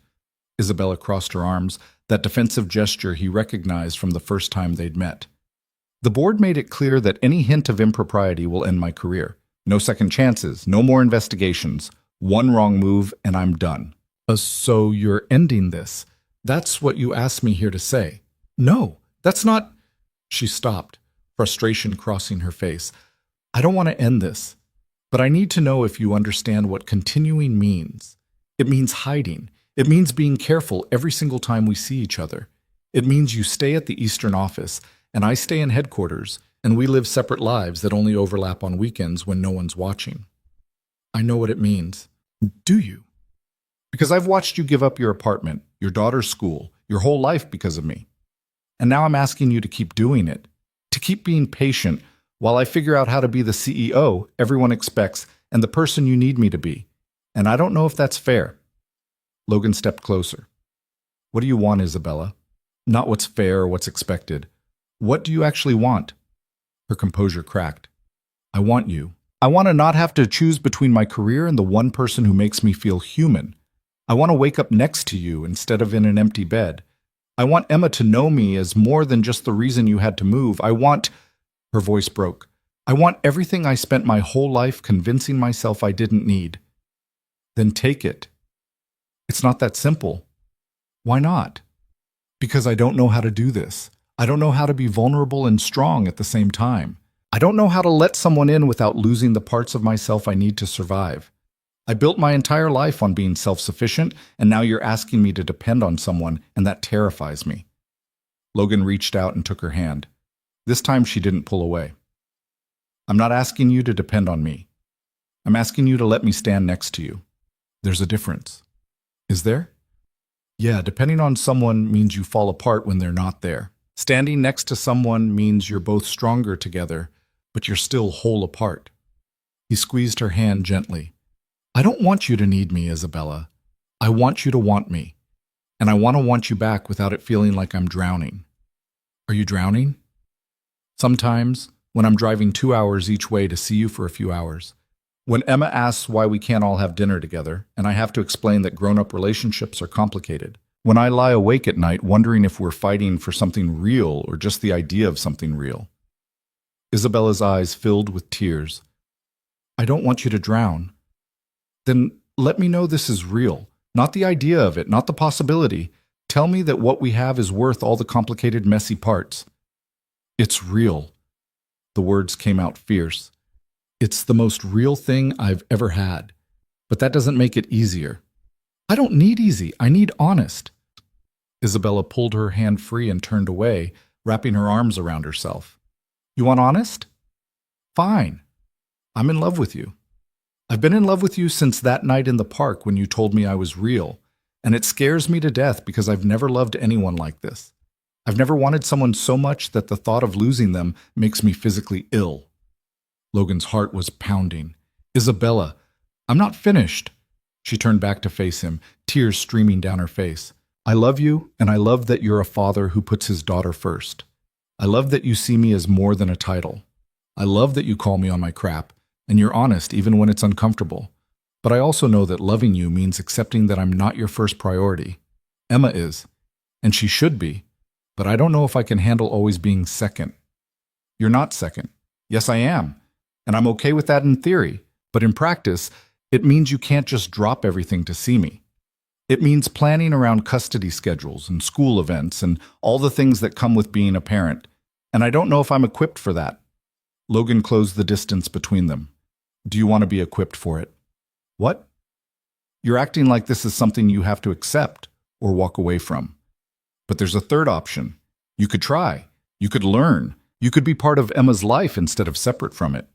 Isabella crossed her arms, that defensive gesture he recognized from the first time they'd met. The board made it clear that any hint of impropriety will end my career. No second chances, no more investigations. One wrong move and I'm done. So you're ending this. That's what you asked me here to say. No, that's not... She stopped, frustration crossing her face. I don't want to end this, but I need to know if you understand what continuing means. It means hiding. It means being careful every single time we see each other. It means you stay at the Eastern office, and I stay in headquarters, and we live separate lives that only overlap on weekends when no one's watching. I know what it means. Do you? Because I've watched you give up your apartment, your daughter's school, your whole life because of me. And now I'm asking you to keep doing it, to keep being patient while I figure out how to be the CEO everyone expects and the person you need me to be. And I don't know if that's fair. Logan stepped closer. What do you want, Isabella? Not what's fair or what's expected. What do you actually want? Her composure cracked. I want you. I want to not have to choose between my career and the one person who makes me feel human. I want to wake up next to you instead of in an empty bed. I want Emma to know me as more than just the reason you had to move. I want... Her voice broke. I want everything I spent my whole life convincing myself I didn't need. Then take it. It's not that simple. Why not? Because I don't know how to do this. I don't know how to be vulnerable and strong at the same time. I don't know how to let someone in without losing the parts of myself I need to survive. I built my entire life on being self-sufficient, and now you're asking me to depend on someone, and that terrifies me. Logan reached out and took her hand. This time she didn't pull away. I'm not asking you to depend on me. I'm asking you to let me stand next to you. There's a difference. Is there? Yeah, depending on someone means you fall apart when they're not there. Standing next to someone means you're both stronger together, but you're still whole apart. He squeezed her hand gently. I don't want you to need me, Isabella. I want you to want me. And I want you back without it feeling like I'm drowning. Are you drowning? Sometimes, when I'm driving 2 hours each way to see you for a few hours. When Emma asks why we can't all have dinner together, and I have to explain that grown-up relationships are complicated. When I lie awake at night wondering if we're fighting for something real or just the idea of something real. Isabella's eyes filled with tears. I don't want you to drown. Then let me know this is real. Not the idea of it, not the possibility. Tell me that what we have is worth all the complicated, messy parts. It's real. The words came out fierce. It's the most real thing I've ever had. But that doesn't make it easier. I don't need easy. I need honest. Isabella pulled her hand free and turned away, wrapping her arms around herself. You want honest? Fine. I'm in love with you. I've been in love with you since that night in the park when you told me I was real, and it scares me to death because I've never loved anyone like this. I've never wanted someone so much that the thought of losing them makes me physically ill. Logan's heart was pounding. Isabella, I'm not finished. She turned back to face him, tears streaming down her face. I love you, and I love that you're a father who puts his daughter first. I love that you see me as more than a title. I love that you call me on my crap, and you're honest even when it's uncomfortable. But I also know that loving you means accepting that I'm not your first priority. Emma is, and she should be, but I don't know if I can handle always being second. You're not second. Yes, I am, and I'm okay with that in theory, but in practice, it means you can't just drop everything to see me. It means planning around custody schedules and school events and all the things that come with being a parent, and I don't know if I'm equipped for that. Logan closed the distance between them. Do you want to be equipped for it? What? You're acting like this is something you have to accept or walk away from. But there's a third option. You could try. You could learn. You could be part of Emma's life instead of separate from it.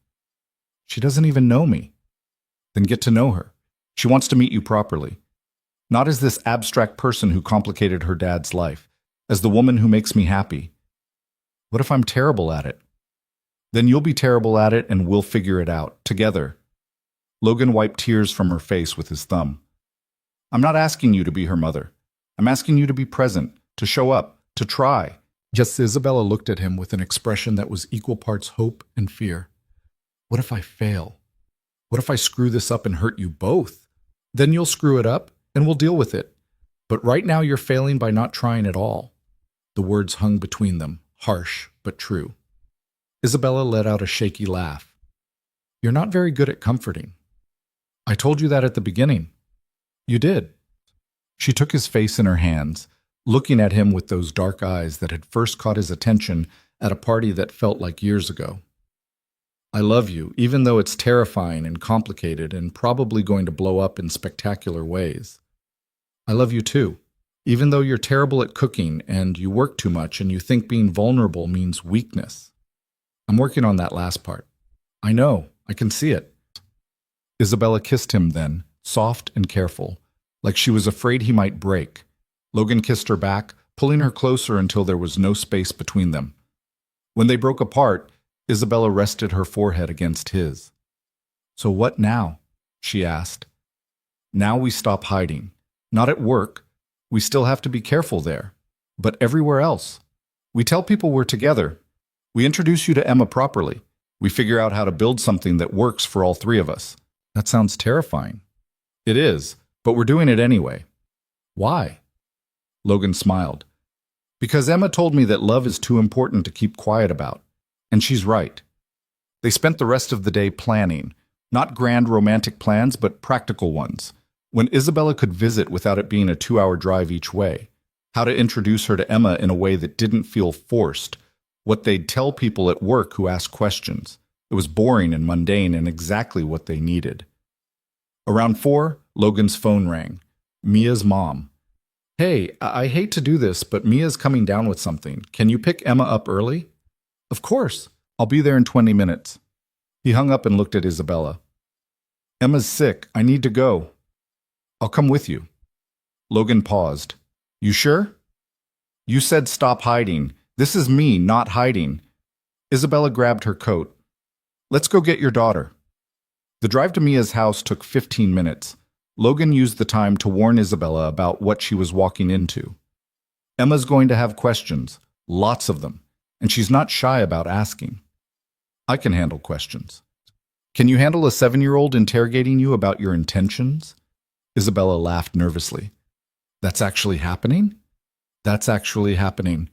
She doesn't even know me. Then get to know her. She wants to meet you properly. Not as this abstract person who complicated her dad's life, as the woman who makes me happy. What if I'm terrible at it? Then you'll be terrible at it and we'll figure it out, together. Logan wiped tears from her face with his thumb. I'm not asking you to be her mother. I'm asking you to be present, to show up, to try. Just Isabella looked at him with an expression that was equal parts hope and fear. What if I fail? What if I screw this up and hurt you both? Then you'll screw it up and we'll deal with it. But right now you're failing by not trying at all. The words hung between them, harsh but true. Isabella let out a shaky laugh. You're not very good at comforting. I told you that at the beginning. You did. She took his face in her hands, looking at him with those dark eyes that had first caught his attention at a party that felt like years ago. I love you, even though it's terrifying and complicated and probably going to blow up in spectacular ways. I love you too, even though you're terrible at cooking and you work too much and you think being vulnerable means weakness. I'm working on that last part. I know, I can see it. Isabella kissed him then, soft and careful, like she was afraid he might break. Logan kissed her back, pulling her closer until there was no space between them. When they broke apart, Isabella rested her forehead against his. So what now? She asked. Now we stop hiding. Not at work. We still have to be careful there. But everywhere else. We tell people we're together. We introduce you to Emma properly. We figure out how to build something that works for all three of us. That sounds terrifying. It is, but we're doing it anyway. Why? Logan smiled. Because Emma told me that love is too important to keep quiet about. And she's right. They spent the rest of the day planning, not grand romantic plans, but practical ones. When Isabella could visit without it being a 2-hour drive each way, how to introduce her to Emma in a way that didn't feel forced, what they'd tell people at work who asked questions. It was boring and mundane and exactly what they needed. Around 4, Logan's phone rang. Mia's mom. Hey, I hate to do this, but Mia's coming down with something. Can you pick Emma up early? Of course. I'll be there in 20 minutes. He hung up and looked at Isabella. Emma's sick. I need to go. I'll come with you. Logan paused. You sure? You said stop hiding. This is me, not hiding. Isabella grabbed her coat. Let's go get your daughter. The drive to Mia's house took 15 minutes. Logan used the time to warn Isabella about what she was walking into. Emma's going to have questions, lots of them, and she's not shy about asking. I can handle questions. Can you handle a 7-year-old interrogating you about your intentions? Isabella laughed nervously. That's actually happening? That's actually happening.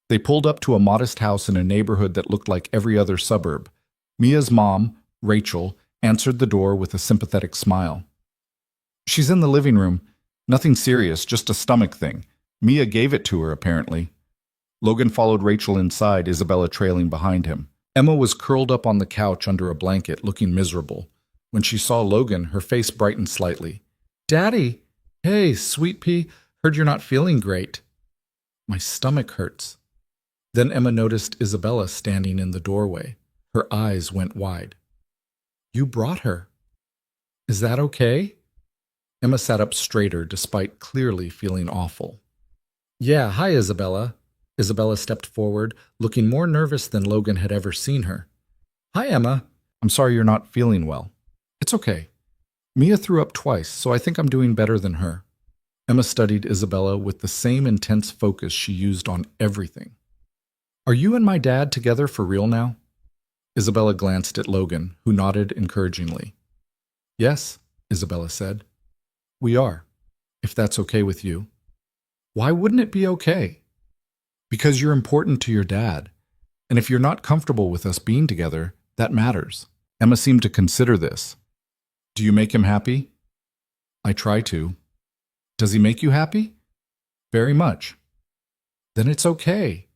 They pulled up to a modest house in a neighborhood that looked like every other suburb. Mia's mom, Rachel, answered the door with a sympathetic smile. She's in the living room. Nothing serious, just a stomach thing. Mia gave it to her, apparently. Logan followed Rachel inside, Isabella trailing behind him. Emma was curled up on the couch under a blanket, looking miserable. When she saw Logan, her face brightened slightly. Daddy! Hey, sweet pea, heard you're not feeling great. My stomach hurts. Then Emma noticed Isabella standing in the doorway. Her eyes went wide. You brought her. Is that okay? Emma sat up straighter, despite clearly feeling awful. Yeah, hi, Isabella. Isabella stepped forward, looking more nervous than Logan had ever seen her. Hi, Emma. I'm sorry you're not feeling well. It's okay. Mia threw up twice, so I think I'm doing better than her. Emma studied Isabella with the same intense focus she used on everything. Are you and my dad together for real now? Isabella glanced at Logan, who nodded encouragingly. Yes, Isabella said. We are, if that's okay with you. Why wouldn't it be okay? Because you're important to your dad, and if you're not comfortable with us being together, that matters. Emma seemed to consider this. Do you make him happy? I try to. Does he make you happy? Very much. Then it's okay.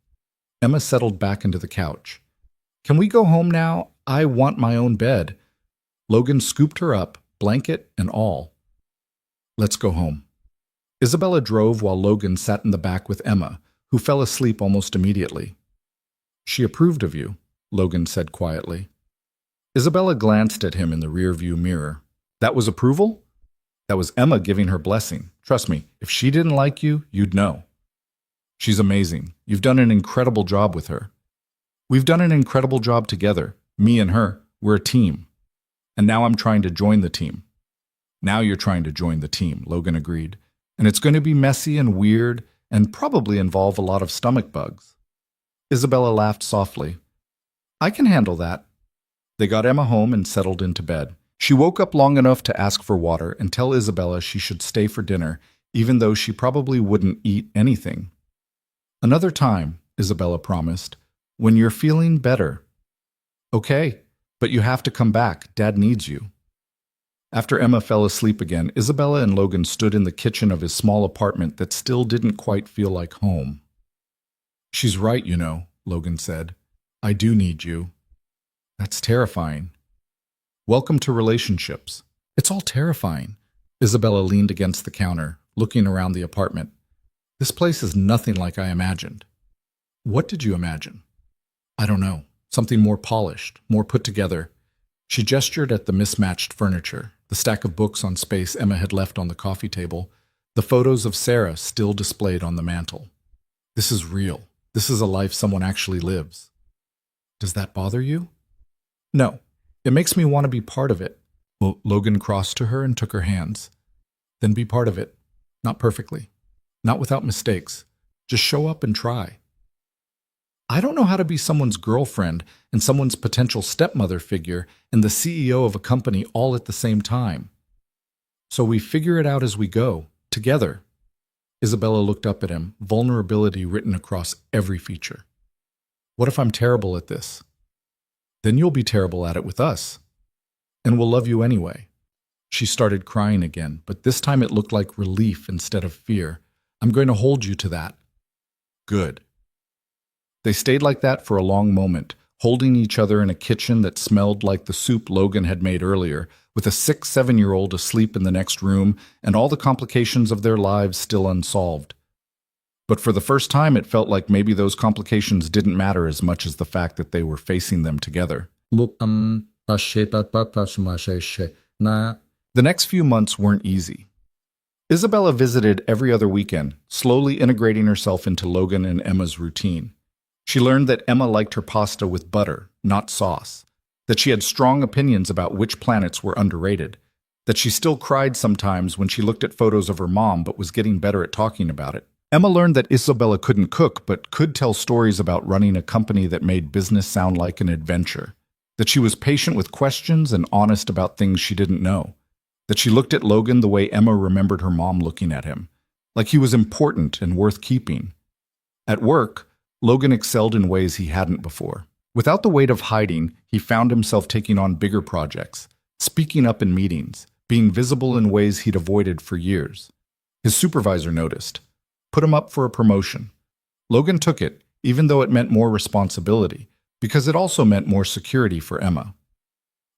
Emma settled back into the couch. Can we go home now? I want my own bed. Logan scooped her up, blanket and all. Let's go home. Isabella drove while Logan sat in the back with Emma, who fell asleep almost immediately. She approved of you, Logan said quietly. Isabella glanced at him in the rearview mirror. That was approval? That was Emma giving her blessing. Trust me, if she didn't like you, you'd know. She's amazing. You've done an incredible job with her. We've done an incredible job together. Me and her. We're a team. And now I'm trying to join the team. Now you're trying to join the team, Logan agreed. And it's going to be messy and weird and probably involve a lot of stomach bugs. Isabella laughed softly. I can handle that. They got Emma home and settled into bed. She woke up long enough to ask for water and tell Isabella she should stay for dinner, even though she probably wouldn't eat anything. Another time, Isabella promised, when you're feeling better. Okay, but you have to come back. Dad needs you. After Emma fell asleep again, Isabella and Logan stood in the kitchen of his small apartment that still didn't quite feel like home. She's right, you know, Logan said. I do need you. That's terrifying. Welcome to relationships. It's all terrifying. Isabella leaned against the counter, looking around the apartment. This place is nothing like I imagined. What did you imagine? I don't know. Something more polished, more put together. She gestured at the mismatched furniture, the stack of books on space Emma had left on the coffee table, the photos of Sarah still displayed on the mantel. This is real. This is a life someone actually lives. Does that bother you? No. It makes me want to be part of it. Well, Logan crossed to her and took her hands. Then be part of it. Not perfectly. Not without mistakes. Just show up and try. I don't know how to be someone's girlfriend and someone's potential stepmother figure and the CEO of a company all at the same time. So we figure it out as we go, together. Isabella looked up at him, vulnerability written across every feature. What if I'm terrible at this? Then you'll be terrible at it with us. And we'll love you anyway. She started crying again, but this time it looked like relief instead of fear. I'm going to hold you to that. Good. They stayed like that for a long moment, holding each other in a kitchen that smelled like the soup Logan had made earlier, with a 6-7-year-old asleep in the next room and all the complications of their lives still unsolved. But for the first time, it felt like maybe those complications didn't matter as much as the fact that they were facing them together. The next few months weren't easy. Isabella visited every other weekend, slowly integrating herself into Logan and Emma's routine. She learned that Emma liked her pasta with butter, not sauce, that she had strong opinions about which planets were underrated, that she still cried sometimes when she looked at photos of her mom but was getting better at talking about it. Emma learned that Isabella couldn't cook but could tell stories about running a company that made business sound like an adventure, that she was patient with questions and honest about things she didn't know, that she looked at Logan the way Emma remembered her mom looking at him, like he was important and worth keeping. At work, Logan excelled in ways he hadn't before. Without the weight of hiding, he found himself taking on bigger projects, speaking up in meetings, being visible in ways he'd avoided for years. His supervisor noticed, put him up for a promotion. Logan took it, even though it meant more responsibility, because it also meant more security for Emma.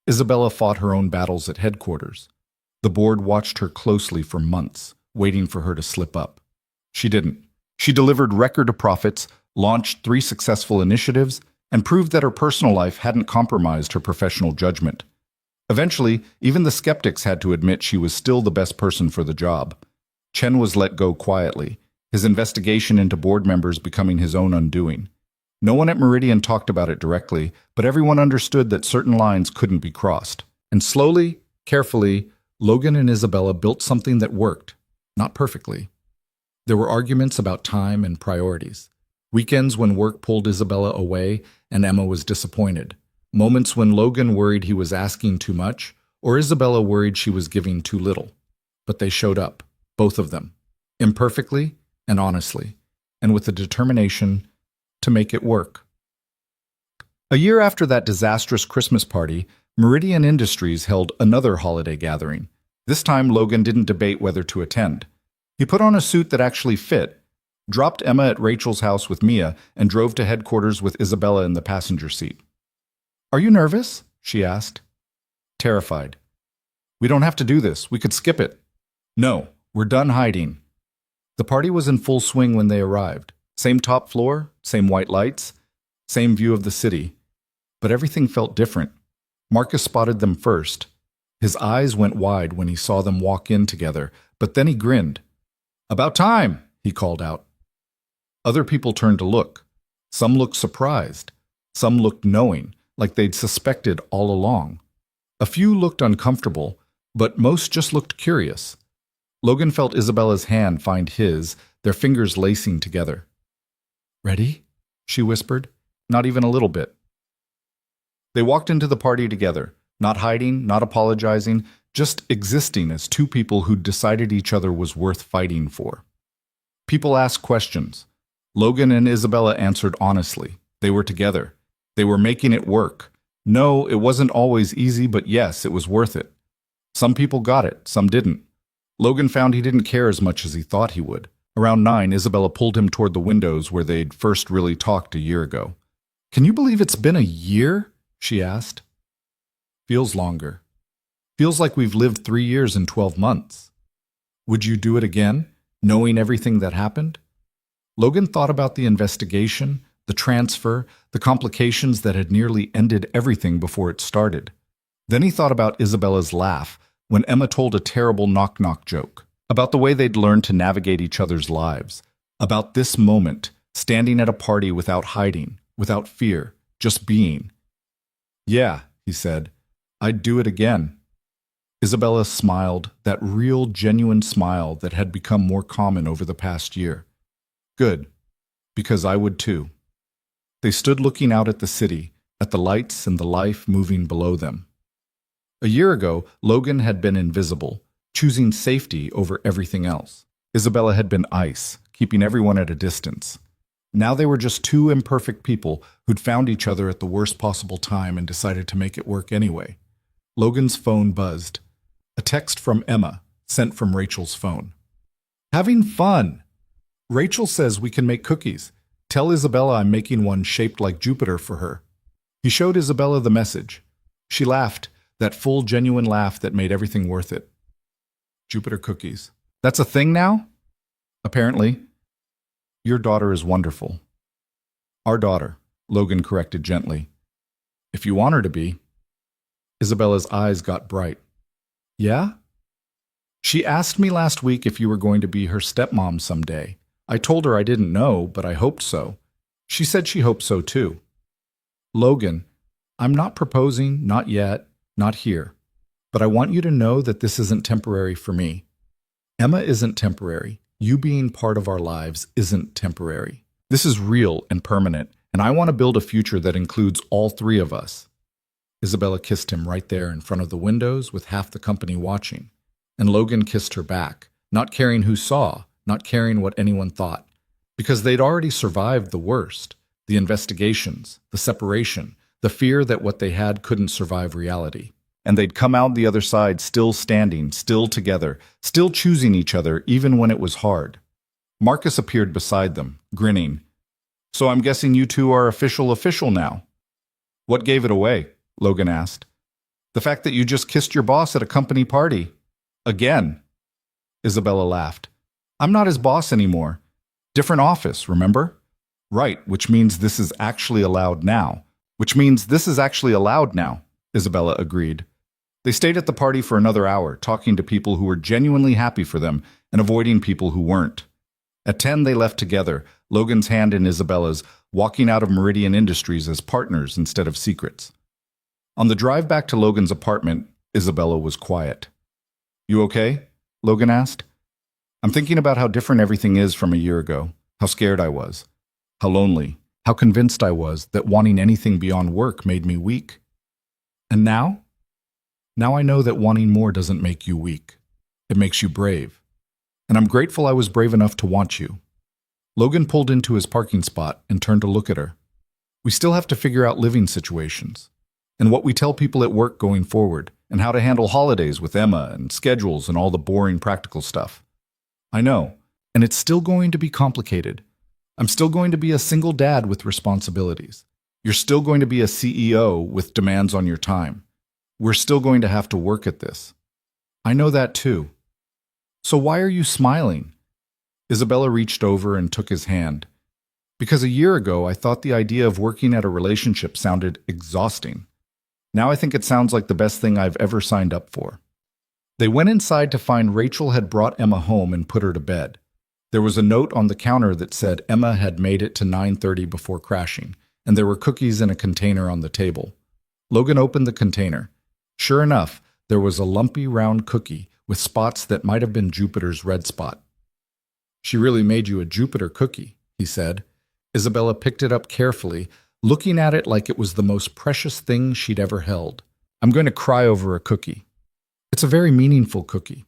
Isabella fought her own battles at headquarters. The board watched her closely for months, waiting for her to slip up. She didn't. She delivered record profits, launched 3 successful initiatives, and proved that her personal life hadn't compromised her professional judgment. Eventually, even the skeptics had to admit she was still the best person for the job. Chen was let go quietly, his investigation into board members becoming his own undoing. No one at Meridian talked about it directly, but everyone understood that certain lines couldn't be crossed. And slowly, carefully, Logan and Isabella built something that worked, not perfectly. There were arguments about time and priorities. Weekends when work pulled Isabella away and Emma was disappointed. Moments when Logan worried he was asking too much, or Isabella worried she was giving too little. But they showed up, both of them, imperfectly and honestly, and with the determination to make it work. A year after that disastrous Christmas party, Meridian Industries held another holiday gathering. This time, Logan didn't debate whether to attend. He put on a suit that actually fit, dropped Emma at Rachel's house with Mia, and drove to headquarters with Isabella in the passenger seat. Are you nervous? She asked. Terrified. We don't have to do this. We could skip it. No, we're done hiding. The party was in full swing when they arrived. Same top floor, same white lights, same view of the city. But everything felt different. Marcus spotted them first. His eyes went wide when he saw them walk in together, but then he grinned. About time, he called out. Other people turned to look. Some looked surprised. Some looked knowing, like they'd suspected all along. A few looked uncomfortable, but most just looked curious. Logan felt Isabella's hand find his, their fingers lacing together. Ready? She whispered, not even a little bit. They walked into the party together, not hiding, not apologizing, just existing as two people who'd decided each other was worth fighting for. People asked questions. Logan and Isabella answered honestly. They were together. They were making it work. No, it wasn't always easy, but yes, it was worth it. Some people got it, some didn't. Logan found he didn't care as much as he thought he would. Around 9, Isabella pulled him toward the windows where they'd first really talked a year ago. Can you believe it's been a year? She asked. Feels longer. Feels like we've lived 3 years and 12 months. Would you do it again, knowing everything that happened? Logan thought about the investigation, the transfer, the complications that had nearly ended everything before it started. Then he thought about Isabella's laugh when Emma told a terrible knock-knock joke, about the way they'd learned to navigate each other's lives, about this moment, standing at a party without hiding, without fear, just being. Yeah, he said, I'd do it again. Isabella smiled, that real, genuine smile that had become more common over the past year. Good, because I would too. They stood looking out at the city, at the lights and the life moving below them. A year ago, Logan had been invisible, choosing safety over everything else. Isabella had been ice, keeping everyone at a distance. Now they were just two imperfect people who'd found each other at the worst possible time and decided to make it work anyway. Logan's phone buzzed. A text from Emma, sent from Rachel's phone. Having fun! Rachel says we can make cookies. Tell Isabella I'm making one shaped like Jupiter for her. He showed Isabella the message. She laughed, that full, genuine laugh that made everything worth it. Jupiter cookies. That's a thing now? Apparently. Your daughter is wonderful. Our daughter, Logan corrected gently. If you want her to be. Isabella's eyes got bright. Yeah? She asked me last week if you were going to be her stepmom someday. I told her I didn't know, but I hoped so. She said she hoped so too. Logan, I'm not proposing, not yet, not here. But I want you to know that this isn't temporary for me. Emma isn't temporary. You being part of our lives isn't temporary. This is real and permanent, and I want to build a future that includes all three of us. Isabella kissed him right there in front of the windows with half the company watching, and Logan kissed her back, not caring who saw, not caring what anyone thought, because they'd already survived the worst, the investigations, the separation, the fear that what they had couldn't survive reality. And they'd come out the other side still standing, still together, still choosing each other even when it was hard. Marcus appeared beside them, grinning. So I'm guessing you two are official now. What gave it away? Logan asked. The fact that you just kissed your boss at a company party. Again. Isabella laughed. I'm not his boss anymore. Different office, remember? Right, which means this is actually allowed now. Isabella agreed. They stayed at the party for another hour, talking to people who were genuinely happy for them and avoiding people who weren't. At 10, they left together, Logan's hand in Isabella's, walking out of Meridian Industries as partners instead of secrets. On the drive back to Logan's apartment, Isabella was quiet. You okay? Logan asked. I'm thinking about how different everything is from a year ago, how scared I was, how lonely, how convinced I was that wanting anything beyond work made me weak. And now? Now I know that wanting more doesn't make you weak. It makes you brave. And I'm grateful I was brave enough to want you. Logan pulled into his parking spot and turned to look at her. We still have to figure out living situations, and what we tell people at work going forward, and how to handle holidays with Emma and schedules and all the boring practical stuff. I know, and it's still going to be complicated. I'm still going to be a single dad with responsibilities. You're still going to be a CEO with demands on your time. We're still going to have to work at this. I know that too. So why are you smiling? Isabella reached over and took his hand. Because a year ago, I thought the idea of working at a relationship sounded exhausting. Now I think it sounds like the best thing I've ever signed up for. They went inside to find Rachel had brought Emma home and put her to bed. There was a note on the counter that said Emma had made it to 9:30 before crashing, and there were cookies in a container on the table. Logan opened the container. Sure enough, there was a lumpy round cookie with spots that might have been Jupiter's red spot. She really made you a Jupiter cookie, he said. Isabella picked it up carefully, looking at it like it was the most precious thing she'd ever held. I'm going to cry over a cookie. It's a very meaningful cookie.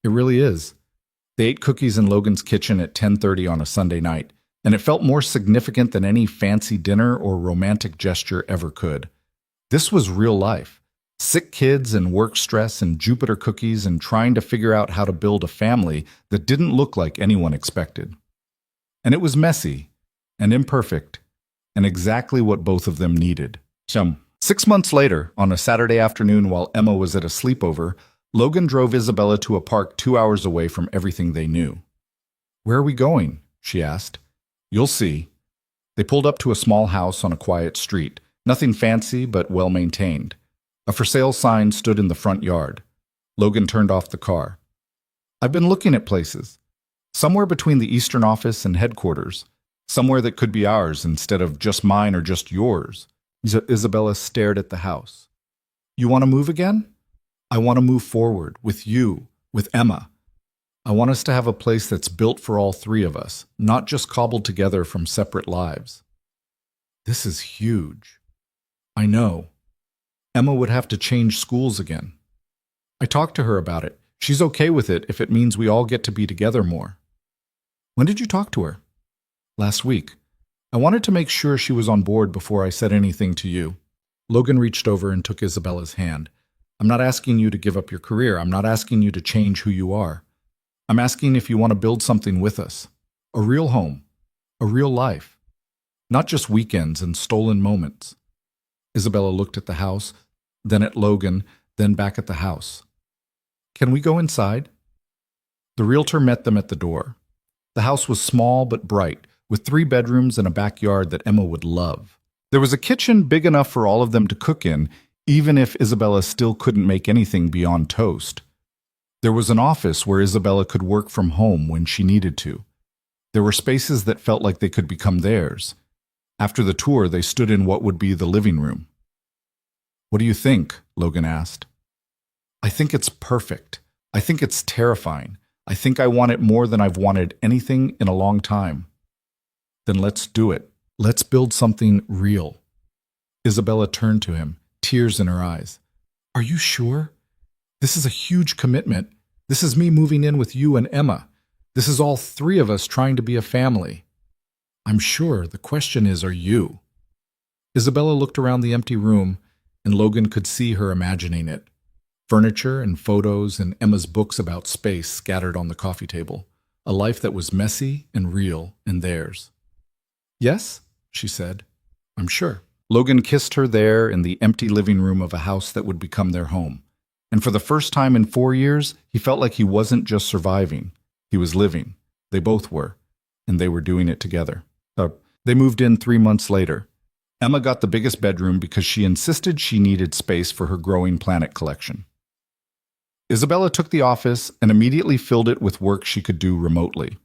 It really is. They ate cookies in Logan's kitchen at 10:30 on a Sunday night, and it felt more significant than any fancy dinner or romantic gesture ever could. This was real life. Sick kids and work stress and Jupiter cookies and trying to figure out how to build a family that didn't look like anyone expected. And it was messy and imperfect and exactly what both of them needed. 6 months later, on a Saturday afternoon while Emma was at a sleepover, Logan drove Isabella to a park 2 hours away from everything they knew. "Where are we going?" she asked. "You'll see." They pulled up to a small house on a quiet street, nothing fancy but well maintained. A for sale sign stood in the front yard. Logan turned off the car. "I've been looking at places. Somewhere between the Eastern office and headquarters. Somewhere that could be ours instead of just mine or just yours." Isabella stared at the house. "You want to move again?" "I want to move forward, with you, with Emma. I want us to have a place that's built for all three of us, not just cobbled together from separate lives." "This is huge." "I know. Emma would have to change schools again." "I talked to her about it. She's okay with it if it means we all get to be together more." "When did you talk to her?" "Last week. I wanted to make sure she was on board before I said anything to you." Logan reached over and took Isabella's hand. "I'm not asking you to give up your career. I'm not asking you to change who you are. I'm asking if you want to build something with us. A real home. A real life. Not just weekends and stolen moments." Isabella looked at the house, then at Logan, then back at the house. "Can we go inside?" The realtor met them at the door. The house was small but bright, with 3 bedrooms and a backyard that Emma would love. There was a kitchen big enough for all of them to cook in, even if Isabella still couldn't make anything beyond toast. There was an office where Isabella could work from home when she needed to. There were spaces that felt like they could become theirs. After the tour, they stood in what would be the living room. "What do you think?" Logan asked. "I think it's perfect. I think it's terrifying. I think I want it more than I've wanted anything in a long time." "Then let's do it. Let's build something real." Isabella turned to him, tears in her eyes. "Are you sure? This is a huge commitment. This is me moving in with you and Emma. This is all 3 of us trying to be a family." "I'm sure. The question is, are you?" Isabella looked around the empty room, and Logan could see her imagining it. Furniture and photos and Emma's books about space scattered on the coffee table. A life that was messy and real and theirs. "Yes," she said. "I'm sure." Logan kissed her there in the empty living room of a house that would become their home. And for the first time in 4 years, he felt like he wasn't just surviving. He was living. They both were. And they were doing it together. They moved in 3 months later. Emma got the biggest bedroom because she insisted she needed space for her growing planet collection. Isabella took the office and immediately filled it with work she could do remotely.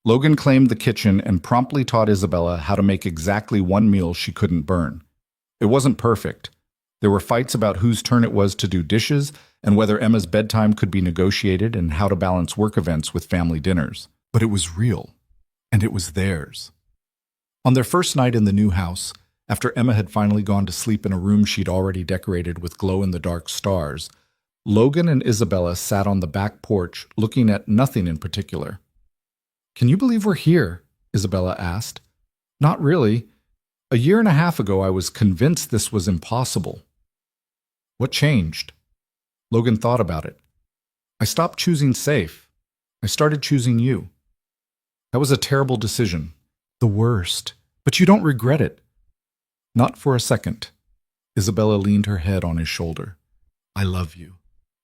Logan claimed the kitchen and promptly taught Isabella how to make exactly 1 meal she couldn't burn. It wasn't perfect. There were fights about whose turn it was to do dishes and whether Emma's bedtime could be negotiated and how to balance work events with family dinners. But it was real, and it was theirs. On their first night in the new house, after Emma had finally gone to sleep in a room she'd already decorated with glow-in-the-dark stars, Logan and Isabella sat on the back porch looking at nothing in particular. "Can you believe we're here?" Isabella asked. "Not really. A year and a half ago, I was convinced this was impossible." "What changed?" Logan thought about it. "I stopped choosing safe. I started choosing you. That was a terrible decision. The worst. But you don't regret it." "Not for a second." Isabella leaned her head on his shoulder. "I love you.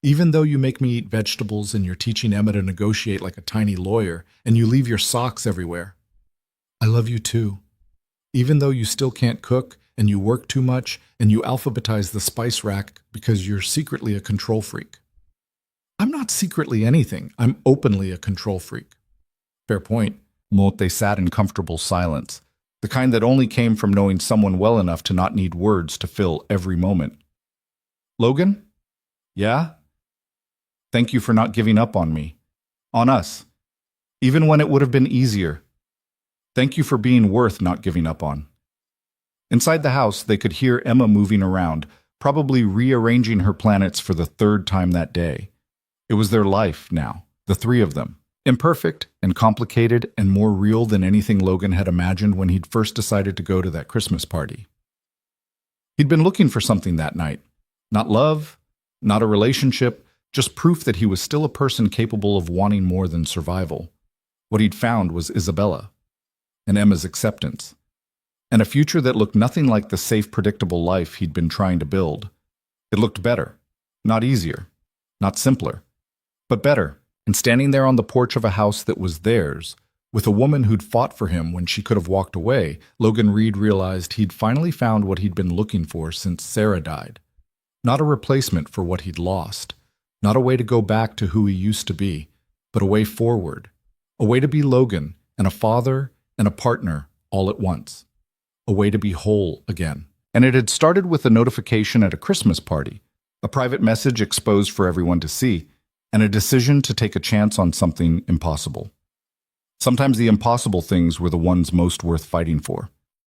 Even though you make me eat vegetables and you're teaching Emma to negotiate like a tiny lawyer and you leave your socks everywhere. I love you too. Even though you still can't cook and you work too much and you alphabetize the spice rack because you're secretly a control freak." "I'm not secretly anything. I'm openly a control freak." "Fair point." They sat in comfortable silence, the kind that only came from knowing someone well enough to not need words to fill every moment. "Logan?" "Yeah?" "Thank you for not giving up on me. On us. Even when it would have been easier. Thank you for being worth not giving up on." Inside the house, they could hear Emma moving around, probably rearranging her planets for the 3rd time that day. It was their life now, the 3 of them. Imperfect and complicated and more real than anything Logan had imagined when he'd first decided to go to that Christmas party. He'd been looking for something that night. Not love, not a relationship, just proof that he was still a person capable of wanting more than survival. What he'd found was Isabella, and Emma's acceptance, and a future that looked nothing like the safe, predictable life he'd been trying to build. It looked better, not easier, not simpler, but better. And standing there on the porch of a house that was theirs, with a woman who'd fought for him when she could have walked away, Logan Reed realized he'd finally found what he'd been looking for since Sarah died. Not a replacement for what he'd lost, not a way to go back to who he used to be, but a way forward, a way to be Logan and a father and a partner all at once, a way to be whole again. And it had started with a notification at a Christmas party, a private message exposed for everyone to see, and a decision to take a chance on something impossible. Sometimes the impossible things were the ones most worth fighting for.